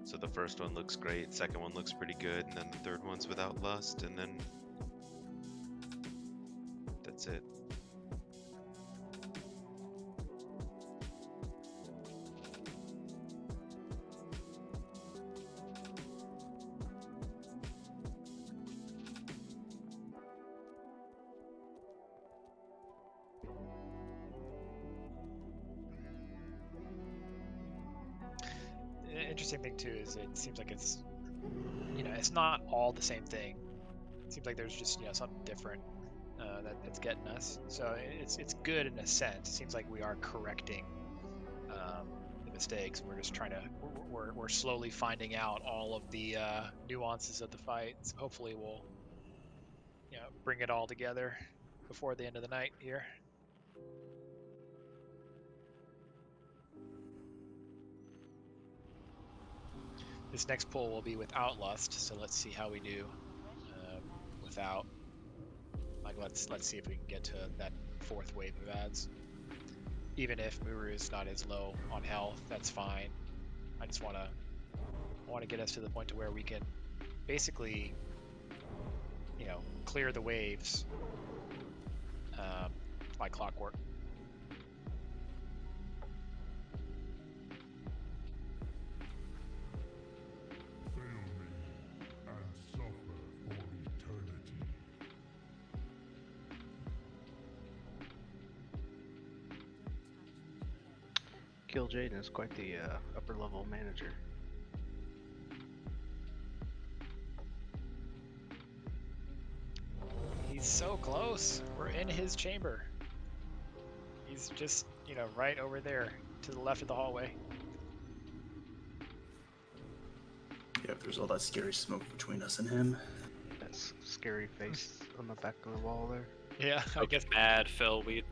So the first one looks great, second one looks pretty good, and then the third one's without Lust, and then that's it. Interesting thing too is it seems like it's, it's not all the same thing. It seems like there's just something different that's getting us. So it's good in a sense. It seems like we are correcting the mistakes. We're just trying to we're slowly finding out all of the nuances of the fight. So hopefully we'll bring it all together before the end of the night here. This next pull will be without Lust, so let's see how we do without. Like, let's see if we can get to that 4th wave of ads. Even if Muru is not as low on health, that's fine. I just want to get us to the point to where we can basically, clear the waves by clockwork. Kill Jaden is quite the upper level manager. He's so close. We're in his chamber. He's just, right over there to the left of the hallway. Yeah, there's all that scary smoke between us and him. That scary face on the back of the wall there. Yeah, I guess. Mad Fellweed.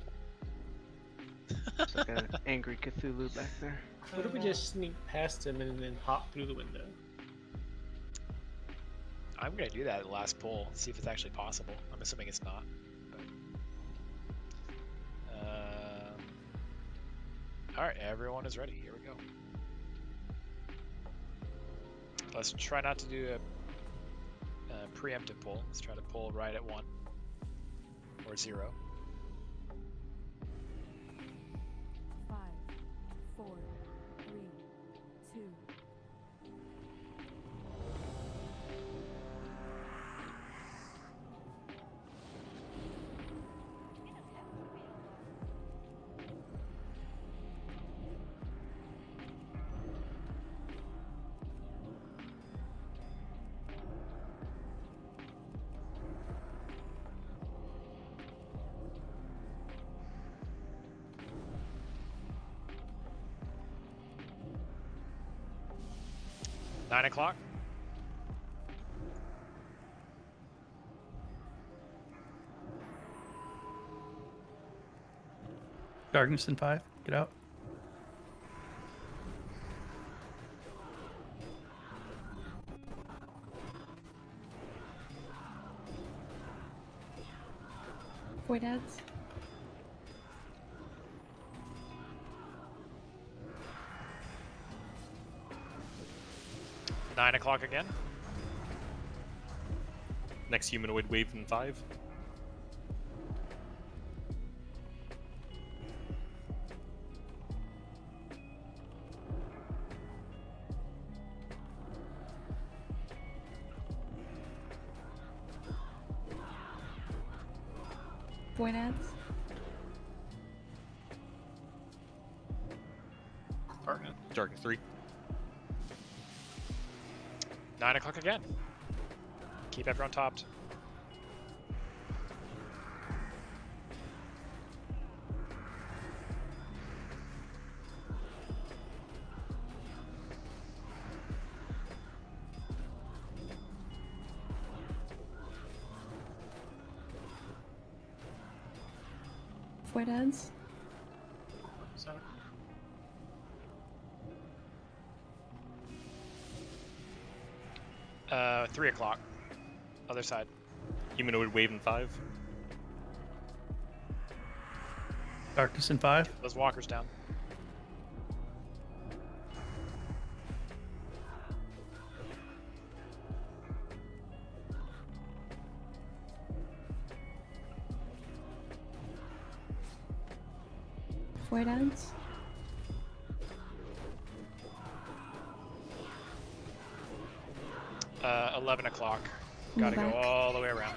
It's like an angry Cthulhu back there. What if we just sneak past him and then hop through the window? I'm gonna do that at the last pull, see if it's actually possible. I'm assuming it's not. Alright, everyone is ready. Here we go. Let's try not to do a preemptive pull. Let's try to pull right at 1 or 0. 5, 4, 3, 2. Nine o'clock. Darkness in 5. Get out. Void ads. 9 o'clock again. Next humanoid wave in 5. Void ads. Darkness 3. 9 o'clock again. Keep everyone topped. Void ads. 3 o'clock. Other side. Humanoid wave in 5. Darkness in 5. Those walkers down. Void ads. Uh, 11 o'clock. In the Gotta go back. all the way around.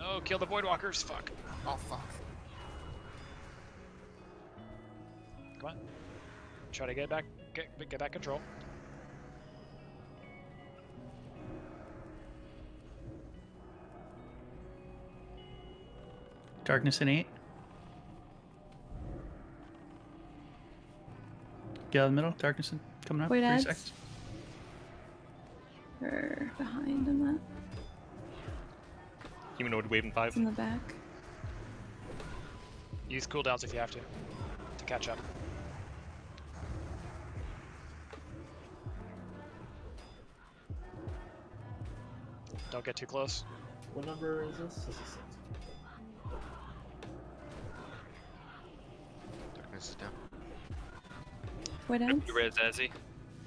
Oh, kill the void walkers. Fuck. Oh fuck. Come on. Try to get back. Get back control. Darkness in 8. Get out of the middle. Darkness in, coming up. Void 3 ads. seconds. We're behind on that. Humanoid wave in 5. It's in the back. Use cooldowns if you have to catch up. Don't get too close. What number is this? This is 6. Darkness is down. Void ads. You res Azzy?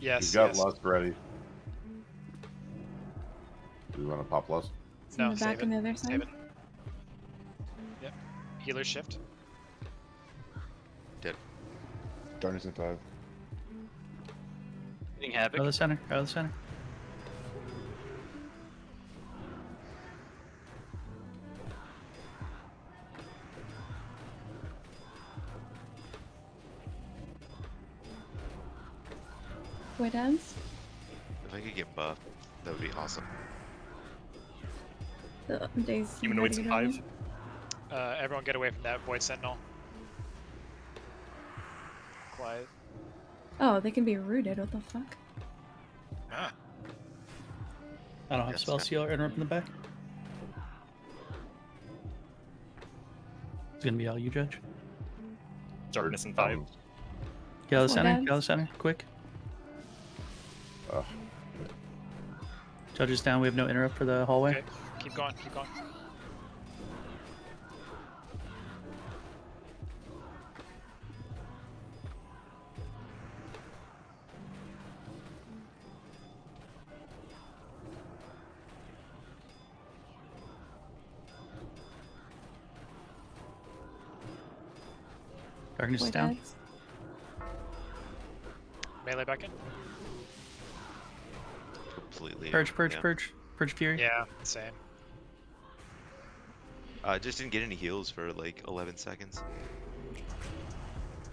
Yes. We've got yes. lust ready. Do we want to pop lust? It's in the save back on the other side. Save it. Yep. Healer shift. Dead. Darkness in 5. Getting Havoc. Go to the center. Go to the center. Void ads. If I could get buffed, that would be awesome. The days. Humanoids in 5. Everyone get away from that void sentinel. Quiet. Oh, they can be rooted. What the fuck? Ah. I don't have spell seal or interrupt in the back. It's gonna be all you, Judge. Darkness in 5. Get out of the Void center. ads. Get out of the center. Quick. Ugh. Judge is down. We have no interrupt for the hallway. Okay. Keep going. Keep going. Darkness is Void down. ads. Melee back in. Completely. Purge, purge, yeah. purge. Purge Fury. Yeah, same. Just didn't get any heals for like 11 seconds.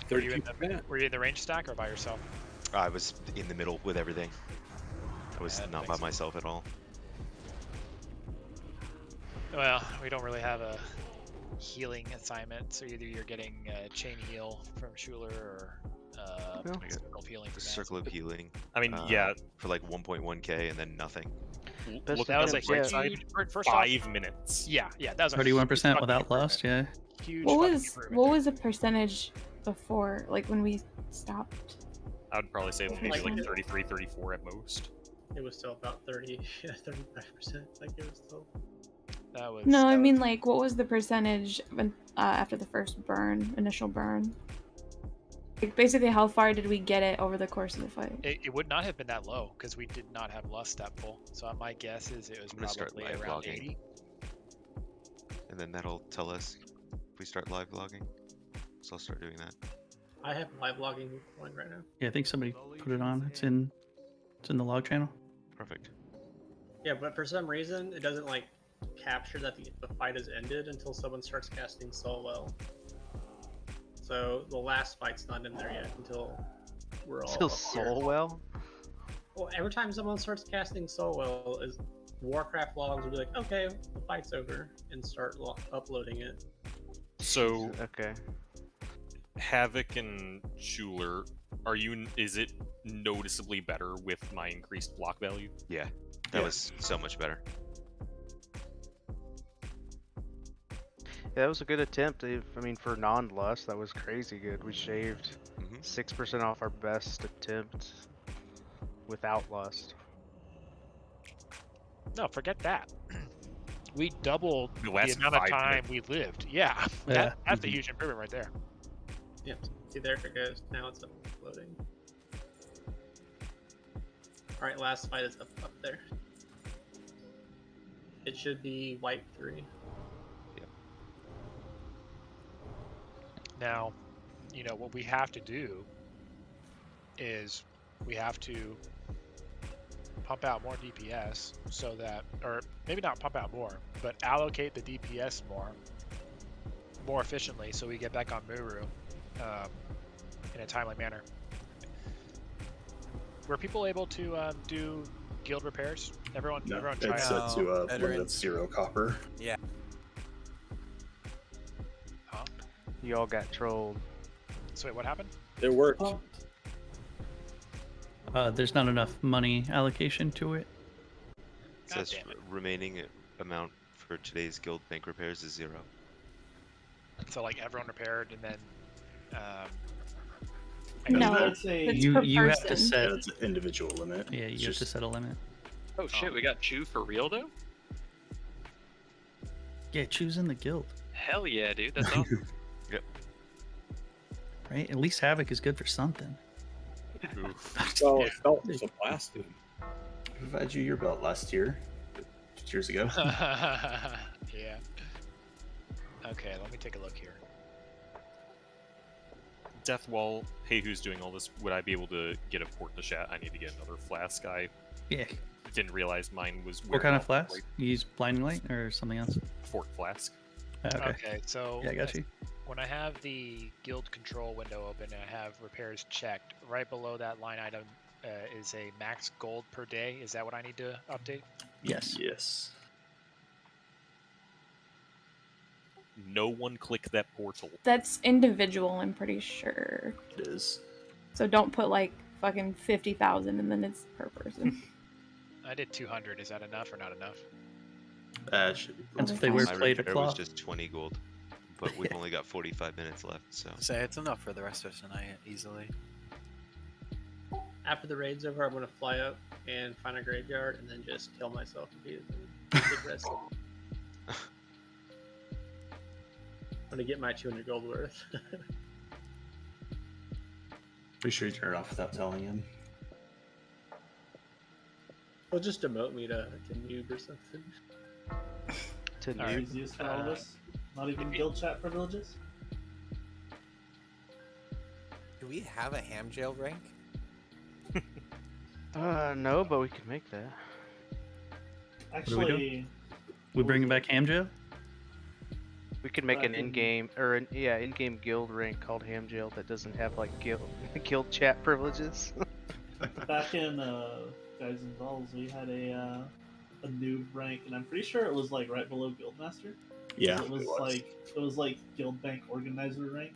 Were you in the range stack or by yourself? I was in the middle with everything. I was Yeah, that not makes by sense. myself at all. Well, we don't really have a healing assignment, so either you're getting chain heal from Schuler or circle of healing from Circle of healing. I mean, yeah. For like 1.1k and then nothing. Look that at was the like right huge- side. first off- 5 minutes. Yeah, that was a 31% huge without fucking lost. Yeah. Huge What fucking was improvement. the percentage before, like when we stopped? I would probably say maybe Like- like 33, 34 at most. It was still about 30, 35%. Like it was still. That was. No, I mean like what was the percentage when, after the first burn, initial burn? Like, basically, how far did we get it over the course of the fight? It would not have been that low because we did not have lust that full. So my guess is it was I'm gonna start probably live around logging. 80. And then that'll tell us if we start live logging. So I'll start doing that. I have live logging going right now. Yeah, I think somebody put it on. It's in the log channel. Perfect. Yeah, but for some reason it doesn't like capture that the fight has ended until someone starts casting Soul Well. So the last fight's not in there yet until we're all Still up here. Soul Well? Well, every time someone starts casting Soul Well, is Warcraft logs will be like, okay, the fight's over, and start uploading it. So okay. Havoc and Schuler, is it noticeably better with my increased block value? Yeah, that was so much better. Yeah, that was a good attempt. I mean, for non-lust, that was crazy good. We shaved 6% off our best attempt without lust. No, forget that. We doubled The the last amount of 5 time minutes. we lived. Yeah, Yeah. that's a huge improvement right there. Yep. See, there it goes. Now it's uploading. Alright, last fight is up there. It should be white 3. Now, you know, what we have to do is we have to pump out more DPS so that, or maybe not pump out more, but allocate the DPS more efficiently so we get back on Muru in a timely manner. Were people able to do guild repairs? Everyone tried. It's set to limit 0 copper. Yeah. Huh? You all got trolled. So wait, what happened? It worked. There's not enough money allocation to it. It says remaining amount for today's guild bank repairs is 0. So like everyone repaired and then. No, I'd say you have to set. Yeah, it's an individual limit. Yeah, you have to set a limit. Oh shit, we got Chew for real though? Yeah, choose in the guild. Hell yeah, dude. That's awesome. Yep. Right? At least Havoc is good for something. Well, it felt so blasted. I've had you your belt last year, 2 years ago. Yeah. Okay, let me take a look here. Death, while Hey Who's doing all this, would I be able to get a port to chat? I need to get another flask. I didn't realize mine was. What kind of flask? You use blinding light or something else? Fort flask. Okay, so yeah, I got you. When I have the guild control window open and I have repairs checked, right below that line item is a max gold per day. Is that what I need to update? Yes. Yes. No one click that portal. That's individual, I'm pretty sure. It is. So don't put like fucking 50,000 and then it's per person. I did 200. Is that enough or not enough? Should be That's if they wear My plate or repair was cloth. just 20 gold, but we've only got 45 minutes left, so. Say it's enough for the rest of tonight, easily. After the raid's over, I'm gonna fly up and find a graveyard and then just kill myself repeatedly. Get rest. I'm gonna get my 200 gold worth. Pretty sure you turn it off without telling him. He'll just demote me to noob or something. To noob? Easiest for all this? Not even guild chat privileges? Do we have a ham jail rank? No, but we can make that. Actually, We bringing back Hamjo? We could make an in-game or in-game guild rank called Ham Jail that doesn't have like guild chat privileges. back in Guys and Dolls, we had a noob rank, and I'm pretty sure it was like right below Guildmaster. Yeah, it was like Guild Bank Organizer rank.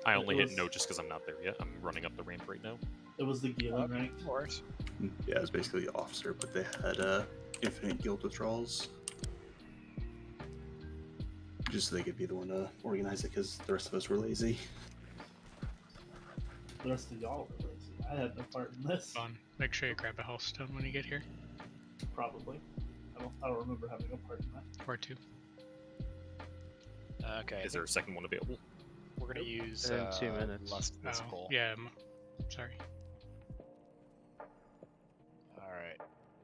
I only It hit was- no just because I'm not there yet. I'm running up the ramp right now. It was the Gila rank. Of course. Yeah, it was basically the officer, but they had infinite guild withdrawals. Just so they could be the one to organize it, because the rest of us were lazy. The rest of y'all were lazy. I had no part in this. Fun. Make sure you grab a health stone when you get here. Probably. I don't remember having a part in that. Or 2. Okay. Is there a second one available? We're gonna use In 2 minutes. lust Oh, visible. yeah. Sorry. All right.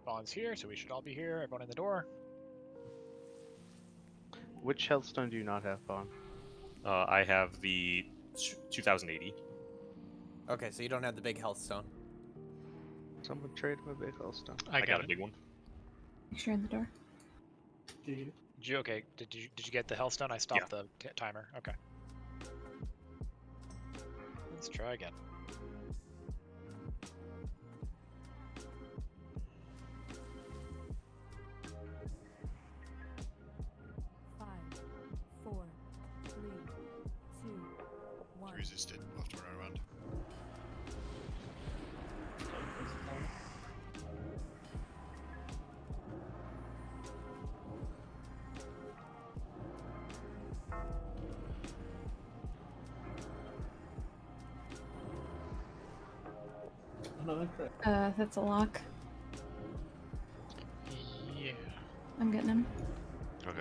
Vaughn's here, so we should all be here. Everyone in the door. Which healthstone do you not have, Vaughn? I have the 2080. Okay, so you don't have the big health stone. Someone trade him a big healthstone. I got a big one. Make sure in the door. Did you get the Hellstone? I stopped the timer. Okay. Let's try again. Resisted. We'll have to run around. That's a lock. Yeah. I'm getting him. Okay.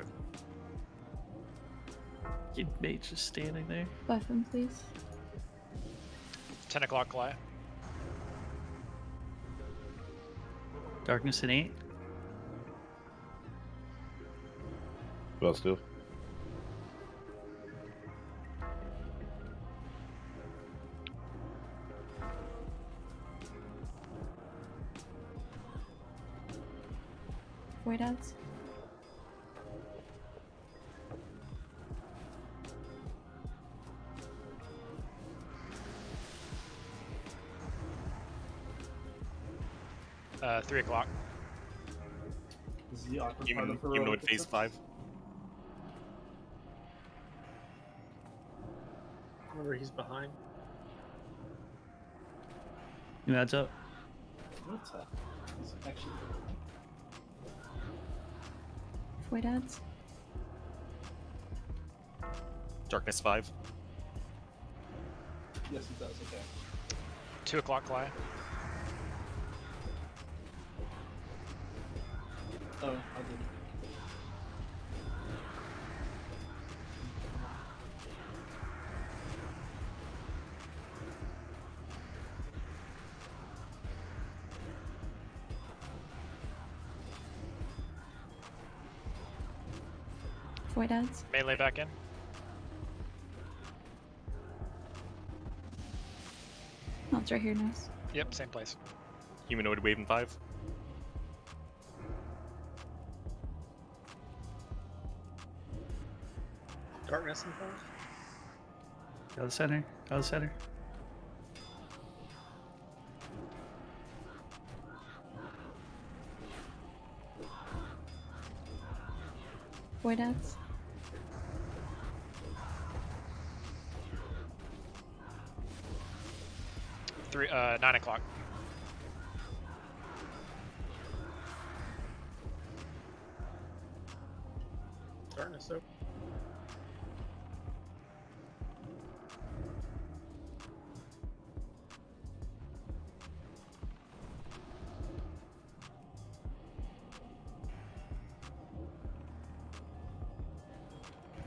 Kid mage just standing there. Buff him, please. 10 o'clock, Goliath. Darkness and 8. Well, still. Void ads. Uh, 3 o'clock. This is the awkward part of her Humanoid phase 5. Remember, he's behind. New adds up. What's that? He's actually. Void ads. Darkness 5. Yes, he does. Okay. 2 o'clock, Goliath. Oh, I didn't. Void ads. Melee back in. Oh, it's right here, nice. Yep, same place. Humanoid wave in 5. Darkness and force. Go to the center. Go to the center. Void ads. Three, 9 o'clock. Darkness open.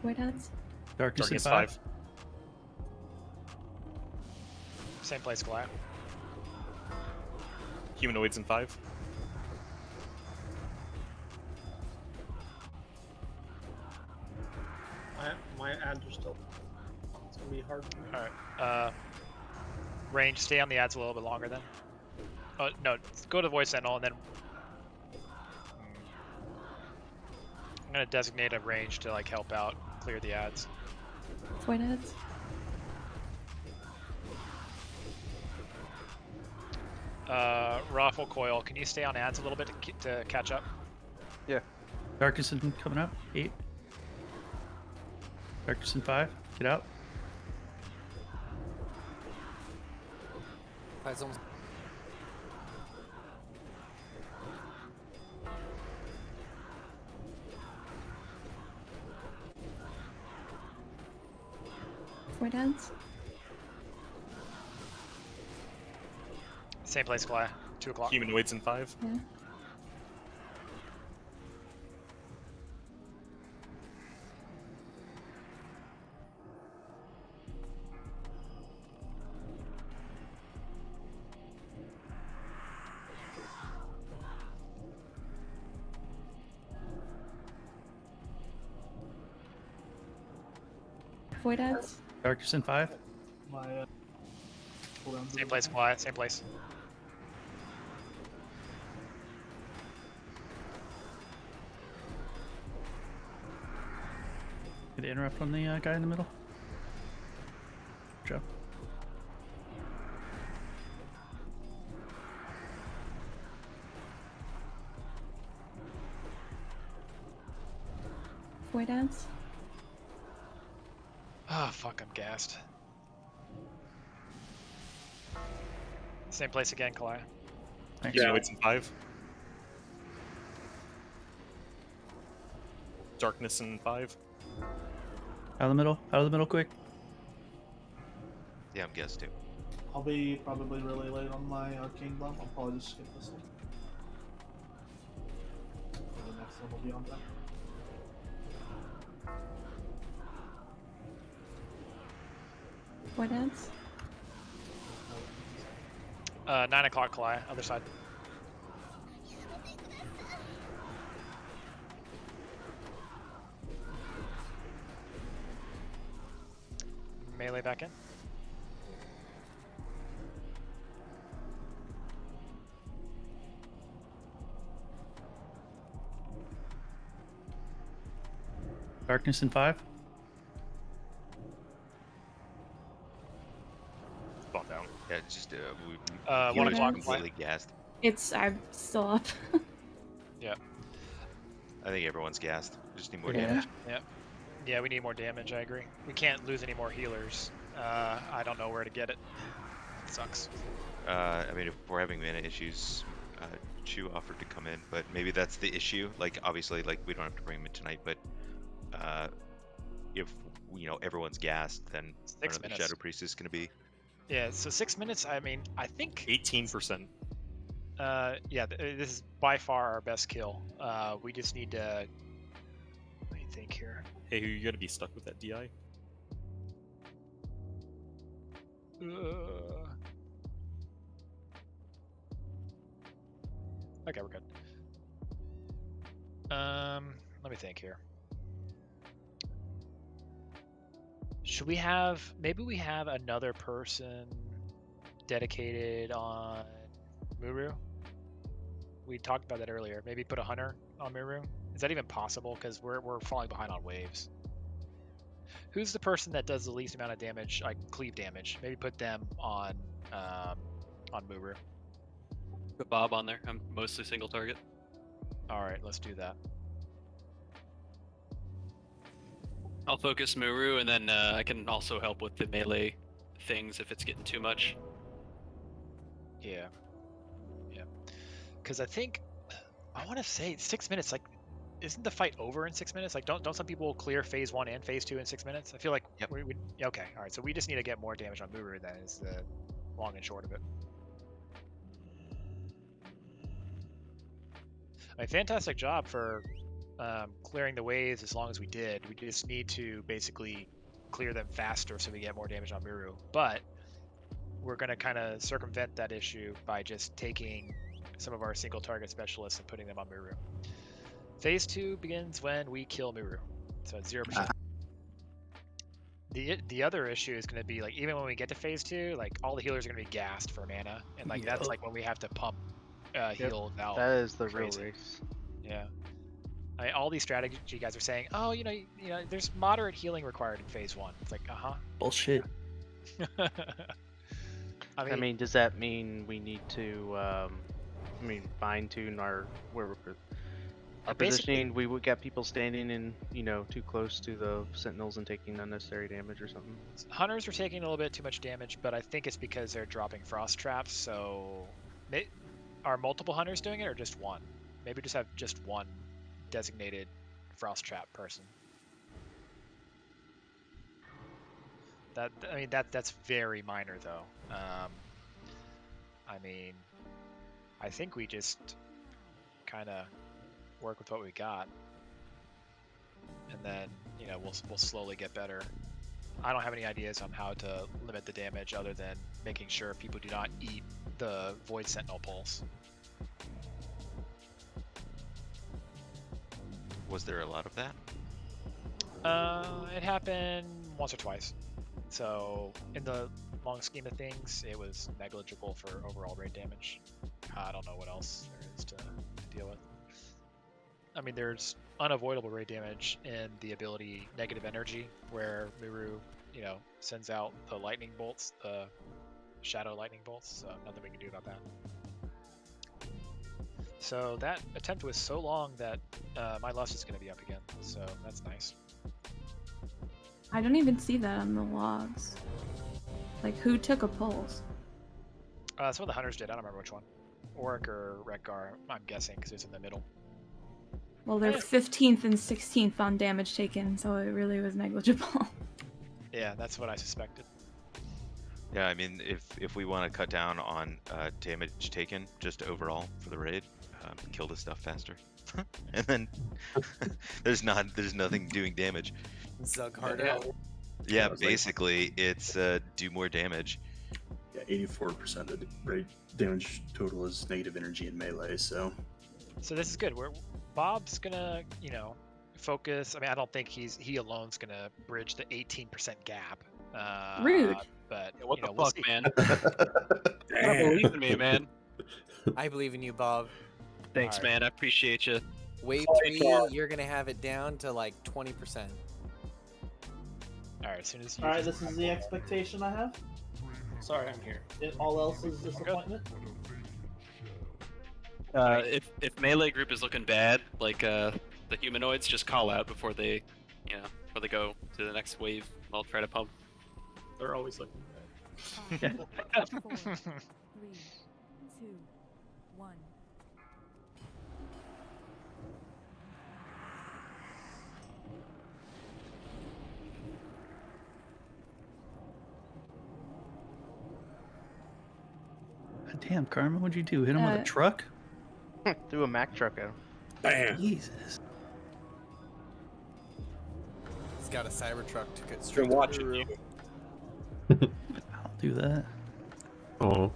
Void ads. Darkness and Darkness 5. 5. Same place, Goliath. Humanoids in 5. My ads are still. It's gonna be hard for me. Alright. Range, stay on the ads a little bit longer then. Oh, no, go to Voice Sentinel and then. I'm gonna designate a range to like help out clear the ads. Void ads. Raffle Coil, can you stay on ads a little bit to catch up? Yeah. Darkness and coming up. 8. Darkness and 5. Get out. Void ads. Same place, Goliath. 2 o'clock. Humanoids in 5. Yeah. Void adds. Darkness in 5. My Same place, quiet. Same place. Did it interrupt on the guy in the middle? Joe. Void adds. Oh, fuck, I'm gassed. Same place again, Kalaya. Thanks. Yeah, it's in 5. Darkness in 5. Out of the middle, quick. Yeah, I'm guessed too. I'll be probably really late on my arcane bump. I'll probably just skip this one. The next one will be on time. Void adds. 9 o'clock, Kalaya, other side. Melee back in. Darkness in 5. Spot down. Yeah, just we 1 were o'clock. completely gassed. I'm still up. Yeah. I think everyone's gassed. We just need more Yeah. damage. Yeah. Yeah, we need more damage, I agree. We can't lose any more healers. I don't know where to get it. It sucks. I mean, if we're having mana issues, Chu offered to come in, but maybe that's the issue. Like, obviously, like we don't have to bring him in tonight, but if everyone's gassed, then I don't know, the minutes. Shadow Priest is going to be. Yeah, so 6 minutes, I mean, I think... 18%. Yeah, this is by far our best kill. We just need to... Let me think here. Hey, you gotta be stuck with that DI? Okay, we're good. Let me think here. Should we have... Maybe we have another person dedicated on Muru? We talked about that earlier. Maybe put a hunter on Muru? Is that even possible? Because we're falling behind on waves. Who's the person that does the least amount of damage, like cleave damage? Maybe put them on Muru. Put Bob on there. I'm mostly single target. All right, let's do that. I'll focus Muru, and then I can also help with the melee things if it's getting too much. Yeah. Yeah. Because I think I want to say 6 minutes. Like, isn't the fight over in 6 minutes? Like, don't some people clear phase 1 and phase 2 in 6 minutes? I feel like we okay. All right. So we just need to get more damage on Muru. Then is the long and short of it. I mean, fantastic job for clearing the waves as long as we did. We just need to basically clear them faster so we get more damage on Muru. But we're going to kind of circumvent that issue by just taking some of our single target specialists and putting them on Muru. Phase 2 begins when we kill Muru. So it's 0%. The other issue is going to be, like, even when we get to phase 2, like, all the healers are going to be gassed for mana. And, like, that's, like, when we have to pump heal out. That is the crazy. real race. Yeah. I mean, all these strategy guys are saying, oh, you know, there's moderate healing required in phase 1. It's like, Bullshit. I mean, does that mean we need to, fine tune our positioning? We would get people standing in, too close to the sentinels and taking unnecessary damage or something. Hunters are taking a little bit too much damage, but I think it's because they're dropping frost traps. So, are multiple hunters doing it or just one? Maybe just have just one designated frost trap person. That's very minor though. I mean, I think we just kind of work with what we got, and then we'll slowly get better. I don't have any ideas on how to limit the damage other than making sure people do not eat the Void Sentinel pulse. Was there a lot of that? It happened once or twice. So in the long scheme of things, it was negligible for overall raid damage. I don't know what else there is to deal with. I mean, there's unavoidable raid damage in the ability Negative Energy, where Muru, sends out the lightning bolts, the shadow lightning bolts, so nothing we can do about that. So that attempt was so long that my lust is going to be up again, so that's nice. I don't even see that on the logs. Like, who took a pulse? Some of the hunters did. I don't remember which one. Oric or Rekgar, I'm guessing, because it's in the middle. Well, they're 15th and 16th on damage taken, so it really was negligible. Yeah, that's what I suspected. Yeah, I mean, if we want to cut down on damage taken, just overall for the raid, kill the stuff faster, and then there's nothing doing damage. Zug harder. Yeah, basically it's do more damage. Yeah, 84% of the raid damage total is negative energy in melee. So this is good. Bob's gonna, focus. I mean, I don't think he alone's gonna bridge the 18% gap. Rude. But what the we'll fuck, see. man? You don't believe in me, man. I believe in you, Bob. Thanks, man. I appreciate you. Wave 3, you're gonna have it down to like 20%. All right, as soon as you. All right, this is the expectation I have. Sorry, I'm here. All else is disappointment. If melee group is looking bad, like the humanoids, just call out before they go to the next wave. I'll try to pump. They're always looking bad. 4, 3, 2, 1. Damn, Karma, what'd you do? Hit him with a truck? Threw a Mack truck at him. Bam. Jesus. He's got a Cybertruck to get Been straight watching through. you. I'll do that. Oh.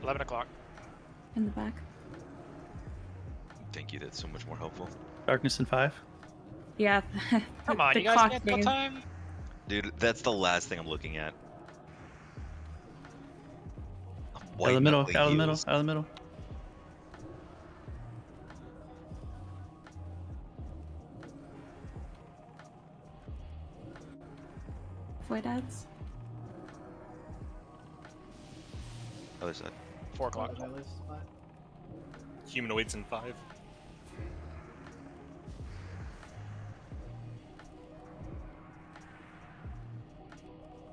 $11 In the back. Thank you. That's so much more helpful. Darkness in 5. Yeah. Come on, the you guys clock can't kill thing. time. Dude, that's the last thing I'm looking at. Out of the middle, White out of the middle, heels. out of the middle. Void ads. Other side. 4 Humanoids in 5.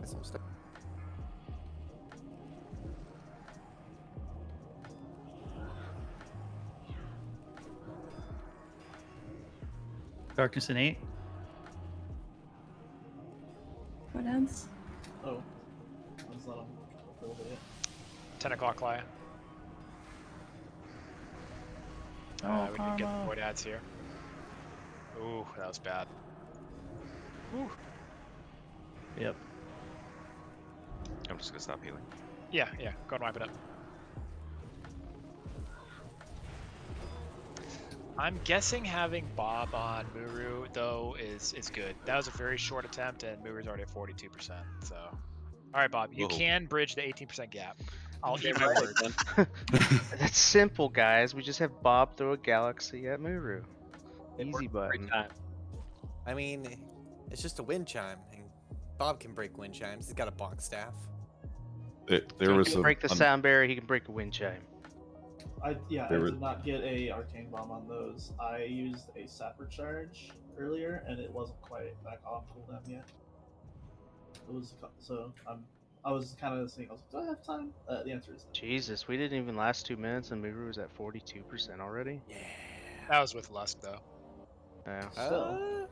Some stuff. Darkness in 8. Void ads. Oh. Let's let him hold it. 10 Laya. We can get the void ads here. Ooh, that was bad. Ooh. Yep. I'm just gonna stop healing. Yeah, go ahead and wipe it up. I'm guessing having Bob on Muru though is good. That was a very short attempt, and Muru's already at 42%. So, all right, Bob, you Whoa. can bridge the 18% gap. I'll Damn eat my right. words. That's simple, guys. We just have Bob throw a galaxy at Muru. Easy button. I mean, it's just a wind chime, and Bob can break wind chimes. He's got a bonk staff. There was He can break the sound barrier. He can break a wind chime. I There did not get a arcane bomb on those. I used a sapper charge earlier, and it wasn't quite back on cooldown yet. It was so I was kind of thinking, do I have time? The answer is no. Jesus, we didn't even last 2 minutes, and Muru was at 42% already. Yeah. That was with Lusk though. Yeah. Uh,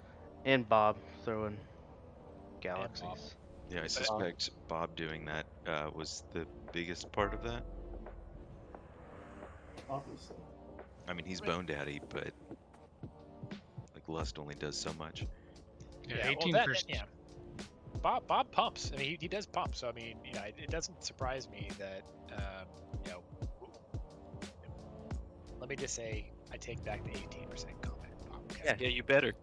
And Bob throwing galaxies. Yeah, I suspect Bob doing that was the biggest part of that. Obviously. I mean, he's Bone Daddy, but like Lust only does so much. Yeah, 18%. Yeah. Bob pumps. I mean, he does pump. So I mean, it doesn't surprise me that let me just say I take back the 18% comment, Bob. Yeah, you better.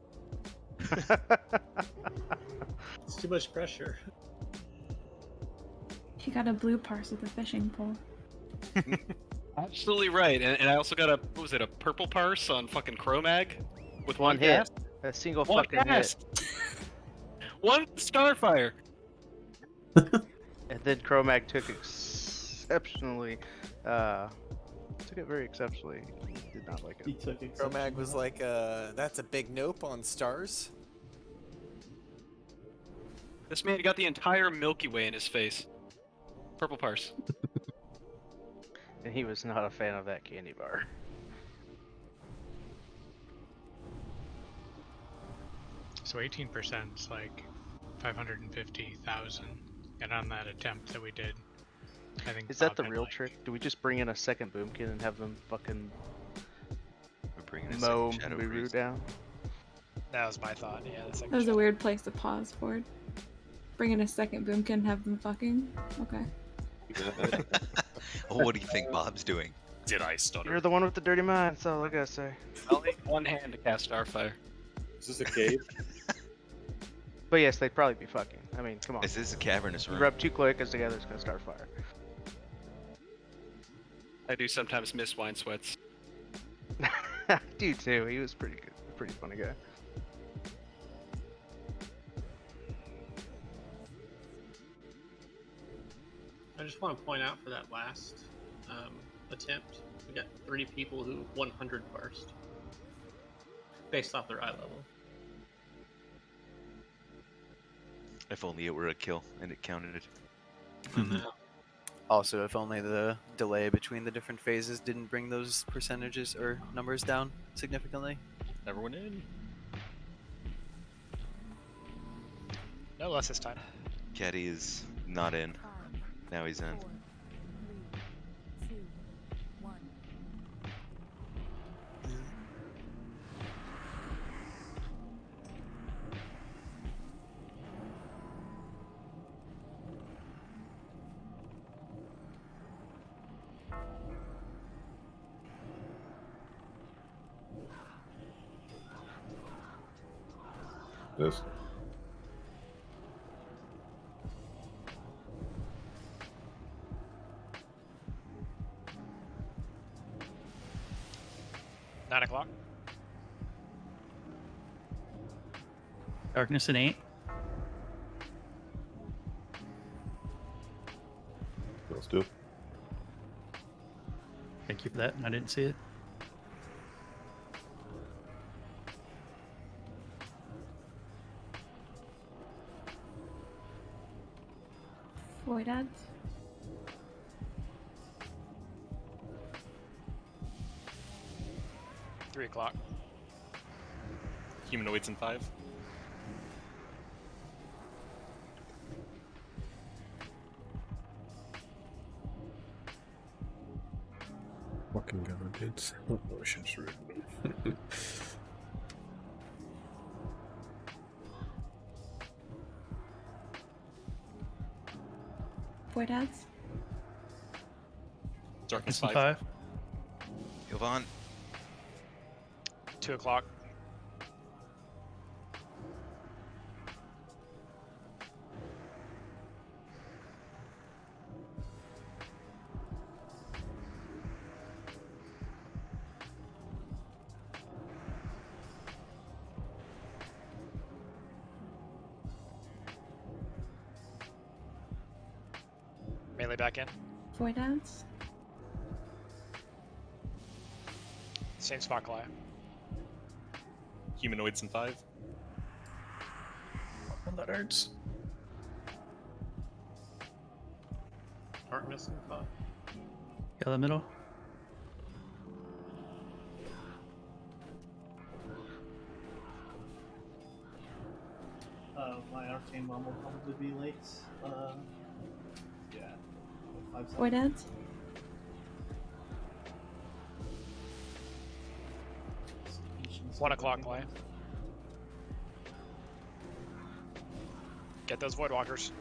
It's too much pressure. He got a blue parse with a fishing pole. Absolutely right. And I also got a, what was it, a purple parse on fucking Chromag? With One hit. cast? A single One fucking cast. One Starfire. And then Chromag took exceptionally, took it very exceptionally. He did not like it. He took Chromag was like, that's a big nope on stars. This man got the entire Milky Way in his face. Purple parse. And he was not a fan of that candy bar. So 18% is like 550,000. And on that attempt that we did, I think. Is that Bob the had, real like, trick? Do we just bring in a second boomkin and have them fucking We're bringing a mow second Shadow Muru Priest. down? That was my thought. Yeah, the second That was a shot. weird place to pause, Ford. Bring in a second boomkin and have them fucking. Okay. What do you think Bob's doing? Did I stutter? You're the one with the dirty mind, that's all I gotta say. I'll need one hand to cast Starfire. Is this a cave? But yes, they'd probably be fucking. I mean, come on. Is this a cavernous You room? rub two cloacas together, it's gonna start fire. I do sometimes miss wine sweats. I do too. He was pretty good, pretty funny guy. I just want to point out for that last attempt, we got 3 people who 100 parsed based off their eye level. If only it were a kill and it counted it. Also, if only the delay between the different phases didn't bring those percentages or numbers down significantly. Everyone in. No less this time. Caddy is not in. Now he's in. 4, 3, 2, 1. This. Nine o'clock. Darkness at 8. Let's do it. Thank you for that. I didn't see it. Void ads. Three o'clock. Humanoids in 5. Fucking god, dudes. Oh, shit's rude. Void ads. Darkness Darkness in 5. 5. Yvonne. 2 o'clock. Melee back in. Void ads. Same spot, Kalaya. Humanoids in 5. Oh, that hurts. Darkness in 5. Yellow middle. My arcane one will probably be late. Yeah. 5 seconds. Void ads. Patience 1 with o'clock, everyone. Kalaya. Get those void walkers.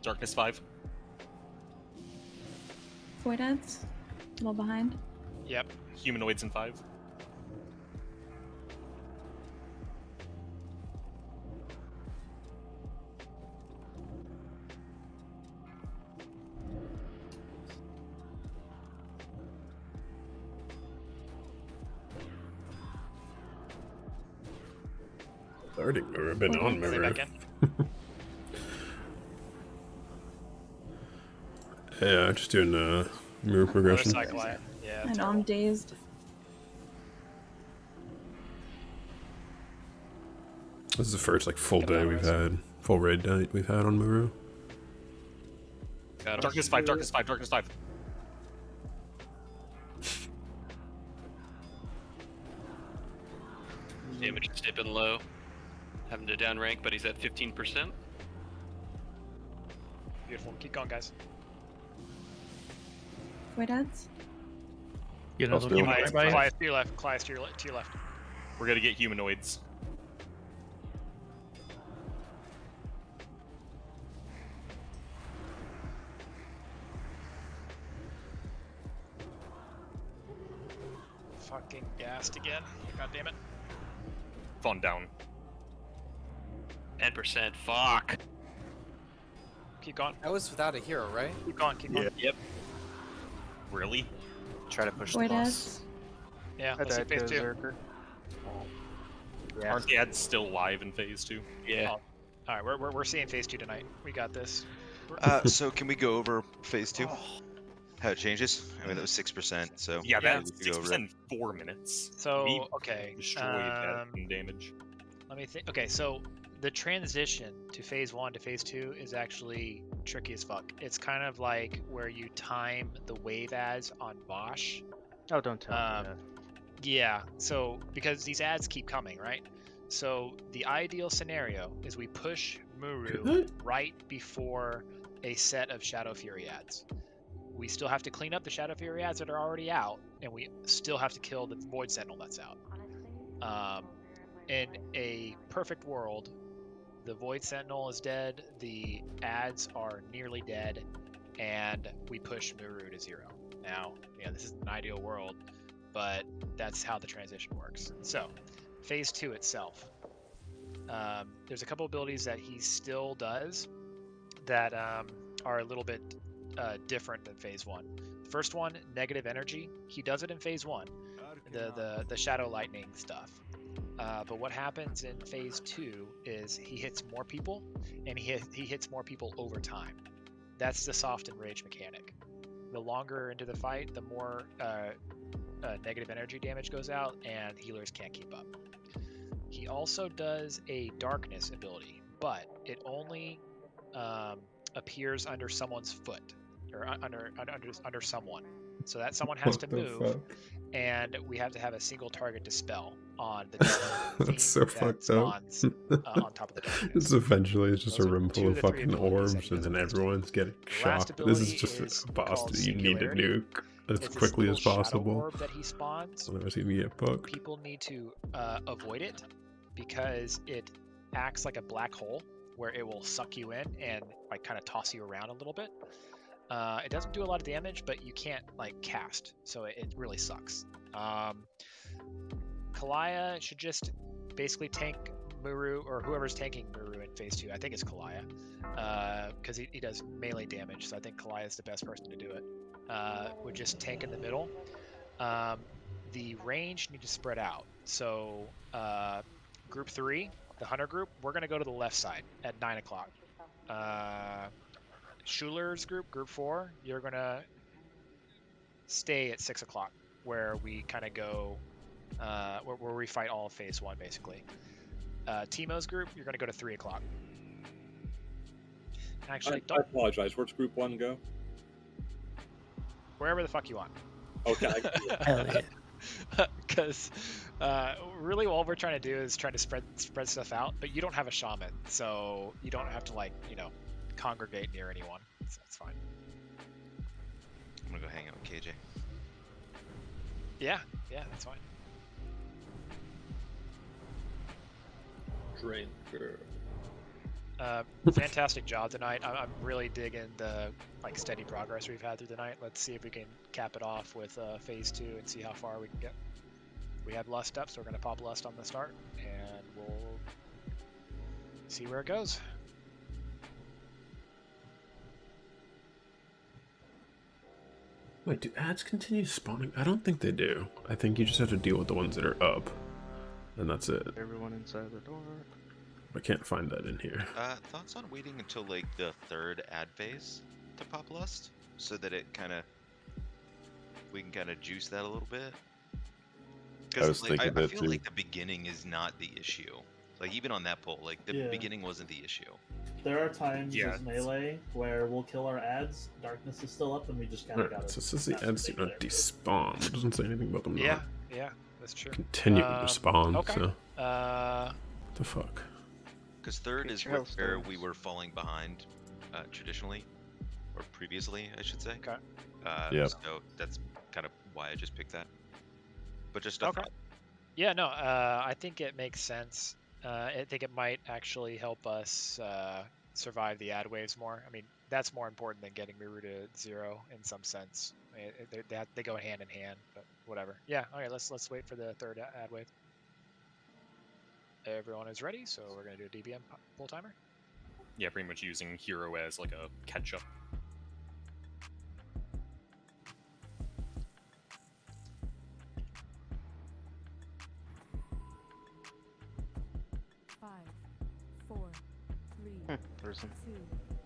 Darkness 5. Void Ads, a little behind. Yep. Humanoids in 5. Already been on Are they mirror. back in? Yeah, just doing mirror progression. Other side quiet. Yeah. I know, I'm dazed. This is the first like full day we've had, full raid night we've had on Muru. Darkness 5, Darkness 5, Darkness 5. Damage is dipping low. Having to down rank, but he's at 15%. Beautiful. Keep going, guys. Void Ads. Get another humanoid by Class to your left. Class to your left. We're gonna get humanoids. Fucking gassed again. God damn it. Fawn down. 10%. Fuck. Keep going. That was without a hero, right? Keep going. Keep going. Yep. Really? Try to push the Void boss. Ads. Yeah. I Let's see died phase to 2. Zerker. Aren't the ads still live in phase 2? Yeah. Oh. All right. We're seeing phase 2 tonight. We got this. So can we go over phase 2? How it changes? I mean, that was 6%, so Yeah, Yeah. that's we could go over 6% it. in 4 minutes. So We okay. destroyed that in damage. Let me think. Okay, so the transition to phase 1 to phase 2 is actually tricky as fuck. It's kind of like where you time the wave ads on Bosch. Oh, don't tell me that. Yeah, so because these ads keep coming, right? So the ideal scenario is we push Muru right before a set of Shadow Fury ads. We still have to clean up the Shadow Fury ads that are already out, and we still have to kill the Void Sentinel that's out. In a perfect world, the Void Sentinel is dead, the ads are nearly dead, and we push Muru to 0. Now, yeah, this is an ideal world, but that's how the transition works. So, phase 2 itself. There's a couple abilities that he still does that are a little bit different than phase 1. The first one, negative energy. He does it in phase 1, the Shadow Lightning stuff. But what happens in phase 2 is he hits more people, and he hits more people over time. That's the soft and rage mechanic. The longer into the fight, the more negative energy damage goes out, and healers can't keep up. He also does a darkness ability, but it only appears under someone's foot, or under someone. So that someone has to move, and we have to have a single target dispel on the That's so fucked up. on top of the darkness. This eventually is just Those a are room two full of of the three fucking abilities that orbs, he and does then in phase 2. everyone's getting The last shocked. This is ability just is a boss called that you need to Singularity. nuke as It's this quickly as little shadow possible. orb that he spawns. Otherwise, you can get booked. People need to avoid it because it acts like a black hole where it will suck you in and like kind of toss you around a little bit. It doesn't do a lot of damage, but you can't like cast, so it really sucks. Kalaya should just basically tank Muru, or whoever's tanking Muru in phase 2. I think it's Kalaya, because he does melee damage, so I think Kalaya is the best person to do it. Would just tank in the middle. The range need to spread out. So group 3, the Hunter group, we're going to go to the left side at 9 o'clock. Schuler's group, group 4, you're going to stay at 6 o'clock, where we kind of go, where we fight all of phase 1, basically. Timo's group, you're going to go to 3 o'clock. Actually, I apologize. Where's Group 1 go? Wherever the fuck you want. Okay. Because really all we're trying to do is trying to spread stuff out, but you don't have a shaman, so you don't have to congregate near anyone. So that's fine. I'm gonna go hang out with KJ. Yeah, that's fine. Drinker. Fantastic job tonight. I'm really digging the steady progress we've had through the night. Let's see if we can cap it off with phase 2 and see how far we can get. We have lust up, so we're gonna pop lust on the start, and we'll see where it goes. Wait, do ads continue spawning? I don't think they do. I think you just have to deal with the ones that are up, and that's it. Everyone inside the door. I can't find that in here. Thoughts on waiting until like the 3rd ad phase to pop lust, so that it we can kind of juice that a little bit. Because I feel like the beginning is not the issue. Like even on that poll, like the beginning wasn't the issue. There are times as melee where we'll kill our ads, darkness is still up, and we just kind of got So it says the ads do not despawn. It doesn't say anything about them Yeah, not that's true. continuing to spawn. Okay. So. The fuck? Because 3rd is where we were falling behind traditionally, or previously, I should say. Okay. So that's kind of why I just picked that. But just a thought. Yeah, no, I think it makes sense. I think it might actually help us survive the ad waves more. I mean, that's more important than getting Miru to 0 in some sense. They go hand in hand, but whatever. Yeah, okay, let's wait for the 3rd ad wave. Everyone is ready, so we're gonna do a DBM full timer. Yeah, pretty much using Hero as like a catch-up.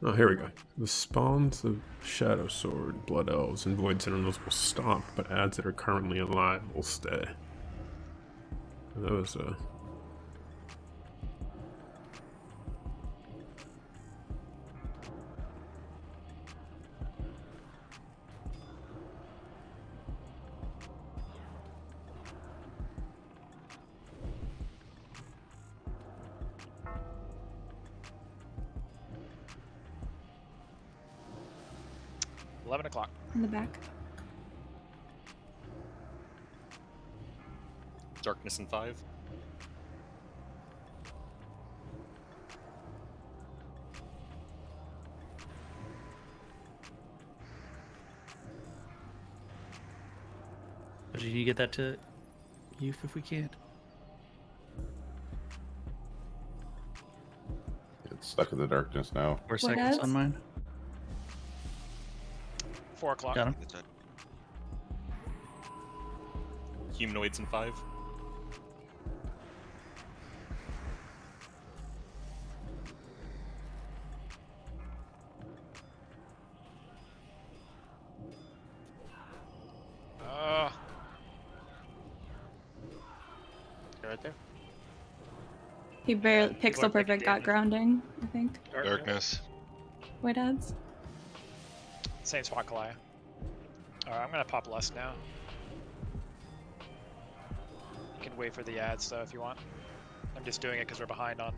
Oh, here we go. The spawns of Shadow Sword, Blood Elves, and Void Sentinels will stop, but ads that are currently alive will stay. That was 11 o'clock. In the back. Darkness in 5. Did you get that to Youth if we can? It's stuck in the darkness now. 4 seconds on mine. 4 o'clock. Got him. Humanoids in 5. Right there. He barely pixel perfect got grounding, I think. Darkness. White ads. Same spot, Kalaya. Alright, I'm gonna pop lust now. You can wait for the ads though if you want. I'm just doing it because we're behind on.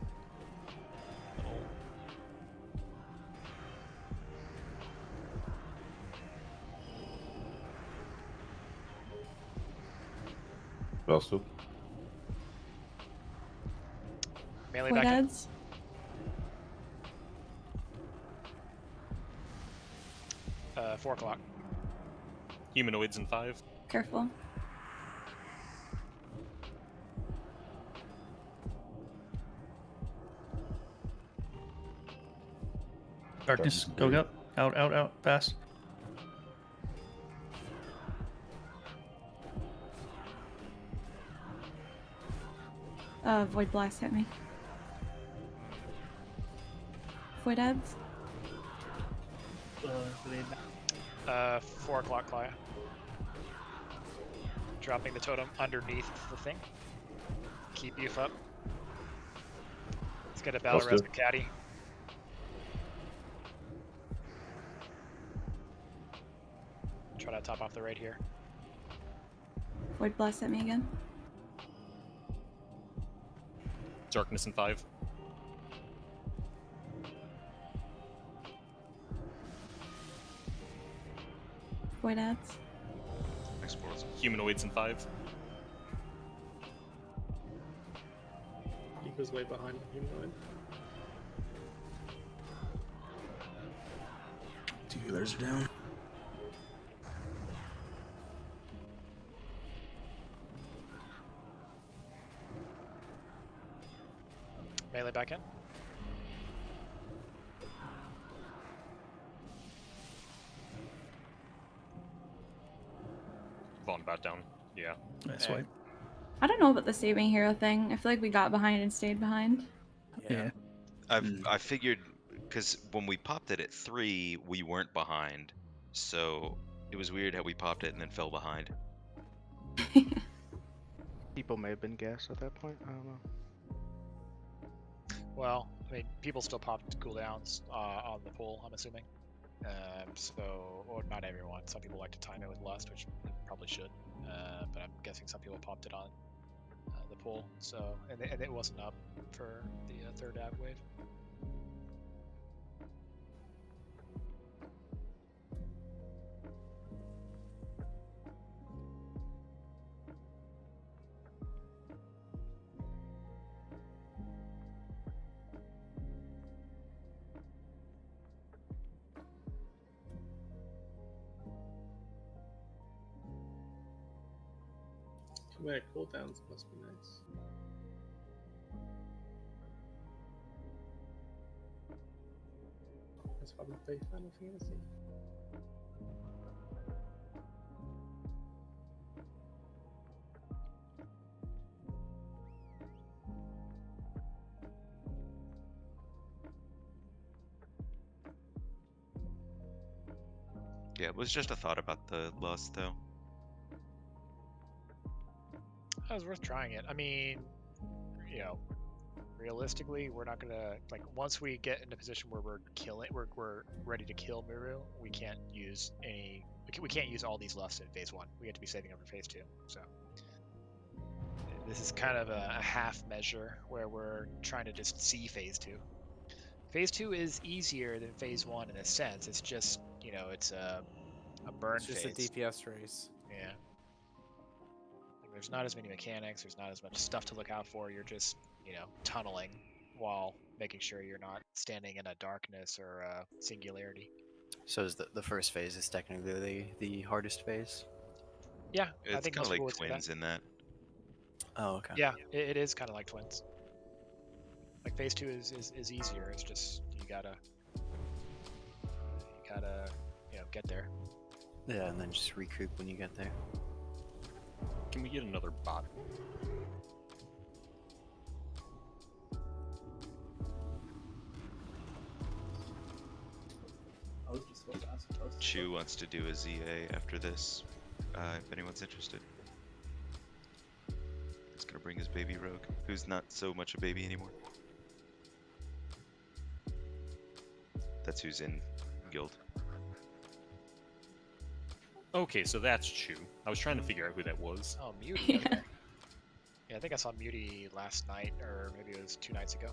Velstoop. Melee White back in. ads. Uh, 4 o'clock. Humanoids in 5. Careful. Darkness, go up. Out, fast. Void blast hit me. Void ads. 4 o'clock, Kalaya. Dropping the totem underneath the thing. Keep youth up. Let's get a battle res with Caddy. Try to top off the raid here. Void blast hit me again. Darkness in 5. Void ads. Humanoids in 5. He goes way behind the humanoid. Two healers are down. Melee back in. Vaughn back down. Yeah. That's right. I don't know about the saving hero thing. I feel like we got behind and stayed behind. Yeah. I figured because when we popped it at 3, we weren't behind, so it was weird how we popped it and then fell behind. People may have been gassed at that point. I don't know. Well, I mean, people still popped cooldowns on the pool, I'm assuming. So, or not everyone. Some people like to time it with Lust, which they probably should. But I'm guessing some people popped it on the pool. So, and it wasn't up for the third ab wave. Minute cooldowns must be nice. That's why we play Final Fantasy. Yeah, it was just a thought about the Lust, though. That was worth trying it. I mean, you know, realistically, we're not gonna like once we get in a position where we're ready to kill Muru, we can't use any. We can't use all these lusts in phase 1. We have to be saving them for phase 2. So this is kind of a half measure where we're trying to just see phase 2. Phase 2 is easier than phase 1 in a sense. It's just it's a burn It's just phase. a DPS race. Yeah. There's not as many mechanics, there's not as much stuff to look out for, you're just, tunneling while making sure you're not standing in a darkness or a singularity. So is the first phase is technically the hardest phase? Yeah, I It's think kind most of like people would say twins that. in that. Oh, okay. Yeah, it is kind of like twins. Like phase 2 is easier, it's just, you gotta, get there. Yeah, and then just recoup when you get there. Can we get another bot? I was just supposed to ask a question. Chu wants to do a ZA after this, if anyone's interested. He's gonna bring his baby rogue, who's not so much a baby anymore. That's who's in guild. Okay, so that's Chu. I was trying to figure out who that was. Oh, Muty, okay. Yeah, I think I saw Muty last night, or maybe it was 2 nights ago.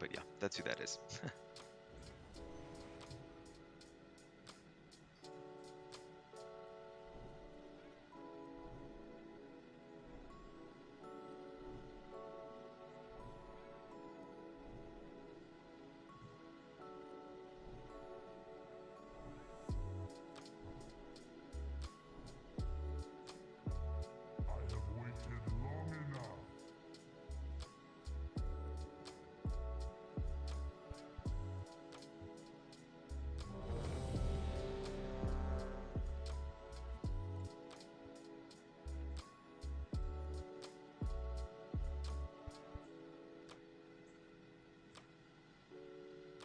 But yeah, that's who that is.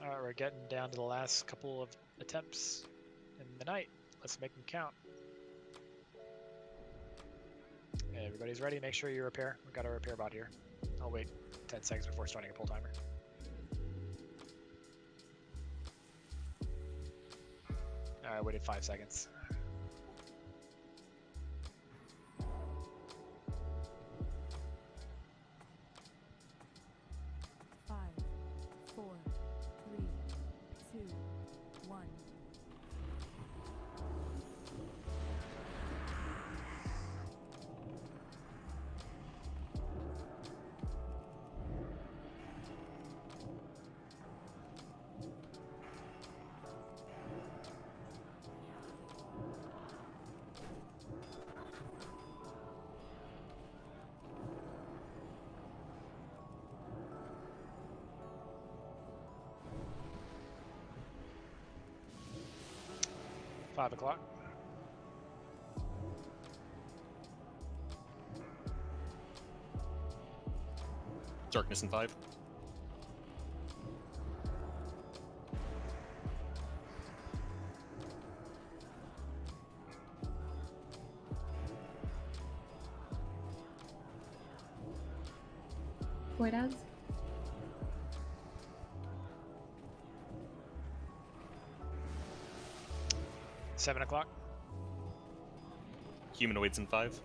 Alright, we're getting down to the last couple of attempts in the night. Let's make them count. Okay, everybody's ready. Make sure you repair. We've got a repair bot here. I'll wait 10 seconds before starting a pull timer. Alright, I waited 5 seconds. 5, 4, 3, 2, 1. 5 o'clock. Darkness in 5. Void adds. $7 o'clock. Humanoids in 5.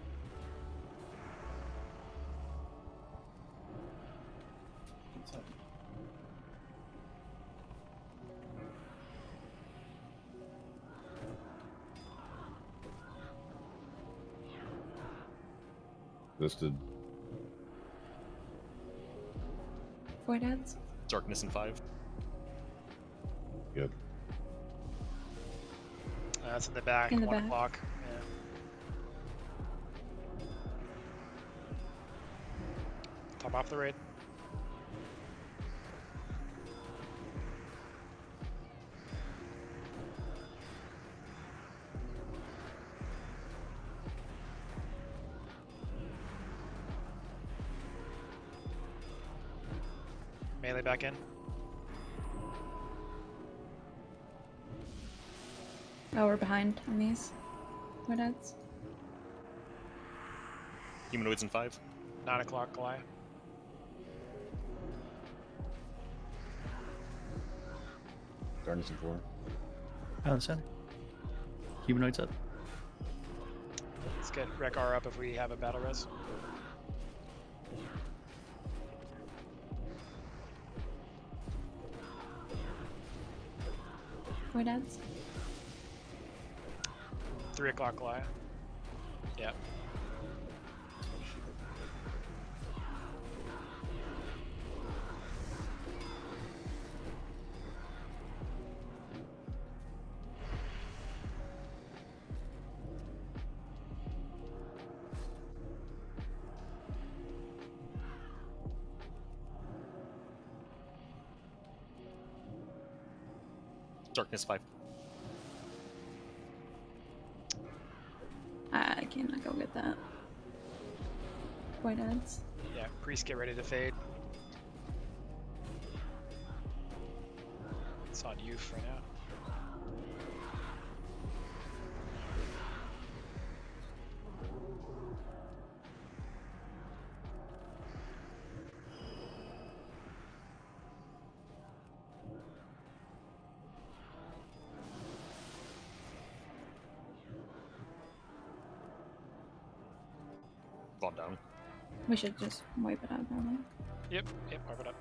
Listed. Void adds. Darkness in 5. Good. That's in the back. In the 1 back. o'clock. Yeah. Top off the raid. Melee back in. Oh, we're behind on these. Void adds. Humanoids in 5. 9 o'clock, Goliath. Darkness in 4. Out in the center. Humanoids up. Let's get Wreck R up if we have a battle res. Void adds. 3 o'clock, Goliath. Yep. Darkness 5. I cannot go get that. Void adds. Yeah, priest, get ready to fade. It's on you for now. Vaughn down. We should just wipe it out, probably. Yep, wipe it up.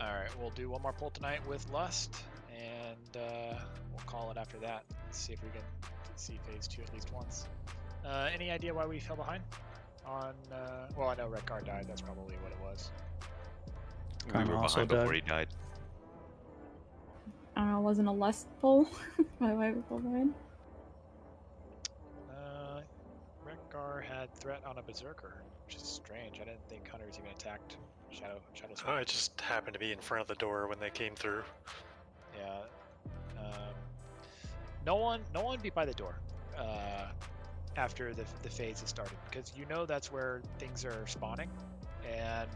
Alright, we'll do one more pull tonight with Lust, and we'll call it after that. Let's see if we can see phase 2 at least once. Any idea why we fell behind? On, well, I know Redcar died, that's probably what it was. We were also behind before died. he died. I don't know, it wasn't a lust pull. Why we pulled behind? Redcar had threat on a Berserker, which is strange. I didn't think Hunters even attacked Shadow Oh, it just happened to be in front of the door when they came through. Yeah. No one be by the door after the phase has started, because you know that's where things are spawning, and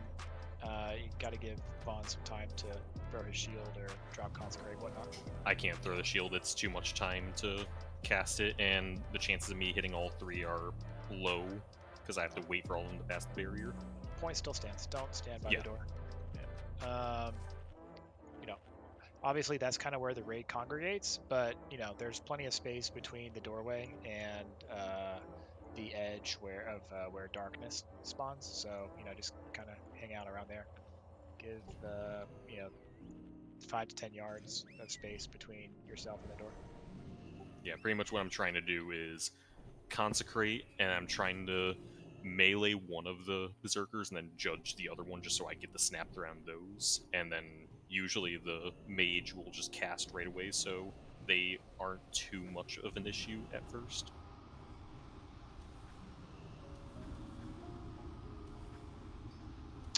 you got to give Vaughn some time to throw his shield or drop consecrate, whatnot. I can't throw the shield, it's too much time to cast it, and the chances of me hitting all 3 are low, because I have to wait for all of them to pass the barrier. Point still stands. Don't stand by Yeah. the door. Yeah. You know, obviously that's kind of where the raid congregates, but you know, there's plenty of space between the doorway and the edge where darkness spawns. So you know, just kind of hang out around there. Give 5 to 10 yards of space between yourself and the door. Yeah, pretty much what I'm trying to do is consecrate, and I'm trying to melee one of the berserkers and then judge the other one just so I get the snap around those, and then usually the mage will just cast right away so they aren't too much of an issue at first.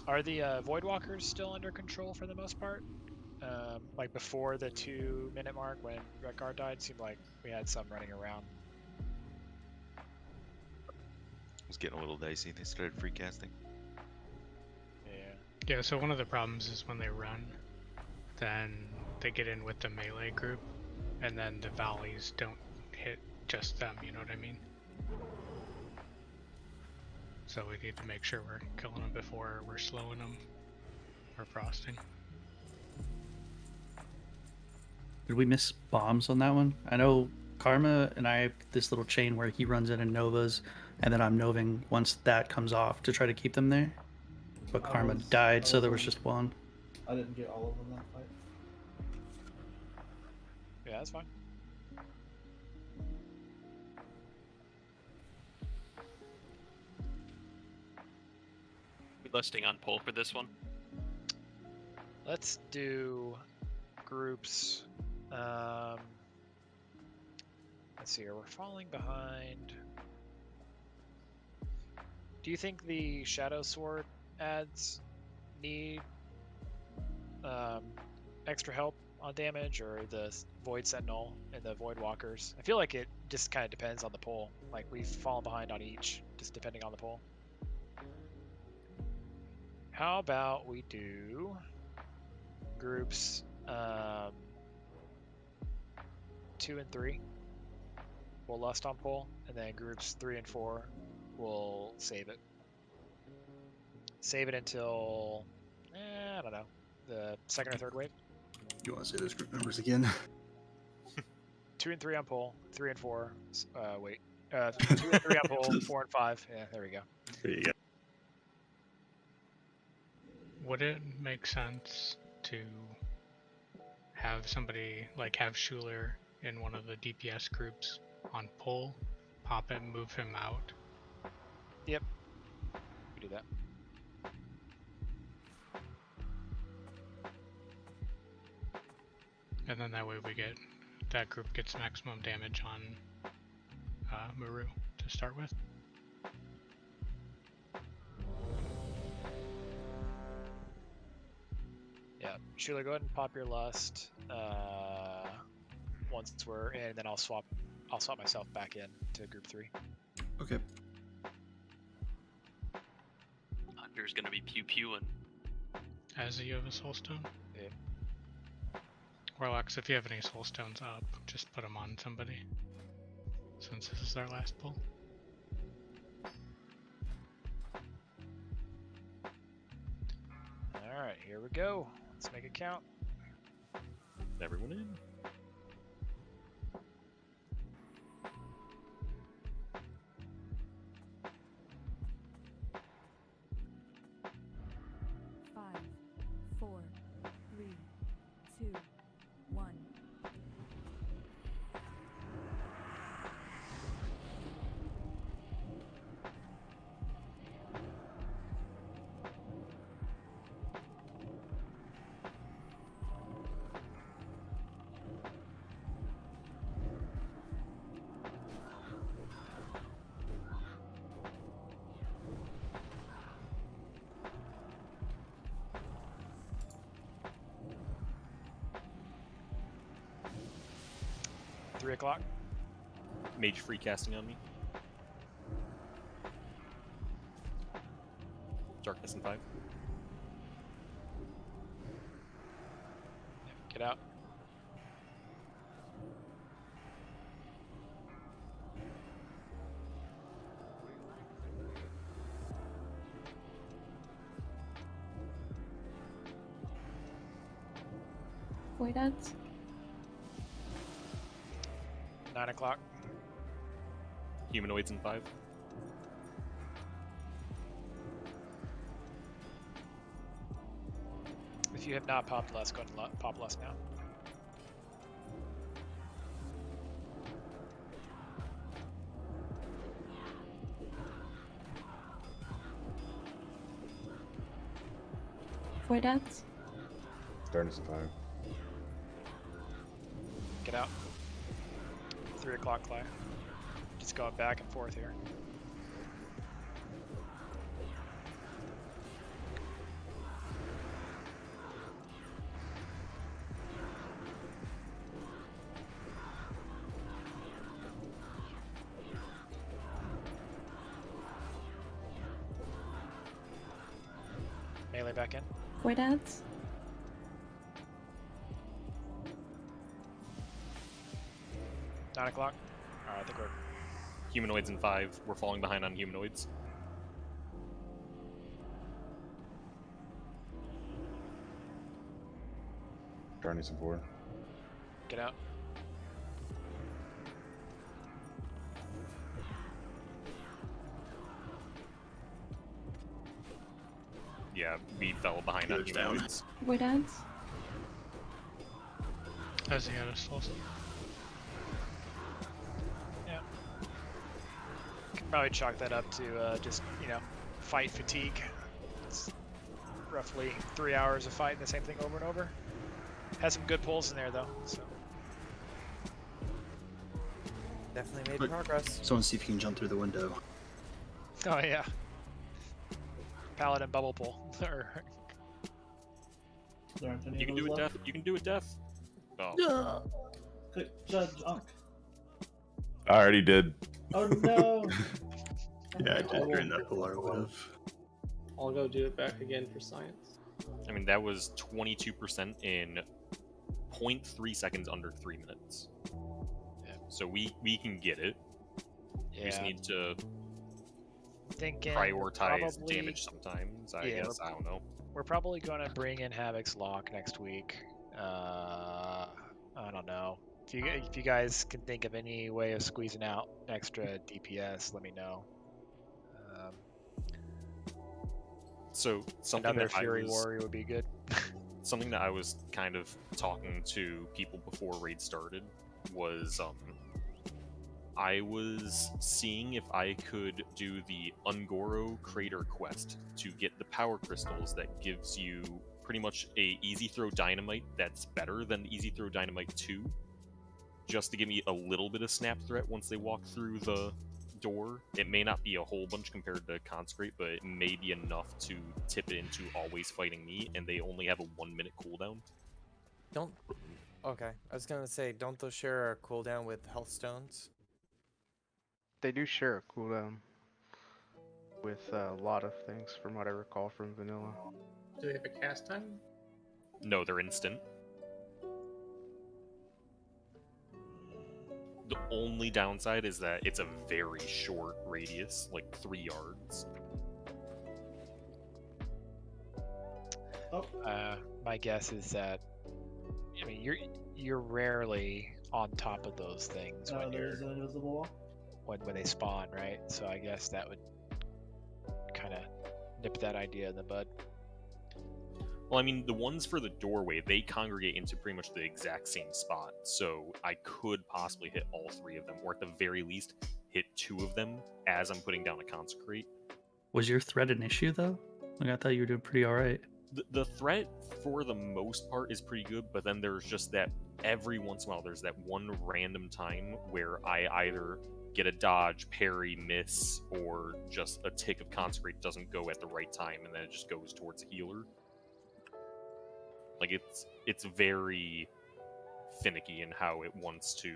Are the Voidwalkers still under control for the most part? Like before the 2-minute mark when Red Guard died, seemed like we had some running around. It was getting a little dicey. They started free casting. Yeah, so one of the problems is when they run, then they get in with the melee group, and then the volleys don't hit just them, you know what I mean? So we need to make sure we're killing them before we're slowing them or frosting. Did we miss bombs on that one? I know Karma and I have this little chain where he runs in and Novas, and then I'm Noving once that comes off to try to keep them there. But Karma died, so there was just one. I didn't get all of them that fight. Yeah, that's fine. We listing on poll for this one. Let's do groups. Let's see here. We're falling behind. Do you think the Shadow Sword ads need extra help on damage, or the Void Sentinel and the Void Walkers? I feel like it just kind of depends on the poll. Like we've fallen behind on each, just depending on the poll. How about we do groups 2 and 3? We'll lust on poll, and then groups 3 and 4 we'll save it. Save it until I don't know, the 2nd or 3rd wave. You want to say those group numbers again? 2 and 3 on poll, 3 and 4. 2 and 3 on poll, 4 and 5. Yeah, there we go. There you go. Would it make sense to have somebody, like have Schuler in one of the DPS groups on pull, pop it, move him out? Yep. We do that. And then that way that group gets maximum damage on Muru to start with. Yeah, Sheila, go ahead and pop your lust once we're in, and then I'll swap myself back in to group 3. Okay. Hunter's gonna be pew-pewing. As you have a soul stone? Yeah. Warlocks, if you have any soul stones up, just put them on somebody. Since this is our last pull. Alright, here we go. Let's make it count. Everyone in. Five, 4, 3, 2, 1. Three o'clock. Mage free casting on me. Darkness in 5. Get out. Void ads. 9 o'clock. Humanoids in 5. If you have not popped lust, go ahead and pop lust now. Void ads. Darkness in 5. Get out. 3 o'clock, Clay. Just going back and forth here. Melee back in. Void ads. Nine o'clock. Alright, I think we're Humanoids in 5. We're falling behind on humanoids. Trying to support. get out. Yeah, we fell behind on humanoids. Void ads. As he had us also. Yeah. Can probably chalk that up to just, fight fatigue. It's roughly 3 hours of fighting the same thing over and over. Has some good pulls in there though, so. Definitely made But progress. Someone see if you can jump through the window. Oh yeah. Paladin bubble pull. There aren't any You of can those do it, left? Death. You can do it, Death. Oh. Yeah. Quick, Judge Unk. I already did. Oh no! Yeah, I did during that pull. I would have. I'll go do it back again for science. I mean, that was 22% in 0.3 seconds under 3 minutes. Yeah. So we can get it. We just Yeah. need to Thinking prioritize probably- damage sometimes, I Yeah, guess. I don't know. We're probably going to bring in Havoc's Lock next week. I don't know. If you guys can think of any way of squeezing out extra DPS, let me know. So something Another that Fury I was, Warrior would be good. something that I was kind of talking to people before raid started was I was seeing if I could do the Ungoro Crater quest to get the power crystals that gives you pretty much a easy throw dynamite that's better than the easy throw dynamite 2, just to give me a little bit of snap threat once they walk through the door. It may not be a whole bunch compared to Consecrate, but it may be enough to tip it into always fighting me, and they only have a 1-minute cooldown. Okay, I was gonna say, don't those share a cooldown with health stones? They do share a cooldown with a lot of things, from what I recall from vanilla. Do they have a cast time? No, they're instant. The only downside is that it's a very short radius, like 3 yards. My guess is that you're rarely on top of those things when there's an invisible wall. when they spawn, right? So I guess that would kind of nip that idea in the bud. Well, I mean, the ones for the doorway, they congregate into pretty much the exact same spot, so I could possibly hit all 3 of them, or at the very least, hit 2 of them as I'm putting down a Consecrate. Was your threat an issue, though? Like, I thought you were doing pretty alright. The threat, for the most part, is pretty good, but then there's just that, every once in a while, there's that one random time where I either get a dodge, parry, miss, or just a tick of Consecrate doesn't go at the right time, and then it just goes towards the healer. Like, it's very finicky in how it wants to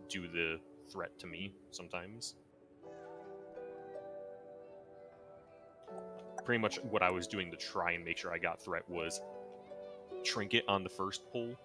do the threat to me sometimes. Pretty much what I was doing to try and make sure I got threat was Trinket on the first pull,